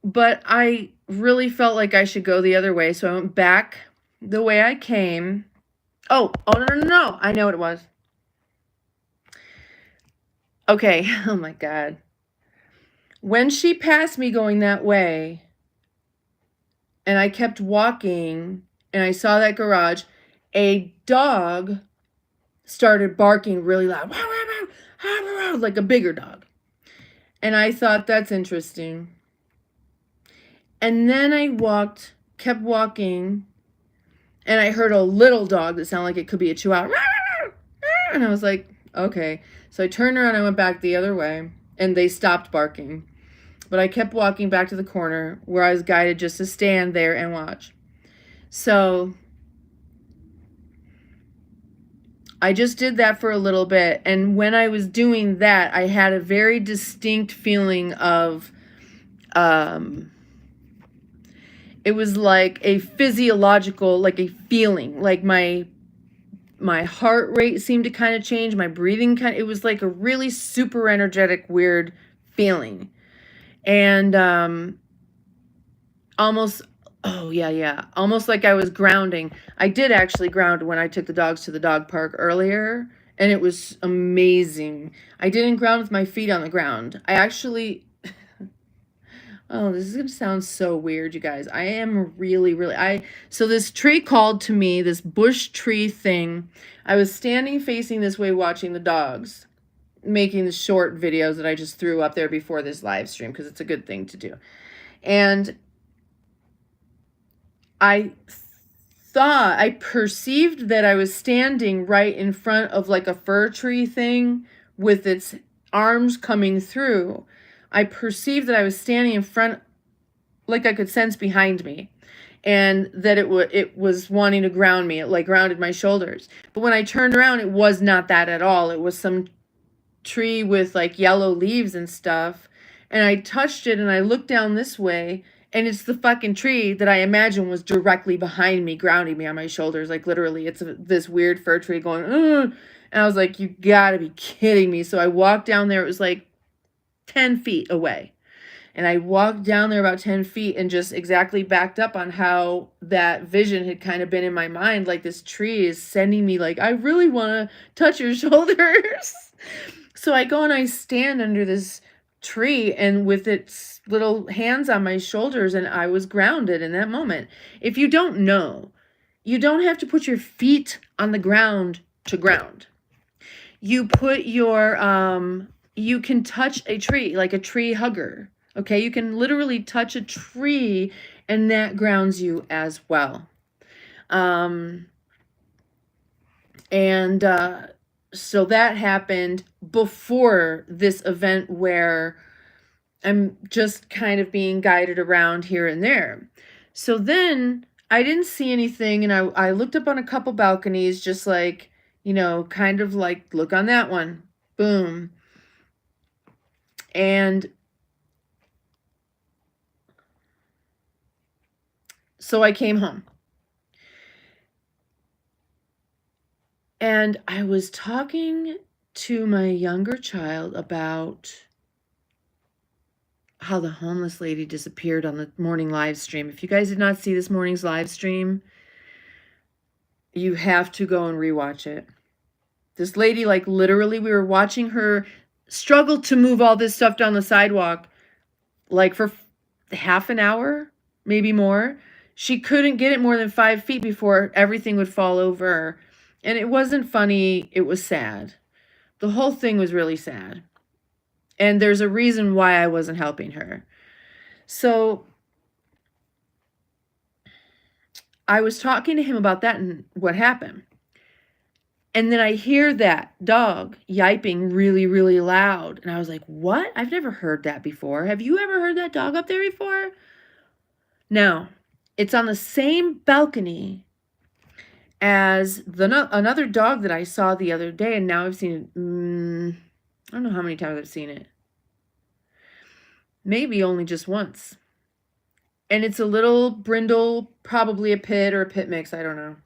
But I really felt like I should go the other way. So I went back the way I came. Oh, no. I know what it was. Okay. Oh my God. When she passed me going that way, and I kept walking, and I saw that garage, a dog started barking really loud, like a bigger dog. And I thought, that's interesting. And then I kept walking, and I heard a little dog that sounded like it could be a chihuahua. And I was like, okay. So I turned around, I went back the other way, and they stopped barking. But I kept walking back to the corner where I was guided just to stand there and watch. So I just did that for a little bit. And when I was doing that, I had a very distinct feeling of, it was like a physiological, like a feeling, like my heart rate seemed to kind of change. My breathing it was like a really super energetic, weird feeling. And almost like I was grounding. I did actually ground when I took the dogs to the dog park earlier, and it was amazing. I didn't ground with my feet on the ground. I actually, oh, this is going to sound so weird, you guys. I am really, so this tree called to me, this bush tree thing. I was standing facing this way watching the dogs, making the short videos that I just threw up there before this live stream because it's a good thing to do. And I perceived that I was standing right in front of like a fir tree thing with its arms coming through. I perceived that I was standing in front, like I could sense behind me, and that it was wanting to ground me. It like grounded my shoulders. But when I turned around, it was not that at all. It was some tree with like yellow leaves and stuff. And I touched it and I looked down this way, and it's the fucking tree that I imagine was directly behind me, grounding me on my shoulders. Like literally, it's this weird fir tree going, ugh. And I was like, you gotta be kidding me. So I walked down there. It was like 10 feet away. And I walked down there about 10 feet and just exactly backed up on how that vision had kind of been in my mind. Like this tree is sending me like, I really want to touch your shoulders. So I go and I stand under this tree and with its little hands on my shoulders, and I was grounded in that moment. If you don't know, you don't have to put your feet on the ground to ground. You put your, you can touch a tree, like a tree hugger. Okay, you can literally touch a tree and that grounds you as well. So that happened before this event where I'm just kind of being guided around here and there. So then I didn't see anything, and I looked up on a couple balconies, just like, kind of like, look on that one. Boom. And so I came home. And I was talking to my younger child about how the homeless lady disappeared on the morning live stream. If you guys did not see this morning's live stream, you have to go and rewatch it. This lady, like, literally, we were watching her struggle to move all this stuff down the sidewalk, like, for half an hour, maybe more. She couldn't get it more than 5 feet before everything would fall over. And it wasn't funny. It was sad. The whole thing was really sad. And there's a reason why I wasn't helping her. So I was talking to him about that and what happened. And then I hear that dog yiping really, really loud. And I was like, what? I've never heard that before. Have you ever heard that dog up there before? Now, it's on the same balcony as another dog that I saw the other day. And now I've seen it. I don't know how many times I've seen it. Maybe only just once. And it's a little brindle, probably a pit or a pit mix. I don't know.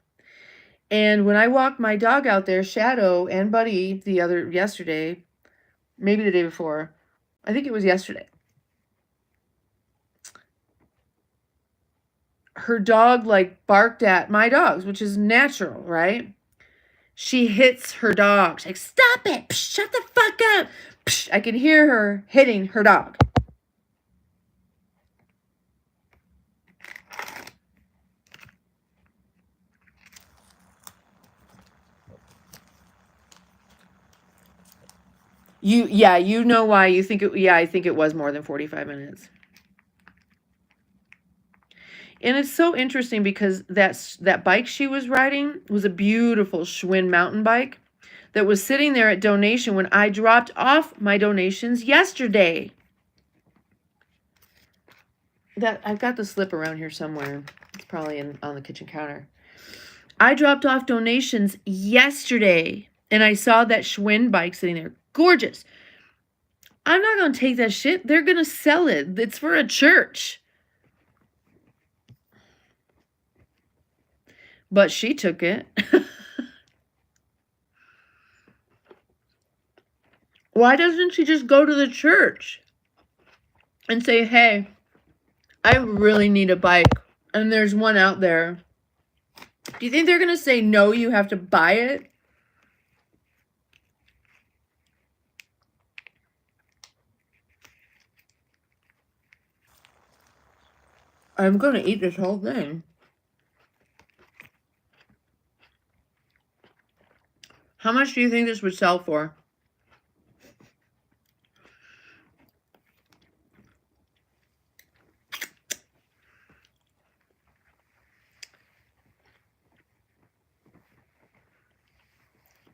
And when I walked my dog out there, Shadow and Buddy, yesterday, maybe the day before, I think it was yesterday. Her dog, like, barked at my dogs, which is natural, right? She hits her dog. She's like, stop it. Psh, shut the fuck up. Psh, I can hear her hitting her dog. You know why you think it. Yeah, I think it was more than 45 minutes. And it's so interesting because that bike she was riding was a beautiful Schwinn mountain bike that was sitting there at donation when I dropped off my donations yesterday. That I've got the slip around here somewhere. It's probably on the kitchen counter. I dropped off donations yesterday and I saw that Schwinn bike sitting there. Gorgeous. I'm not going to take that shit. They're going to sell it. It's for a church. But she took it. Why doesn't she just go to the church and say, hey, I really need a bike and there's one out there? Do you think they're going to say, no, you have to buy it? I'm going to eat this whole thing. How much do you think this would sell for?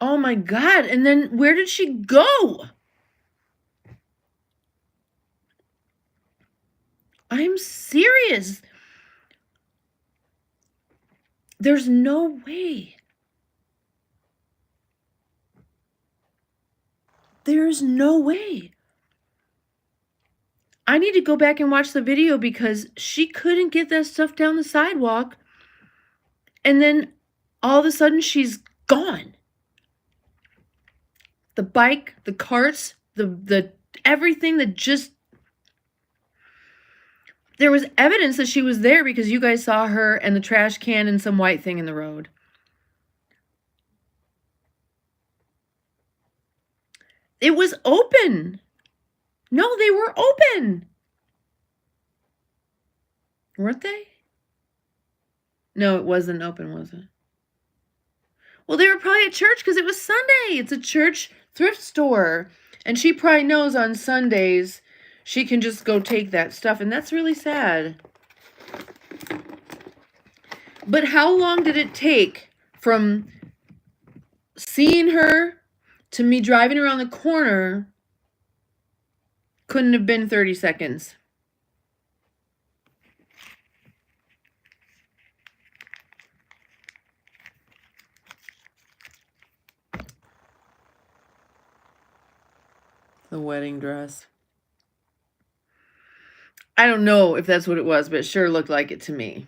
Oh my God. And then where did she go? I'm serious. There's no way. There's no way. I need to go back and watch the video because she couldn't get that stuff down the sidewalk. And then all of a sudden she's gone. The bike, the carts, the everything that just... There was evidence that she was there because you guys saw her and the trash can and some white thing in the road. It was open. No, they were open. Weren't they? No, it wasn't open, was it? Well, they were probably at church because it was Sunday. It's a church thrift store. And she probably knows on Sundays she can just go take that stuff. And that's really sad. But how long did it take from seeing her to me driving around the corner couldn't have been 30 seconds. The wedding dress. I don't know if that's what it was, but it sure looked like it to me.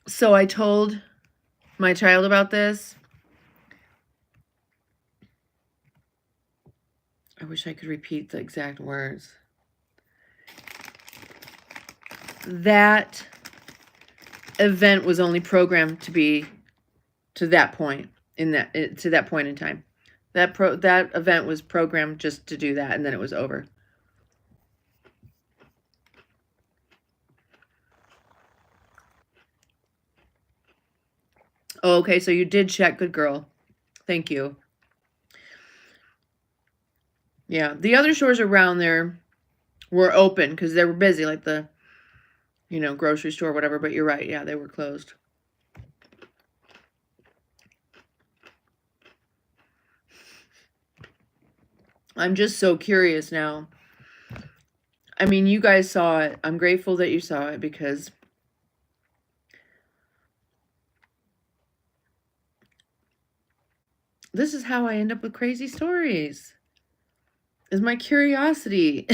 So I told my child about this. I wish I could repeat the exact words. That event was only programmed to be to that point in time. That event was programmed just to do that, and then it was over. Oh, okay, so you did check. Good girl. Thank you. Yeah, the other stores around there were open because they were busy, like the, grocery store, whatever. But you're right. Yeah, they were closed. I'm just so curious now. I mean, you guys saw it. I'm grateful that you saw it because this is how I end up with crazy stories. Is my curiosity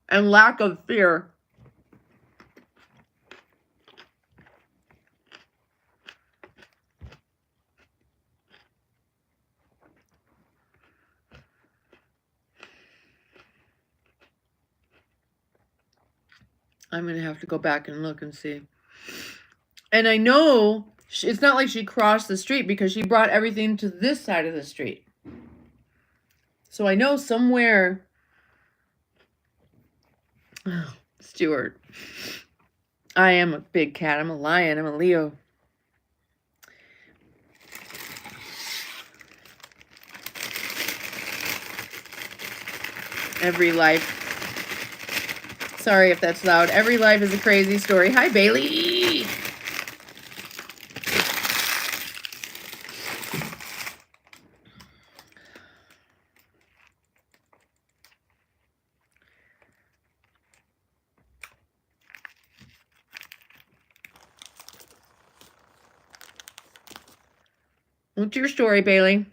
and lack of fear. I'm going to have to go back and look and see. And I know it's not like she crossed the street because she brought everything to this side of the street. So I know somewhere. Oh, Stuart. I am a big cat. I'm a lion. I'm a Leo. Every life. Sorry if that's loud. Every life is a crazy story. Hi, Bailey. What's your story, Bailey?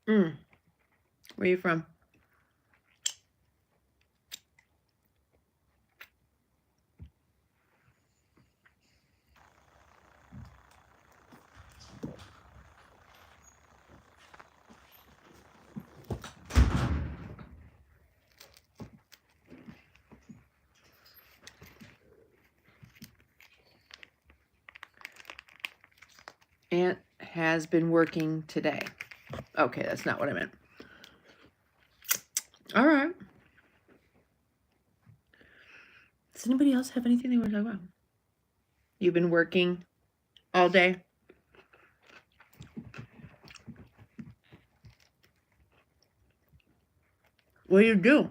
Where are you from? Aunt has been working today. Okay, that's not what I meant. All right. Does anybody else have anything they want to talk about? You've been working all day? What do you do?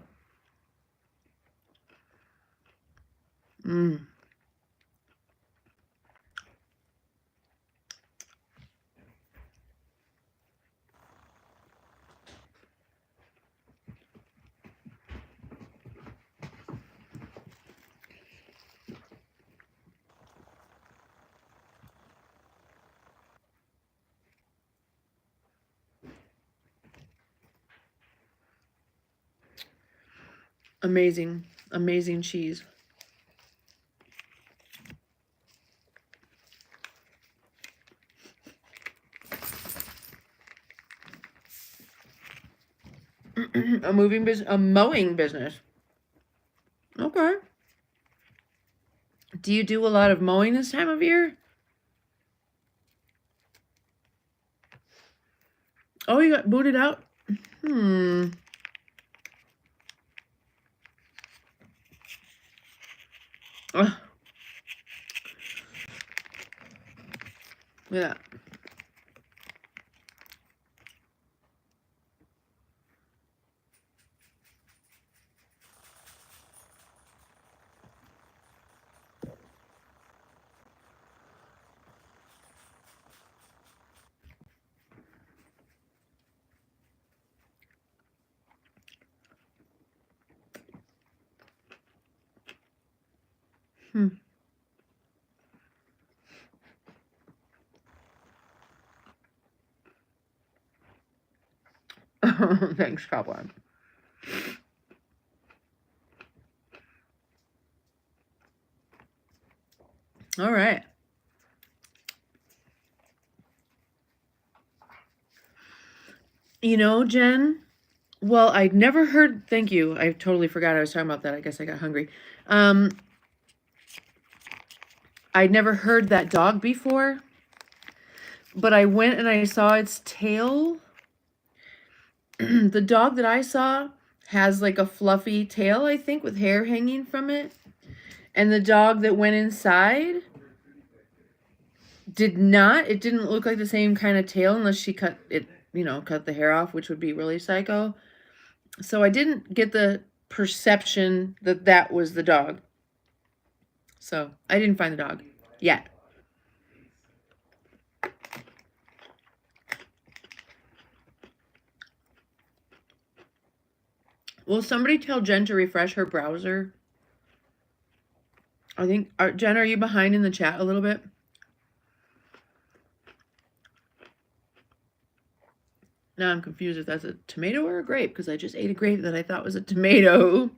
Amazing, amazing cheese. A mowing business. Okay. Do you do a lot of mowing this time of year? Oh, you got booted out? Yeah. Hmm. Thanks, Cobweb. All right. You know, Jen, well, I'd never heard, thank you. I totally forgot I was talking about that. I guess I got hungry. I'd never heard that dog before, but I went and I saw its tail. The dog that I saw has like a fluffy tail, I think, with hair hanging from it. And the dog that went inside did not. It didn't look like the same kind of tail unless she cut it, cut the hair off, which would be really psycho. So I didn't get the perception that that was the dog. So I didn't find the dog yet. Will somebody tell Jen to refresh her browser? I think, Jen, are you behind in the chat a little bit? Now I'm confused if that's a tomato or a grape, because I just ate a grape that I thought was a tomato.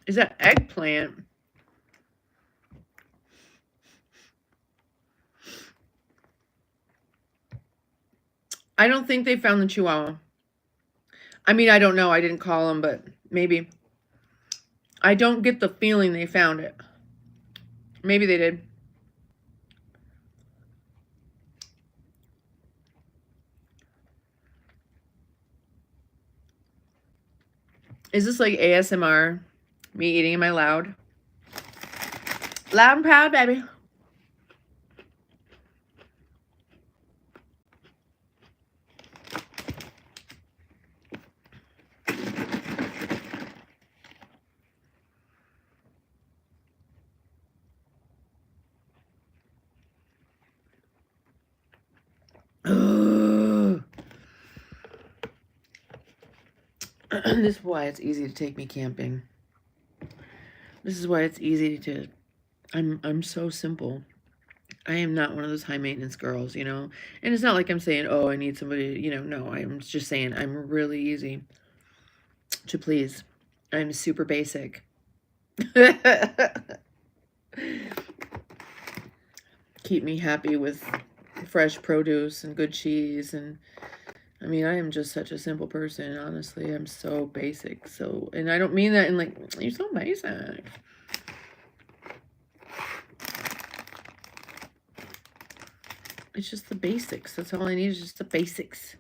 Is that eggplant? I don't think they found the Chihuahua. I mean, I don't know. I didn't call them, but maybe. I don't get the feeling they found it. Maybe they did. Is this like ASMR? Me eating in my loud? Loud and proud, baby. This is why it's easy to take me camping. This is why it's easy to... I'm so simple. I am not one of those high maintenance girls, And it's not like I'm saying, oh, I need somebody, no. I'm just saying I'm really easy to please. I'm super basic. Keep me happy with fresh produce and good cheese. And I mean, I am just such a simple person. Honestly, I'm so basic. And I don't mean that in like, you're so basic. It's just the basics. That's all I need is just the basics.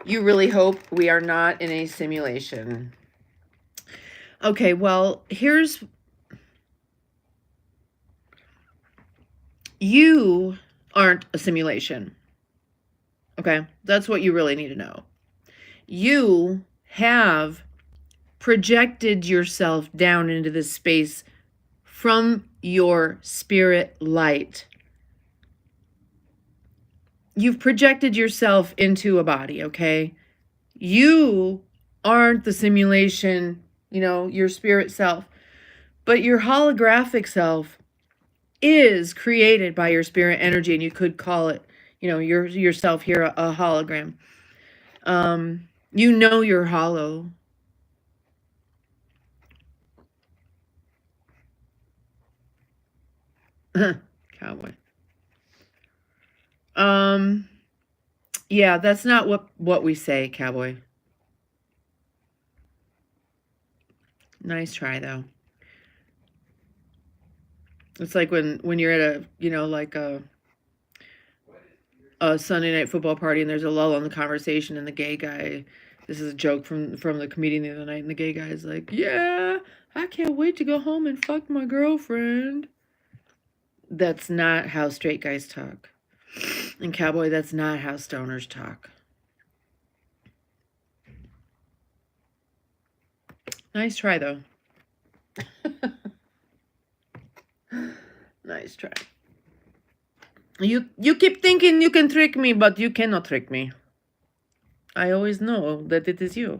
You really hope we are not in a simulation. Okay, well, you aren't a simulation. Okay, that's what you really need to know. You have projected yourself down into this space from your spirit light. You've projected yourself into a body, okay? You aren't the simulation, your spirit self, but your holographic self is created by your spirit energy, and you could call it, yourself here a hologram. You're hollow. Cowboy. Yeah, that's not what we say, cowboy. Nice try though. It's like when you're at a, like a Sunday night football party and there's a lull in the conversation and the gay guy, this is a joke from the comedian the other night, and the gay guy's like, yeah, I can't wait to go home and fuck my girlfriend. That's not how straight guys talk. And cowboy, that's not how stoners talk. Nice try though. Nice try. You keep thinking you can trick me, but you cannot trick me. I always know that it is you.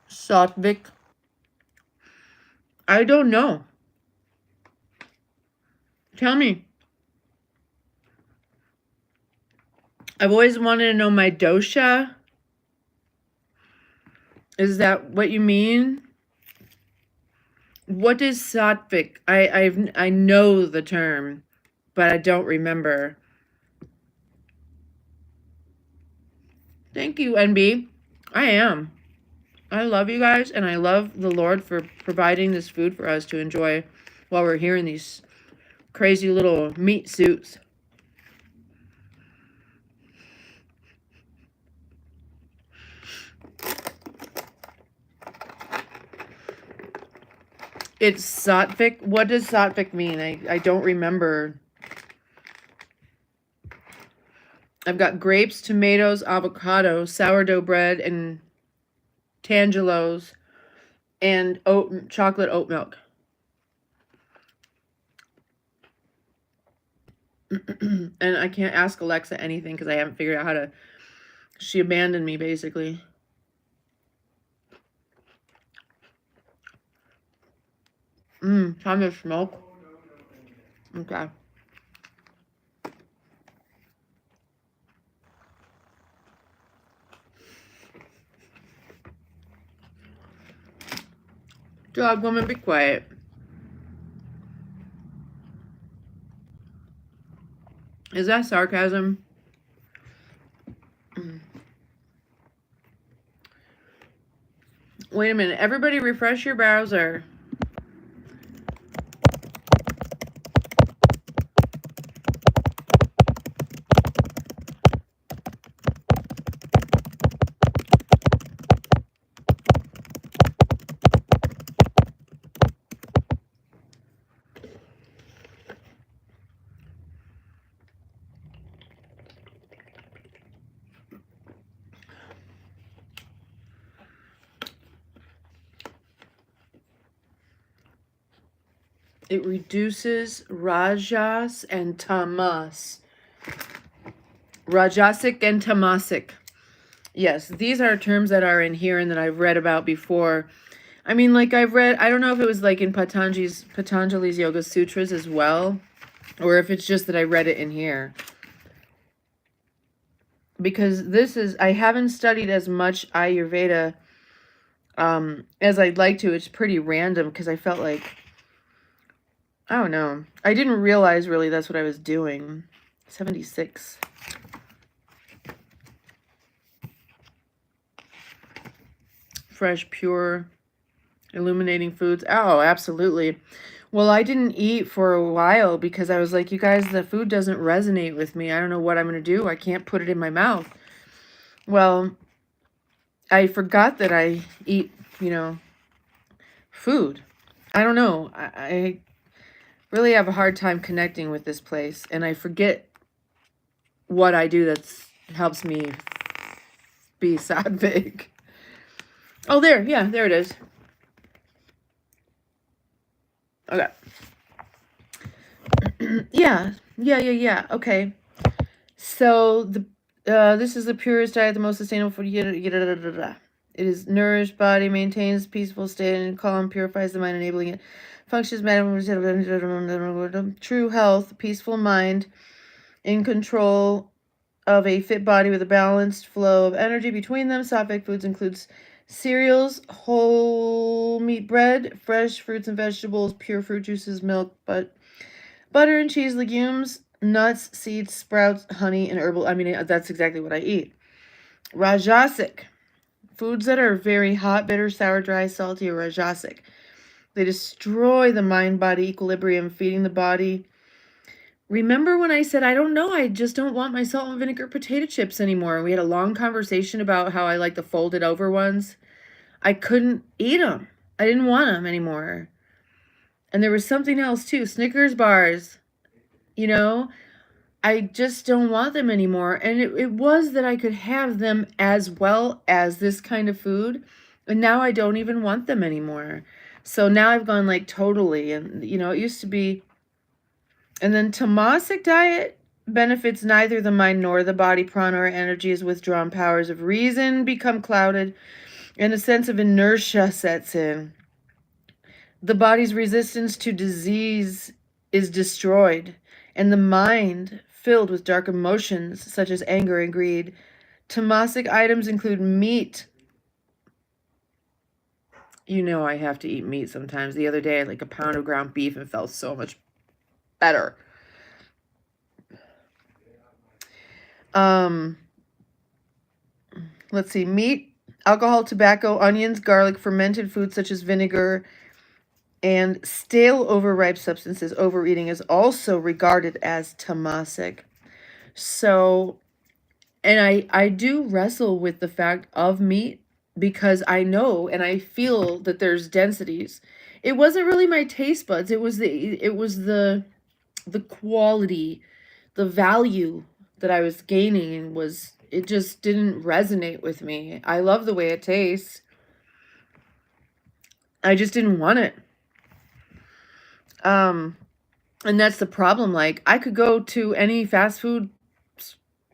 Sattvic. I don't know. Tell me. I've always wanted to know my dosha. Is that what you mean? What is Sattvic? I know the term, but I don't remember. Thank you, NB. I am. I love you guys, and I love the Lord for providing this food for us to enjoy while we're here in these crazy little meat suits. It's Sattvic. What does Sattvic mean? I don't remember. I've got grapes, tomatoes, avocado, sourdough bread, and tangelos, and chocolate oat milk. And I can't ask Alexa anything because I haven't figured out how to. She abandoned me, basically. Time to smoke. Okay. Dog woman, be quiet. Is that sarcasm? Wait a minute. Everybody refresh your browser. It reduces rajas and tamas. Rajasic and tamasic. Yes, these are terms that are in here and that I've read about before. I mean, like I've read, I don't know if it was like in Patanjali's Yoga Sutras as well, or if it's just that I read it in here. Because this is, I haven't studied as much Ayurveda as I'd like to. It's pretty random because I felt like, I don't know. I didn't realize really that's what I was doing. 76. Fresh, pure, illuminating foods. Oh, absolutely. Well, I didn't eat for a while because I was like, you guys, the food doesn't resonate with me. I don't know what I'm going to do. I can't put it in my mouth. Well, I forgot that I eat, food. I don't know. I really have a hard time connecting with this place, and I forget what I do that helps me be Sattvic. Oh, there. Yeah, there it is. Okay. Yeah. Okay. So this is the purest diet, the most sustainable food. It is nourished body, maintains peaceful state and calm, purifies the mind, enabling it functions. True health, peaceful mind, in control of a fit body with a balanced flow of energy between them. Sattvic foods includes cereals, whole meat bread, fresh fruits and vegetables, pure fruit juices, milk, butter and cheese, legumes, nuts, seeds, sprouts, honey, and herbal. I mean, that's exactly what I eat. Rajasic. Foods that are very hot, bitter, sour, dry, salty, or rajasic. They destroy the mind-body equilibrium, feeding the body. Remember when I said, I don't know, I just don't want my salt and vinegar potato chips anymore. We had a long conversation about how I like the folded over ones. I couldn't eat them. I didn't want them anymore. And there was something else too. Snickers bars. You know, I just don't want them anymore. And it was that I could have them as well as this kind of food. And now I don't even want them anymore. So now I've gone like totally. And, you know, it used to be. And then tamasic diet benefits neither the mind nor the body. Prana or energy is withdrawn. Powers of reason become clouded. And a sense of inertia sets in. The body's resistance to disease is destroyed. And the mind filled with dark emotions such as anger and greed. Tamasic items include meat. You know I have to eat meat sometimes. The other day I had like a pound of ground beef and felt so much better. Let's see. Meat, alcohol, tobacco, onions, garlic, fermented foods such as vinegar, and stale overripe substances. Overeating is also regarded as tamasic. So, and I do wrestle with the fact of meat because I know and I feel that there's densities. It wasn't really my taste buds. It was the quality, the value that I was gaining, and it just didn't resonate with me. I love the way it tastes. I just didn't want it. And that's the problem. Like, I could go to any fast food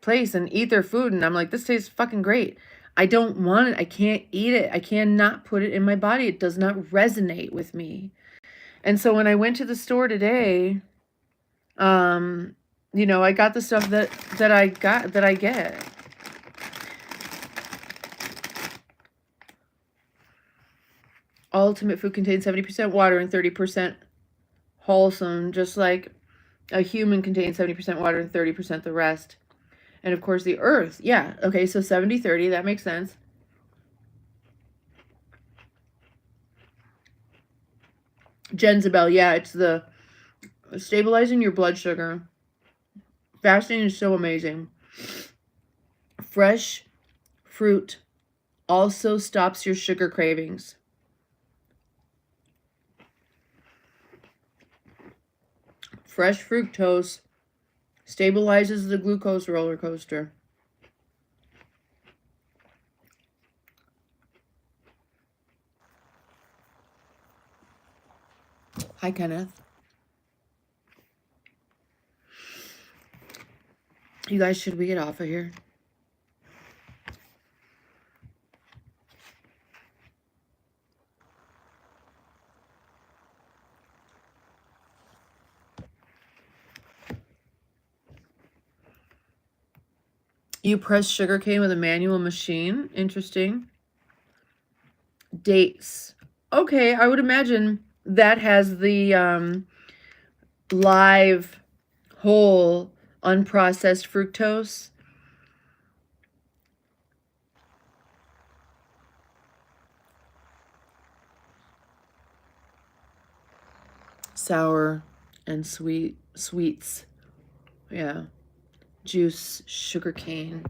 place and eat their food, and I'm like, this tastes fucking great. I don't want it. I can't eat it. I cannot put it in my body. It does not resonate with me. And so when I went to the store today, you know, I got the stuff that I get. Ultimate food contains 70% water and 30% wholesome, just like a human contains 70% water and 30% the rest. And of course the earth. Yeah. Okay. So 70-30, that makes sense. Jezebel. Yeah. It's the stabilizing your blood sugar. Fasting is so amazing. Fresh fruit also stops your sugar cravings. Fresh fructose stabilizes the glucose roller coaster. Hi, Kenneth. You guys, should we get off of here? You press sugarcane with a manual machine. Interesting. Dates. Okay, I would imagine that has the live, whole, unprocessed fructose. Sour and sweets. Yeah. Juice, sugarcane.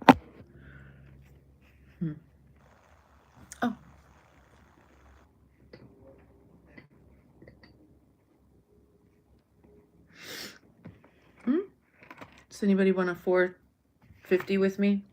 Oh. Does anybody want a 450 with me?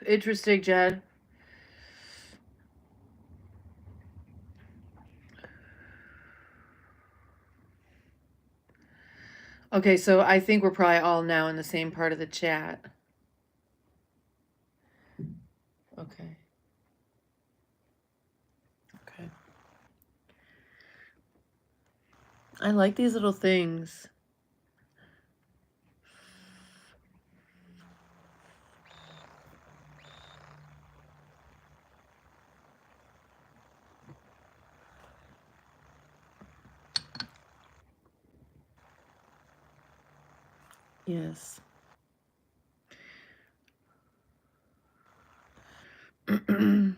interesting, Jed. Okay, so I think we're probably all now in the same part of the chat. Okay. Okay. I like these little things. Yes. I'm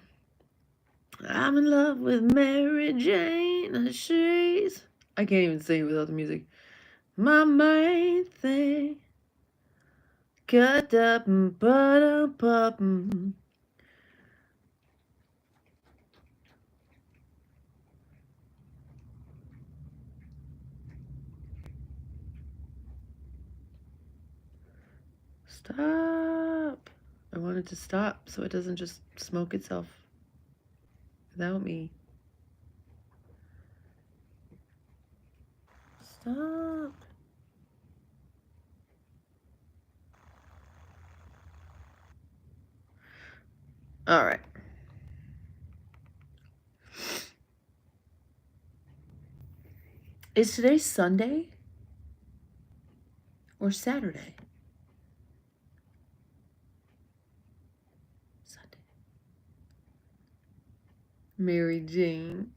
in love with Mary Jane. She's... I can't even sing without the music. My main thing. Cut up and butter pop. Stop. I want it to stop so it doesn't just smoke itself without me. Stop. All right. Is today Sunday or Saturday? Sunday. Mary Jane.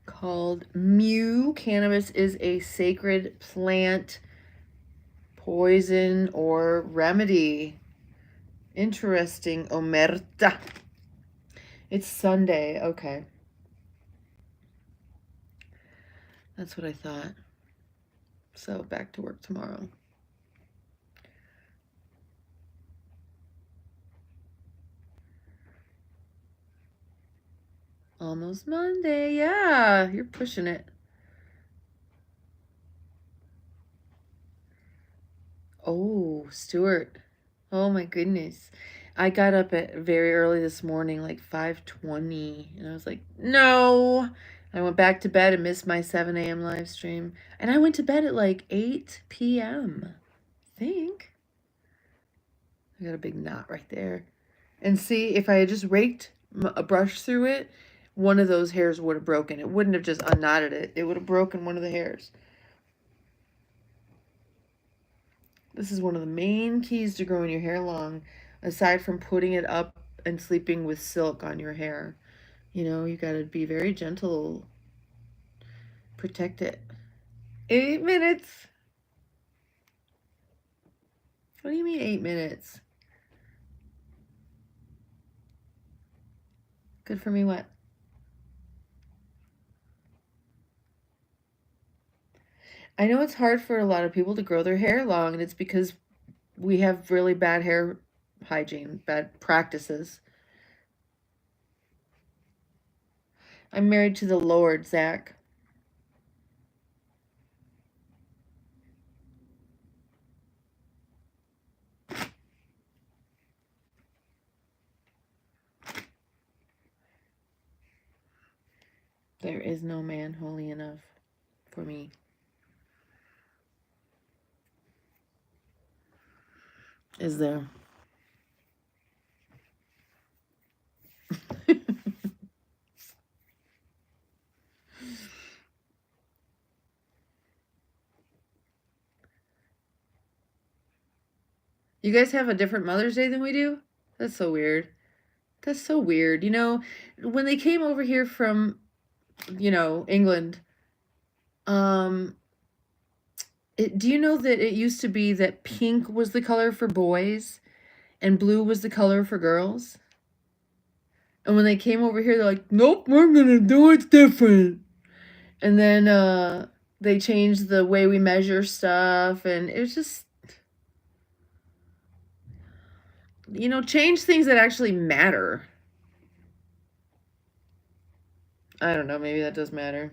Called Mu. Cannabis is a sacred plant, poison, or remedy. Interesting, Omerta. It's Sunday. Okay. That's what I thought. So back to work tomorrow. Almost Monday. Yeah, you're pushing it. Oh, Stuart. Oh my goodness. I got up at very early this morning, like 5:20, and I was like, no. I went back to bed and missed my 7 a.m. live stream. And I went to bed at like 8 p.m. I think. I got a big knot right there. And see, if I had just raked a brush through it, one of those hairs would have broken. It wouldn't have just unknotted it. It would have broken one of the hairs. This is one of the main keys to growing your hair long, aside from putting it up and sleeping with silk on your hair. You know, you got to be very gentle. Protect it. 8 minutes. What do you mean 8 minutes? Good for me what? I know it's hard for a lot of people to grow their hair long, and it's because we have really bad hair hygiene, bad practices. I'm married to the Lord, Zach. There is no man holy enough for me. Is there? You guys have a different Mother's Day than we do? That's so weird. That's so weird. You know, when they came over here from, you know, England, do you know that it used to be that pink was the color for boys and blue was the color for girls? And when they came over here, they're like, nope, we're gonna do it different. And then they changed the way we measure stuff, and it was just, you know, change things that actually matter. I don't know, maybe that does matter.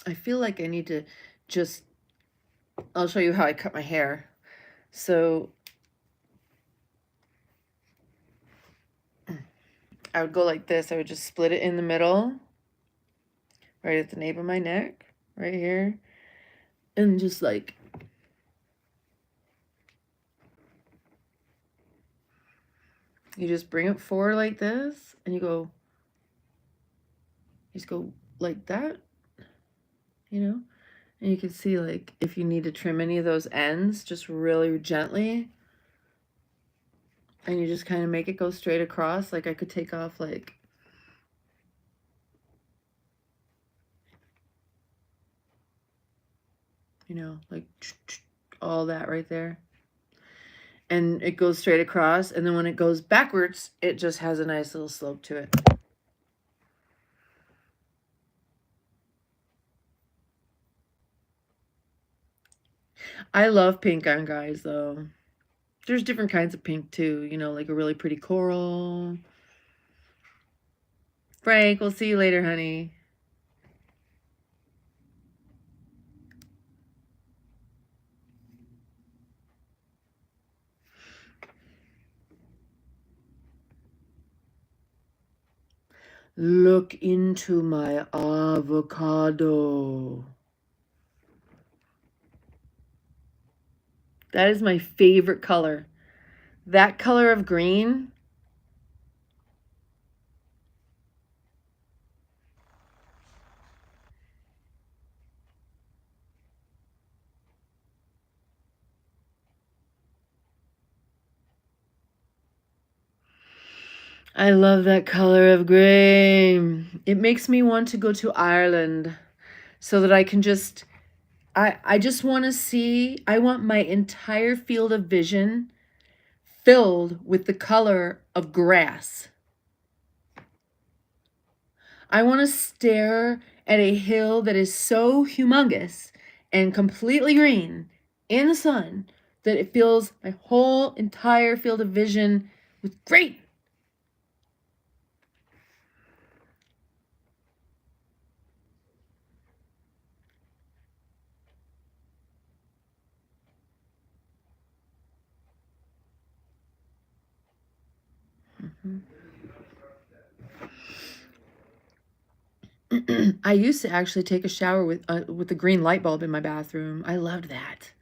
I feel like I need to just, I'll show you how I cut my hair. So I would go like this. I would just split it in the middle, right at the nape of my neck, right here. And just like, you just bring it forward like this, and you just go like that, you know? And you can see, like, if you need to trim any of those ends, just really gently. And you just kind of make it go straight across. Like, I could take off, like, you know, like all that right there. And it goes straight across. And then when it goes backwards, it just has a nice little slope to it. I love pink on guys, though. There's different kinds of pink, too. You know, like a really pretty coral. Frank, we'll see you later, honey. Look into my avocado. That is my favorite color. That color of green. I love that color of green. It makes me want to go to Ireland so that I can just, I just want to see, I want my entire field of vision filled with the color of grass. I want to stare at a hill that is so humongous and completely green in the sun that it fills my whole entire field of vision with great. I used to actually take a shower with the green light bulb in my bathroom. I loved that.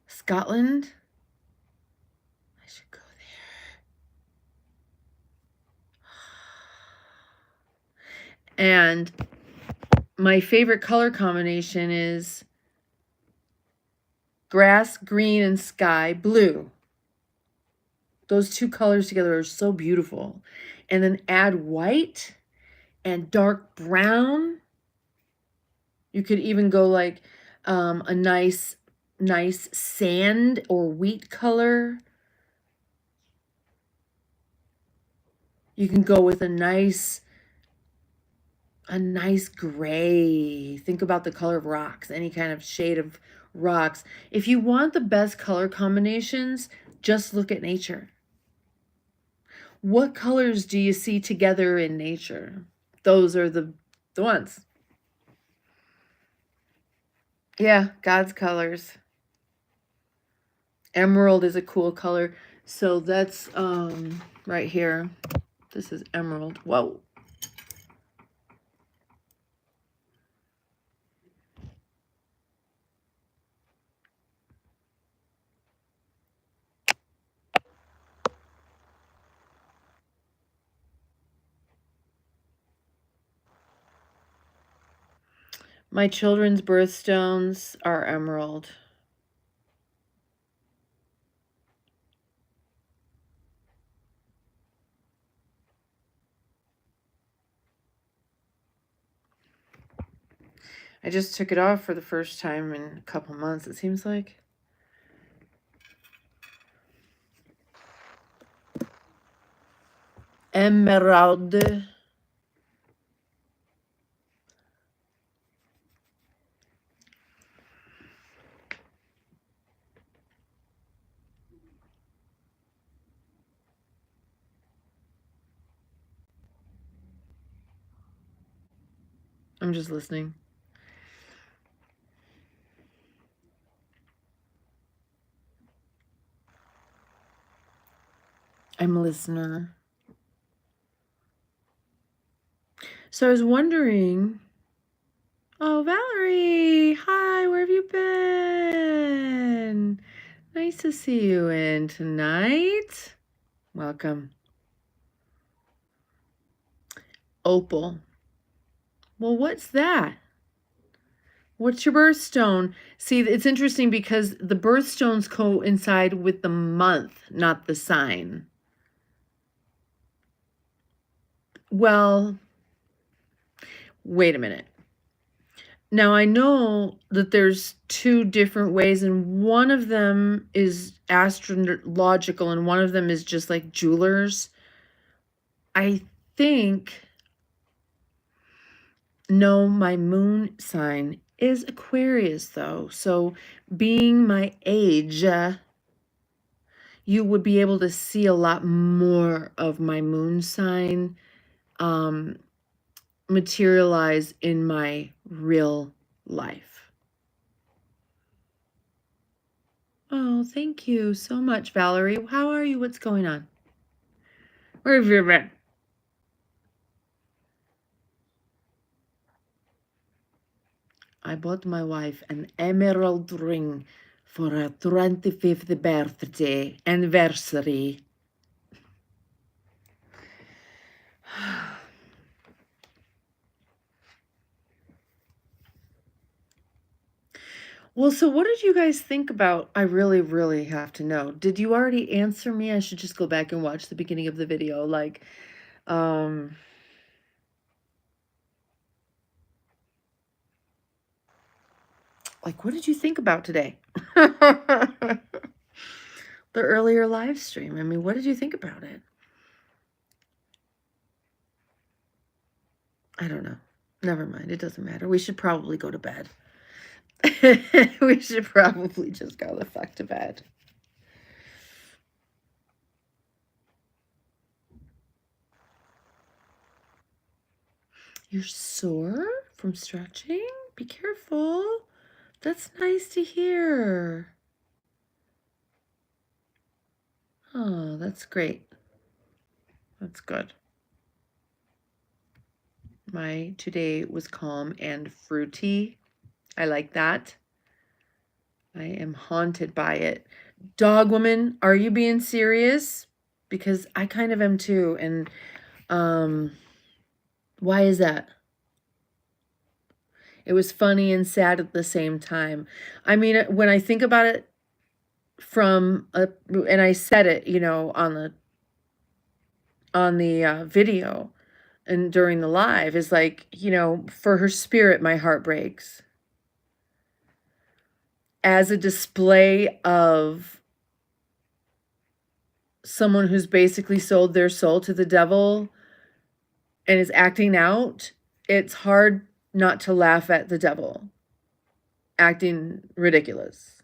Scotland? I should go there. And my favorite color combination is grass, green, and sky blue. Those two colors together are so beautiful. And then add white and dark brown. You could even go like a nice sand or wheat color. You can go with a nice gray. Think about the color of rocks, any kind of shade of rocks. If you want the best color combinations, just look at nature. What colors do you see together in nature? Those are the ones. Yeah, God's colors. Emerald is a cool color. So that's right here. This is emerald. Whoa. My children's birthstones are emerald. I just took it off for the first time in a couple months, it seems like. Emerald. I'm just listening. I'm a listener. So I was wondering. Oh, Valerie. Hi, where have you been? Nice to see you in tonight. Welcome. Opal. Well, what's that? What's your birthstone? See, it's interesting because the birthstones coincide with the month, not the sign. Well, wait a minute. Now, I know that there's two different ways, and one of them is astrological, and one of them is just like jewelers. I think, no, my moon sign is Aquarius, though. So, being my age, you would be able to see a lot more of my moon sign materialize in my real life. Oh, thank you so much, Valerie. How are you? What's going on? Where have you been? I bought my wife an emerald ring for her 25th birthday anniversary. Well, so what did you guys think about? I really, really have to know. Did you already answer me? I should just go back and watch the beginning of the video. Like, what did you think about today? The earlier live stream. I mean, what did you think about it? I don't know. Never mind. It doesn't matter. We should probably go to bed. We should probably just go the fuck to bed. You're sore from stretching? Be careful. That's nice to hear. Oh, that's great. That's good. My today was calm and fruity. I like that. I am haunted by it. Dog woman, are you being serious? Because I kind of am too. And why is that? It was funny and sad at the same time. I mean, when I think about it and I said it, on the video and during the live, is like, for her spirit, my heart breaks. As a display of someone who's basically sold their soul to the devil and is acting out, it's hard not to laugh at the devil acting ridiculous.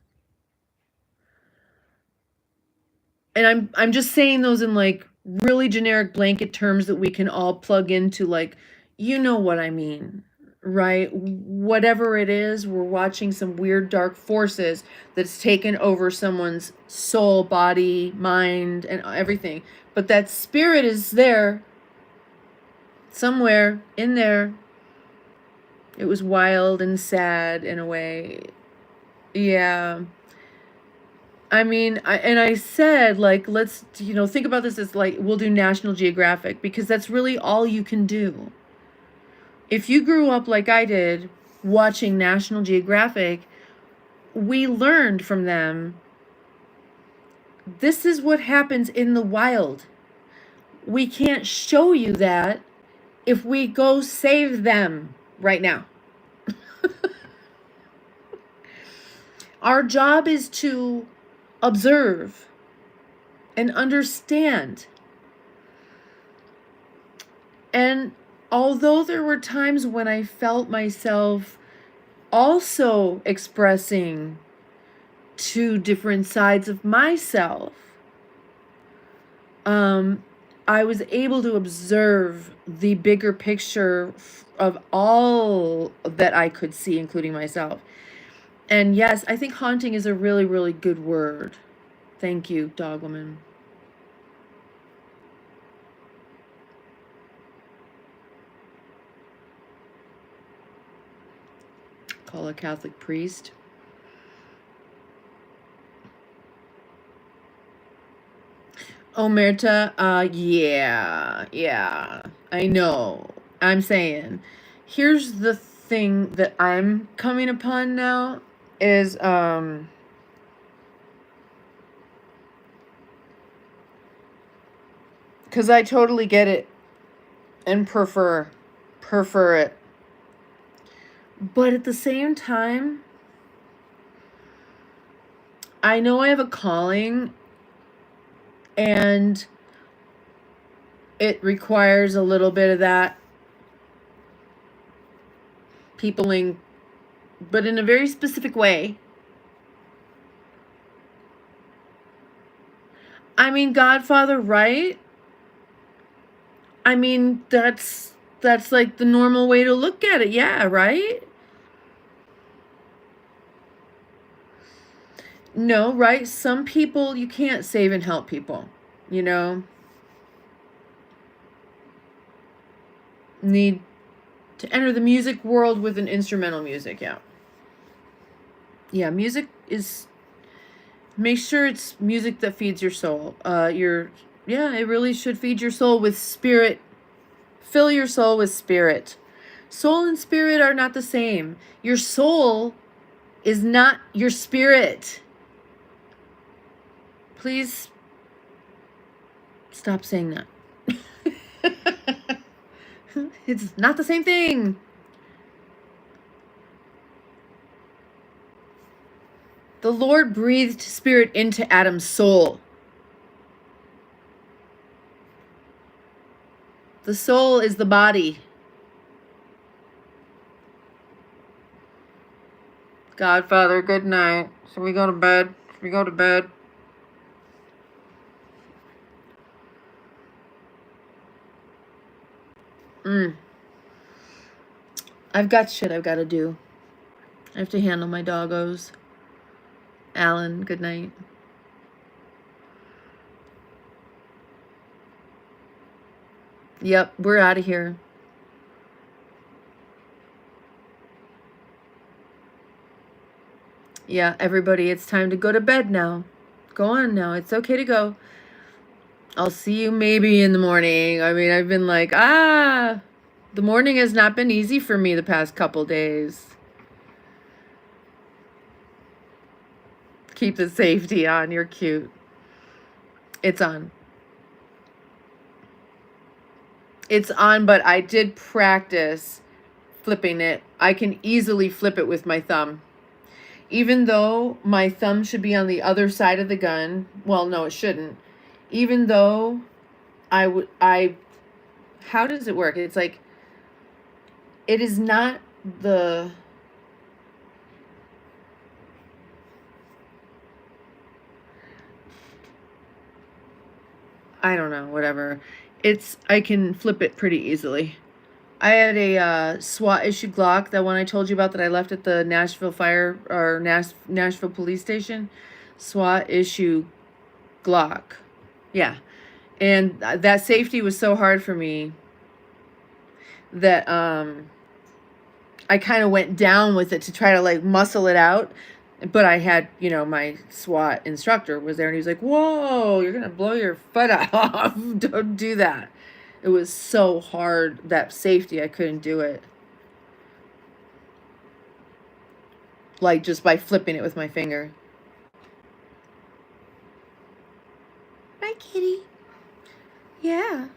And I'm just saying those in like really generic blanket terms that we can all plug into, like, you know what I mean, right? Whatever it is, we're watching some weird dark forces that's taken over someone's soul, body, mind, and everything. But that spirit is there somewhere in there. It was wild and sad in a way. Yeah. I mean, I said, like, let's, think about this as like, we'll do National Geographic, because that's really all you can do. If you grew up like I did watching National Geographic, we learned from them. This is what happens in the wild. We can't show you that if we go save them right now. Our job is to observe and understand. And although there were times when I felt myself also expressing two different sides of myself, I was able to observe the bigger picture of all that I could see, including myself. And yes, I think haunting is a really, really good word. Thank you, dog woman. Call a Catholic priest. Omerta, yeah, I know. I'm saying, here's the thing that I'm coming upon now is, because I totally get it and prefer it. But at the same time, I know I have a calling, and it requires a little bit of that peopling, but in a very specific way. I mean, Godfather, right? I mean, that's like the normal way to look at it. Yeah, right? No, right? Some people, you can't save and help people, you know? Need to enter the music world with an instrumental music, yeah. Yeah, music is, make sure it's music that feeds your soul. Yeah, it really should feed your soul with spirit. Fill your soul with spirit. Soul and spirit are not the same. Your soul is not your spirit. Please stop saying that. It's not the same thing. The Lord breathed spirit into Adam's soul. The soul is the body. Godfather, good night. Should we go to bed? Should we go to bed? I've got shit I've got to do. I have to handle my doggos. Alan, good night. Yep, we're out of here. Yeah, everybody, it's time to go to bed now. Go on now. It's okay to go. I'll see you maybe in the morning. I mean, I've been like, the morning has not been easy for me the past couple days. Keep the safety on. You're cute. It's on. It's on, but I did practice flipping it. I can easily flip it with my thumb. Even though my thumb should be on the other side of the gun. Well, no, it shouldn't. Even though how does it work? It's like, it is not the, I don't know, whatever. I can flip it pretty easily. I had a SWAT issue Glock, that one I told you about that I left at the Nashville fire, or Nashville police station. SWAT issue Glock. Yeah. And that safety was so hard for me that I kind of went down with it to try to like muscle it out. But I had, my SWAT instructor was there, and he was like, whoa, you're going to blow your foot off. Don't do that. It was so hard, that safety, I couldn't do it. Like, just by flipping it with my finger. Bye, kitty. Yeah.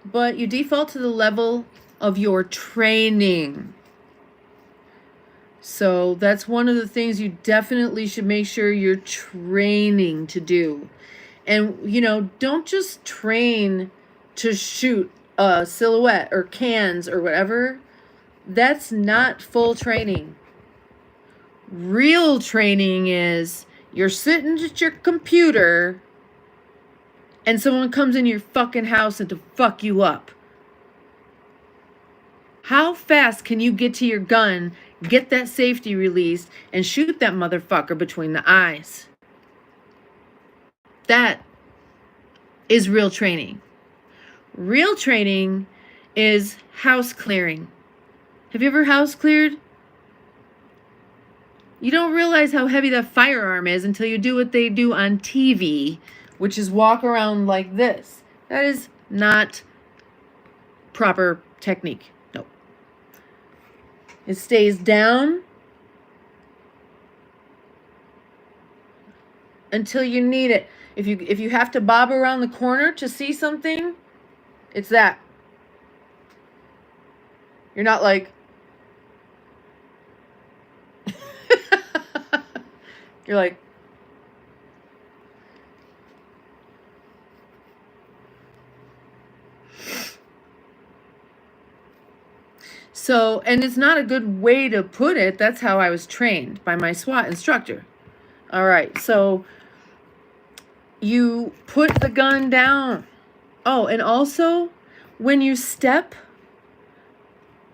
But you default to the level of your training. So that's one of the things you definitely should make sure you're training to do. And, don't just train to shoot a silhouette or cans or whatever. That's not full training. Real training is you're sitting at your computer and someone comes into your fucking house and to fuck you up. How fast can you get to your gun, get that safety release, and shoot that motherfucker between the eyes? That is real training. Real training is house clearing. Have you ever house cleared? You don't realize how heavy that firearm is until you do what they do on TV, which is walk around like this. That is not proper technique. No. It stays down until you need it. If you have to bob around the corner to see something, it's that. You're not like you're like so, and it's not a good way to put it. That's how I was trained by my SWAT instructor. All right, so you put the gun down. Oh, and also when you step,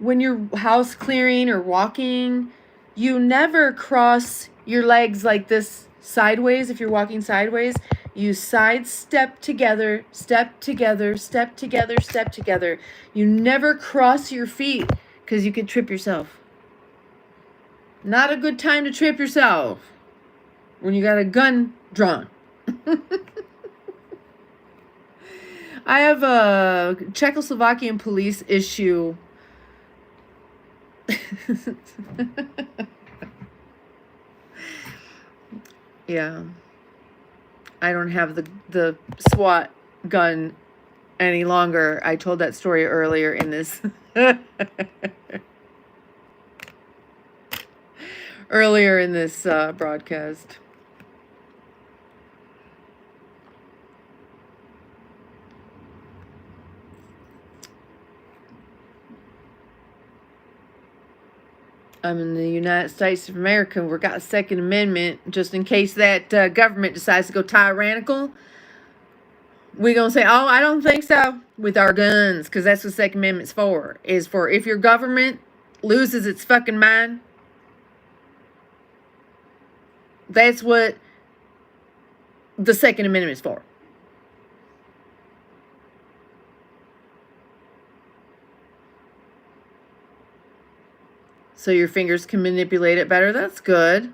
when you're house clearing or walking, you never cross your legs like this sideways. If you're walking sideways, you side step together, step together, step together, step together. You never cross your feet because you could trip yourself. Not a good time to trip yourself when you got a gun drawn. I have a Czechoslovakian police issue. Yeah. I don't have the SWAT gun any longer. I told that story earlier in this broadcast. I'm in the United States of America. We've got a Second Amendment just in case that government decides to go tyrannical. We're going to say, oh, I don't think so, with our guns, because that's what the Second Amendment's for, is for if your government loses its fucking mind. That's what the Second Amendment is for. So your fingers can manipulate it better. That's good.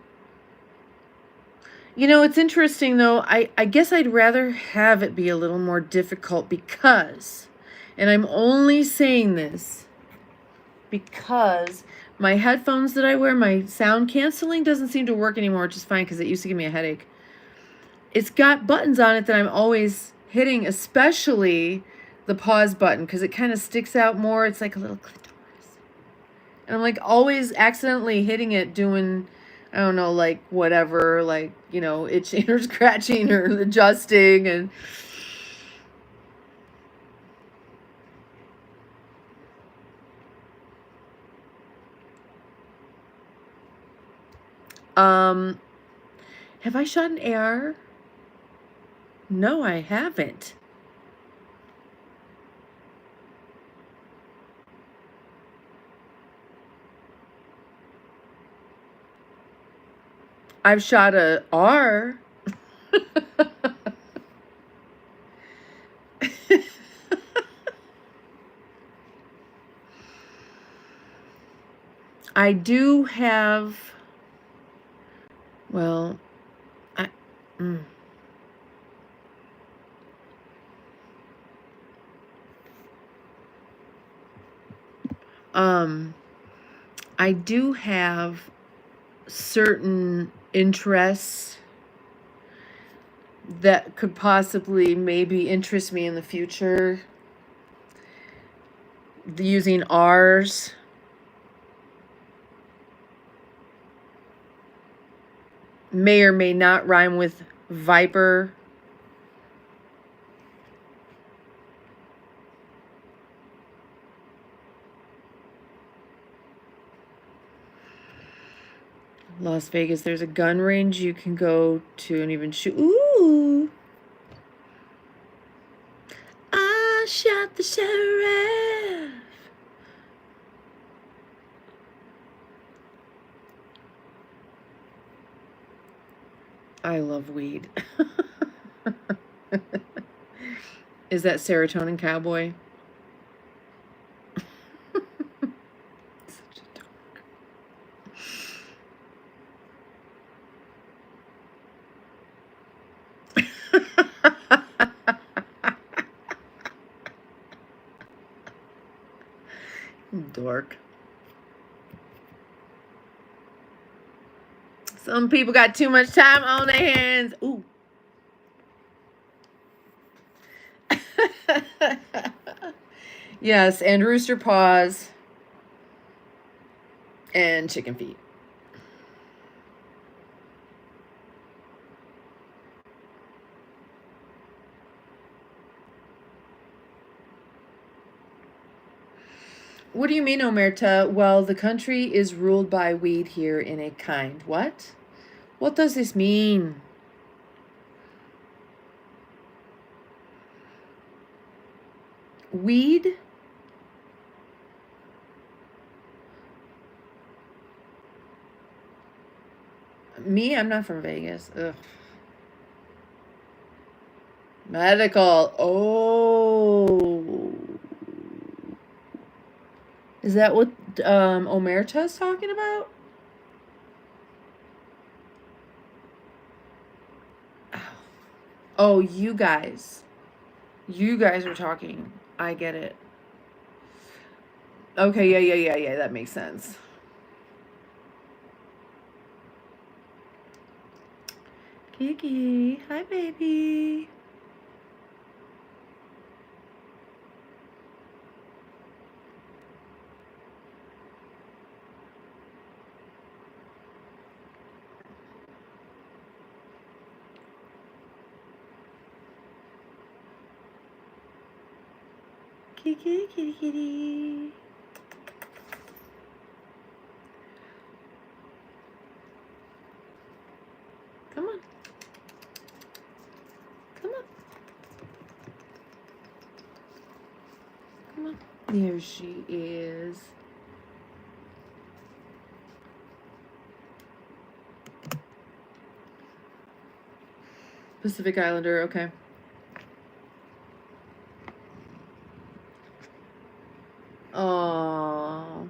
You know, it's interesting, though. I guess I'd rather have it be a little more difficult because, and I'm only saying this because my headphones that I wear, my sound canceling doesn't seem to work anymore, which is fine because it used to give me a headache. It's got buttons on it that I'm always hitting, especially the pause button because it kind of sticks out more. It's like a little clitoris. And I'm like always accidentally hitting it doing, I don't know, like whatever, like, you know, itching or scratching or adjusting. And have I shot an AR? No, I haven't. I've shot a R. I do have, well, I do have certain interests that could possibly maybe interest me in the future. Using R's. May or may not rhyme with viper. Las Vegas, there's a gun range you can go to and even shoot. Ooh. shot the sheriff. I love weed. Is that serotonin cowboy? Such a dork. Dork. Some people got too much time on their hands. Ooh. Yes, and rooster paws and chicken feet. What do you mean, Omerta? Well, the country is ruled by weed here in a kind. What? What does this mean? Weed? Me? I'm not from Vegas. Ugh. Medical. Oh. Is that what Omerta's talking about? Oh, you guys. You guys are talking. I get it. Okay, yeah. That makes sense. Kiki. Hi, baby. Kiki, kitty, kitty. Come on. Come on. Come on. There she is. Pacific Islander, okay. Oh,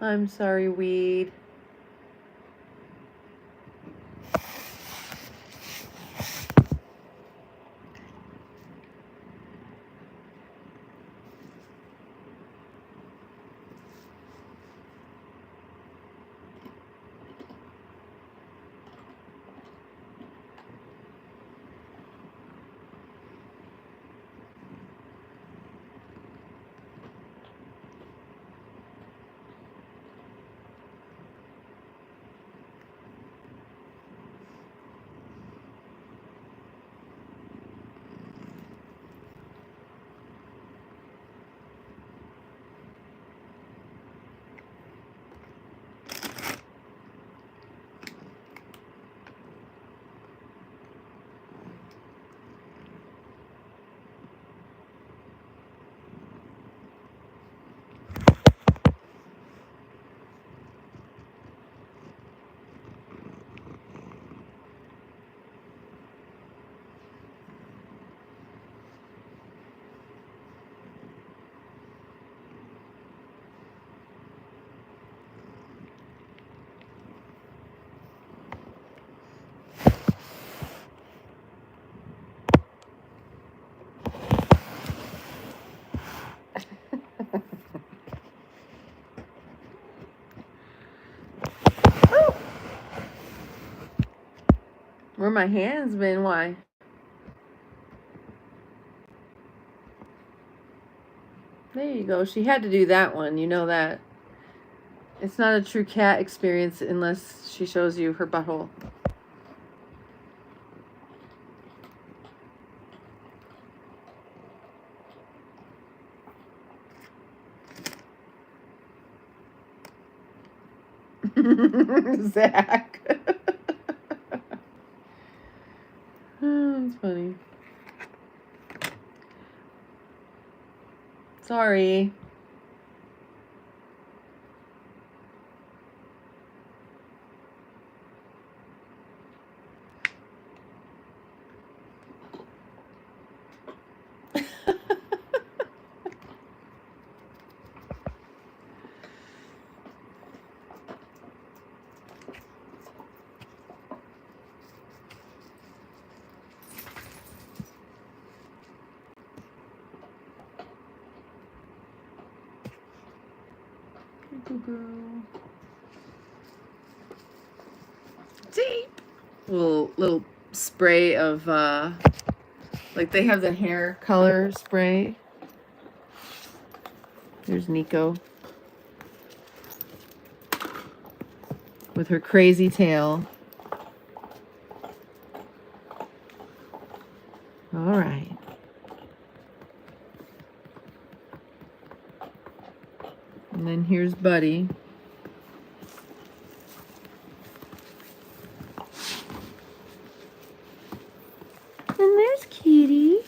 I'm sorry, weed. Where my hands been? Why? There you go. She had to do that one. You know that. It's not a true cat experience unless she shows you her butthole. Zach. Oh, that's funny. Sorry. Deep. Little spray of like they have the hair color spray. There's Nico with her crazy tail. All right. And then here's Buddy. And there's Kitty.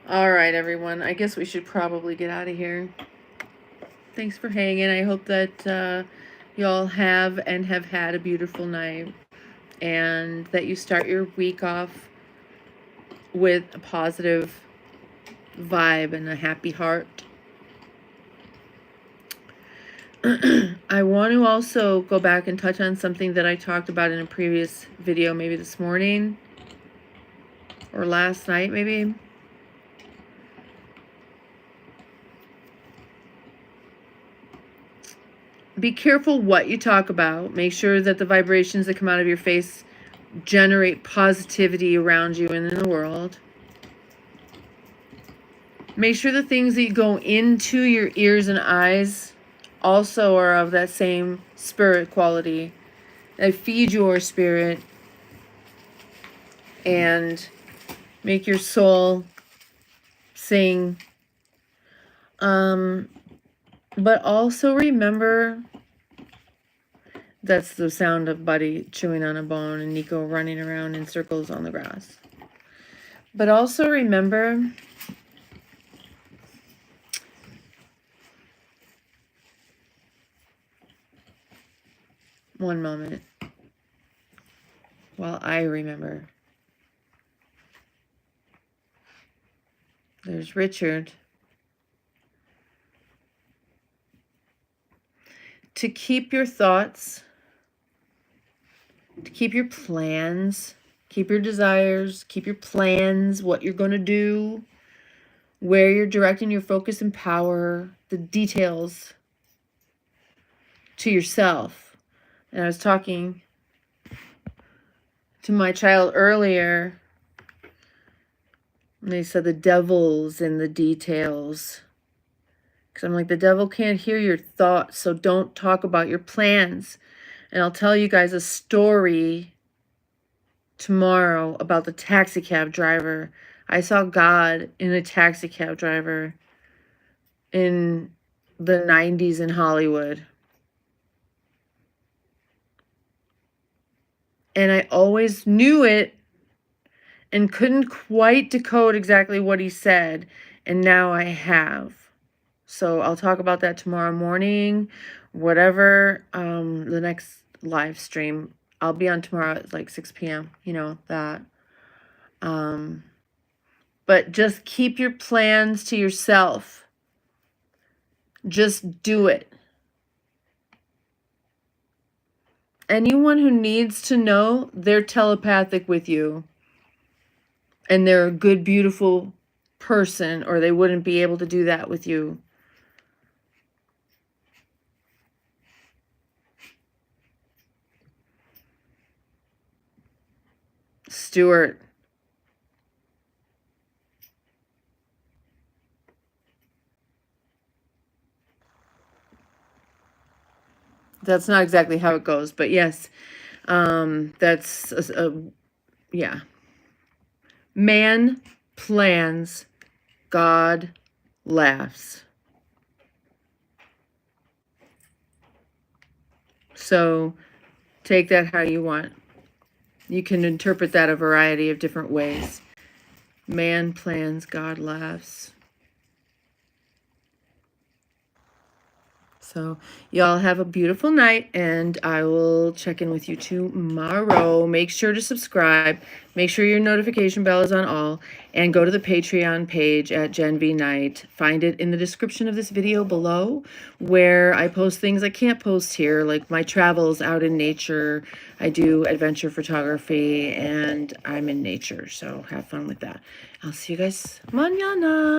All right, everyone. I guess we should probably get out of here. Thanks for hanging. I hope that y'all have and have had a beautiful night, and that you start your week off with a positive vibe and a happy heart. I want to also go back and touch on something that I talked about in a previous video, maybe this morning or last night, maybe. Be careful what you talk about. Make sure that the vibrations that come out of your face generate positivity around you and in the world. Make sure the things that go into your ears and eyes also are of that same spirit quality. That feed your spirit and make your soul sing. But also remember, that's the sound of Buddy chewing on a bone and Nico running around in circles on the grass. But also remember, one moment, while I remember. There's Richard. To keep your thoughts, to keep your plans, keep your desires, keep your plans, what you're going to do, where you're directing your focus and power, the details to yourself. And I was talking to my child earlier, and they said the devil's in the details. Because I'm like, the devil can't hear your thoughts, so don't talk about your plans. And I'll tell you guys a story tomorrow about the taxi cab driver. I saw God in a taxi cab driver in the 90s in Hollywood. And I always knew it and couldn't quite decode exactly what he said. And now I have. So I'll talk about that tomorrow morning, whatever, the next live stream. I'll be on tomorrow at like 6 p.m., you know, that. But just keep your plans to yourself. Just do it. Anyone who needs to know, they're telepathic with you. And they're a good, beautiful person, or they wouldn't be able to do that with you. Stuart. That's not exactly how it goes, but yes, that's yeah. Man plans, God laughs. So take that how you want. You can interpret that a variety of different ways. Man plans, God laughs. So y'all have a beautiful night, and I will check in with you tomorrow. Make sure to subscribe. Make sure your notification bell is on all, and go to the Patreon page at Gen V Night. Find it in the description of this video below, where I post things I can't post here, like my travels out in nature. I do adventure photography, and I'm in nature, so have fun with that. I'll see you guys mañana.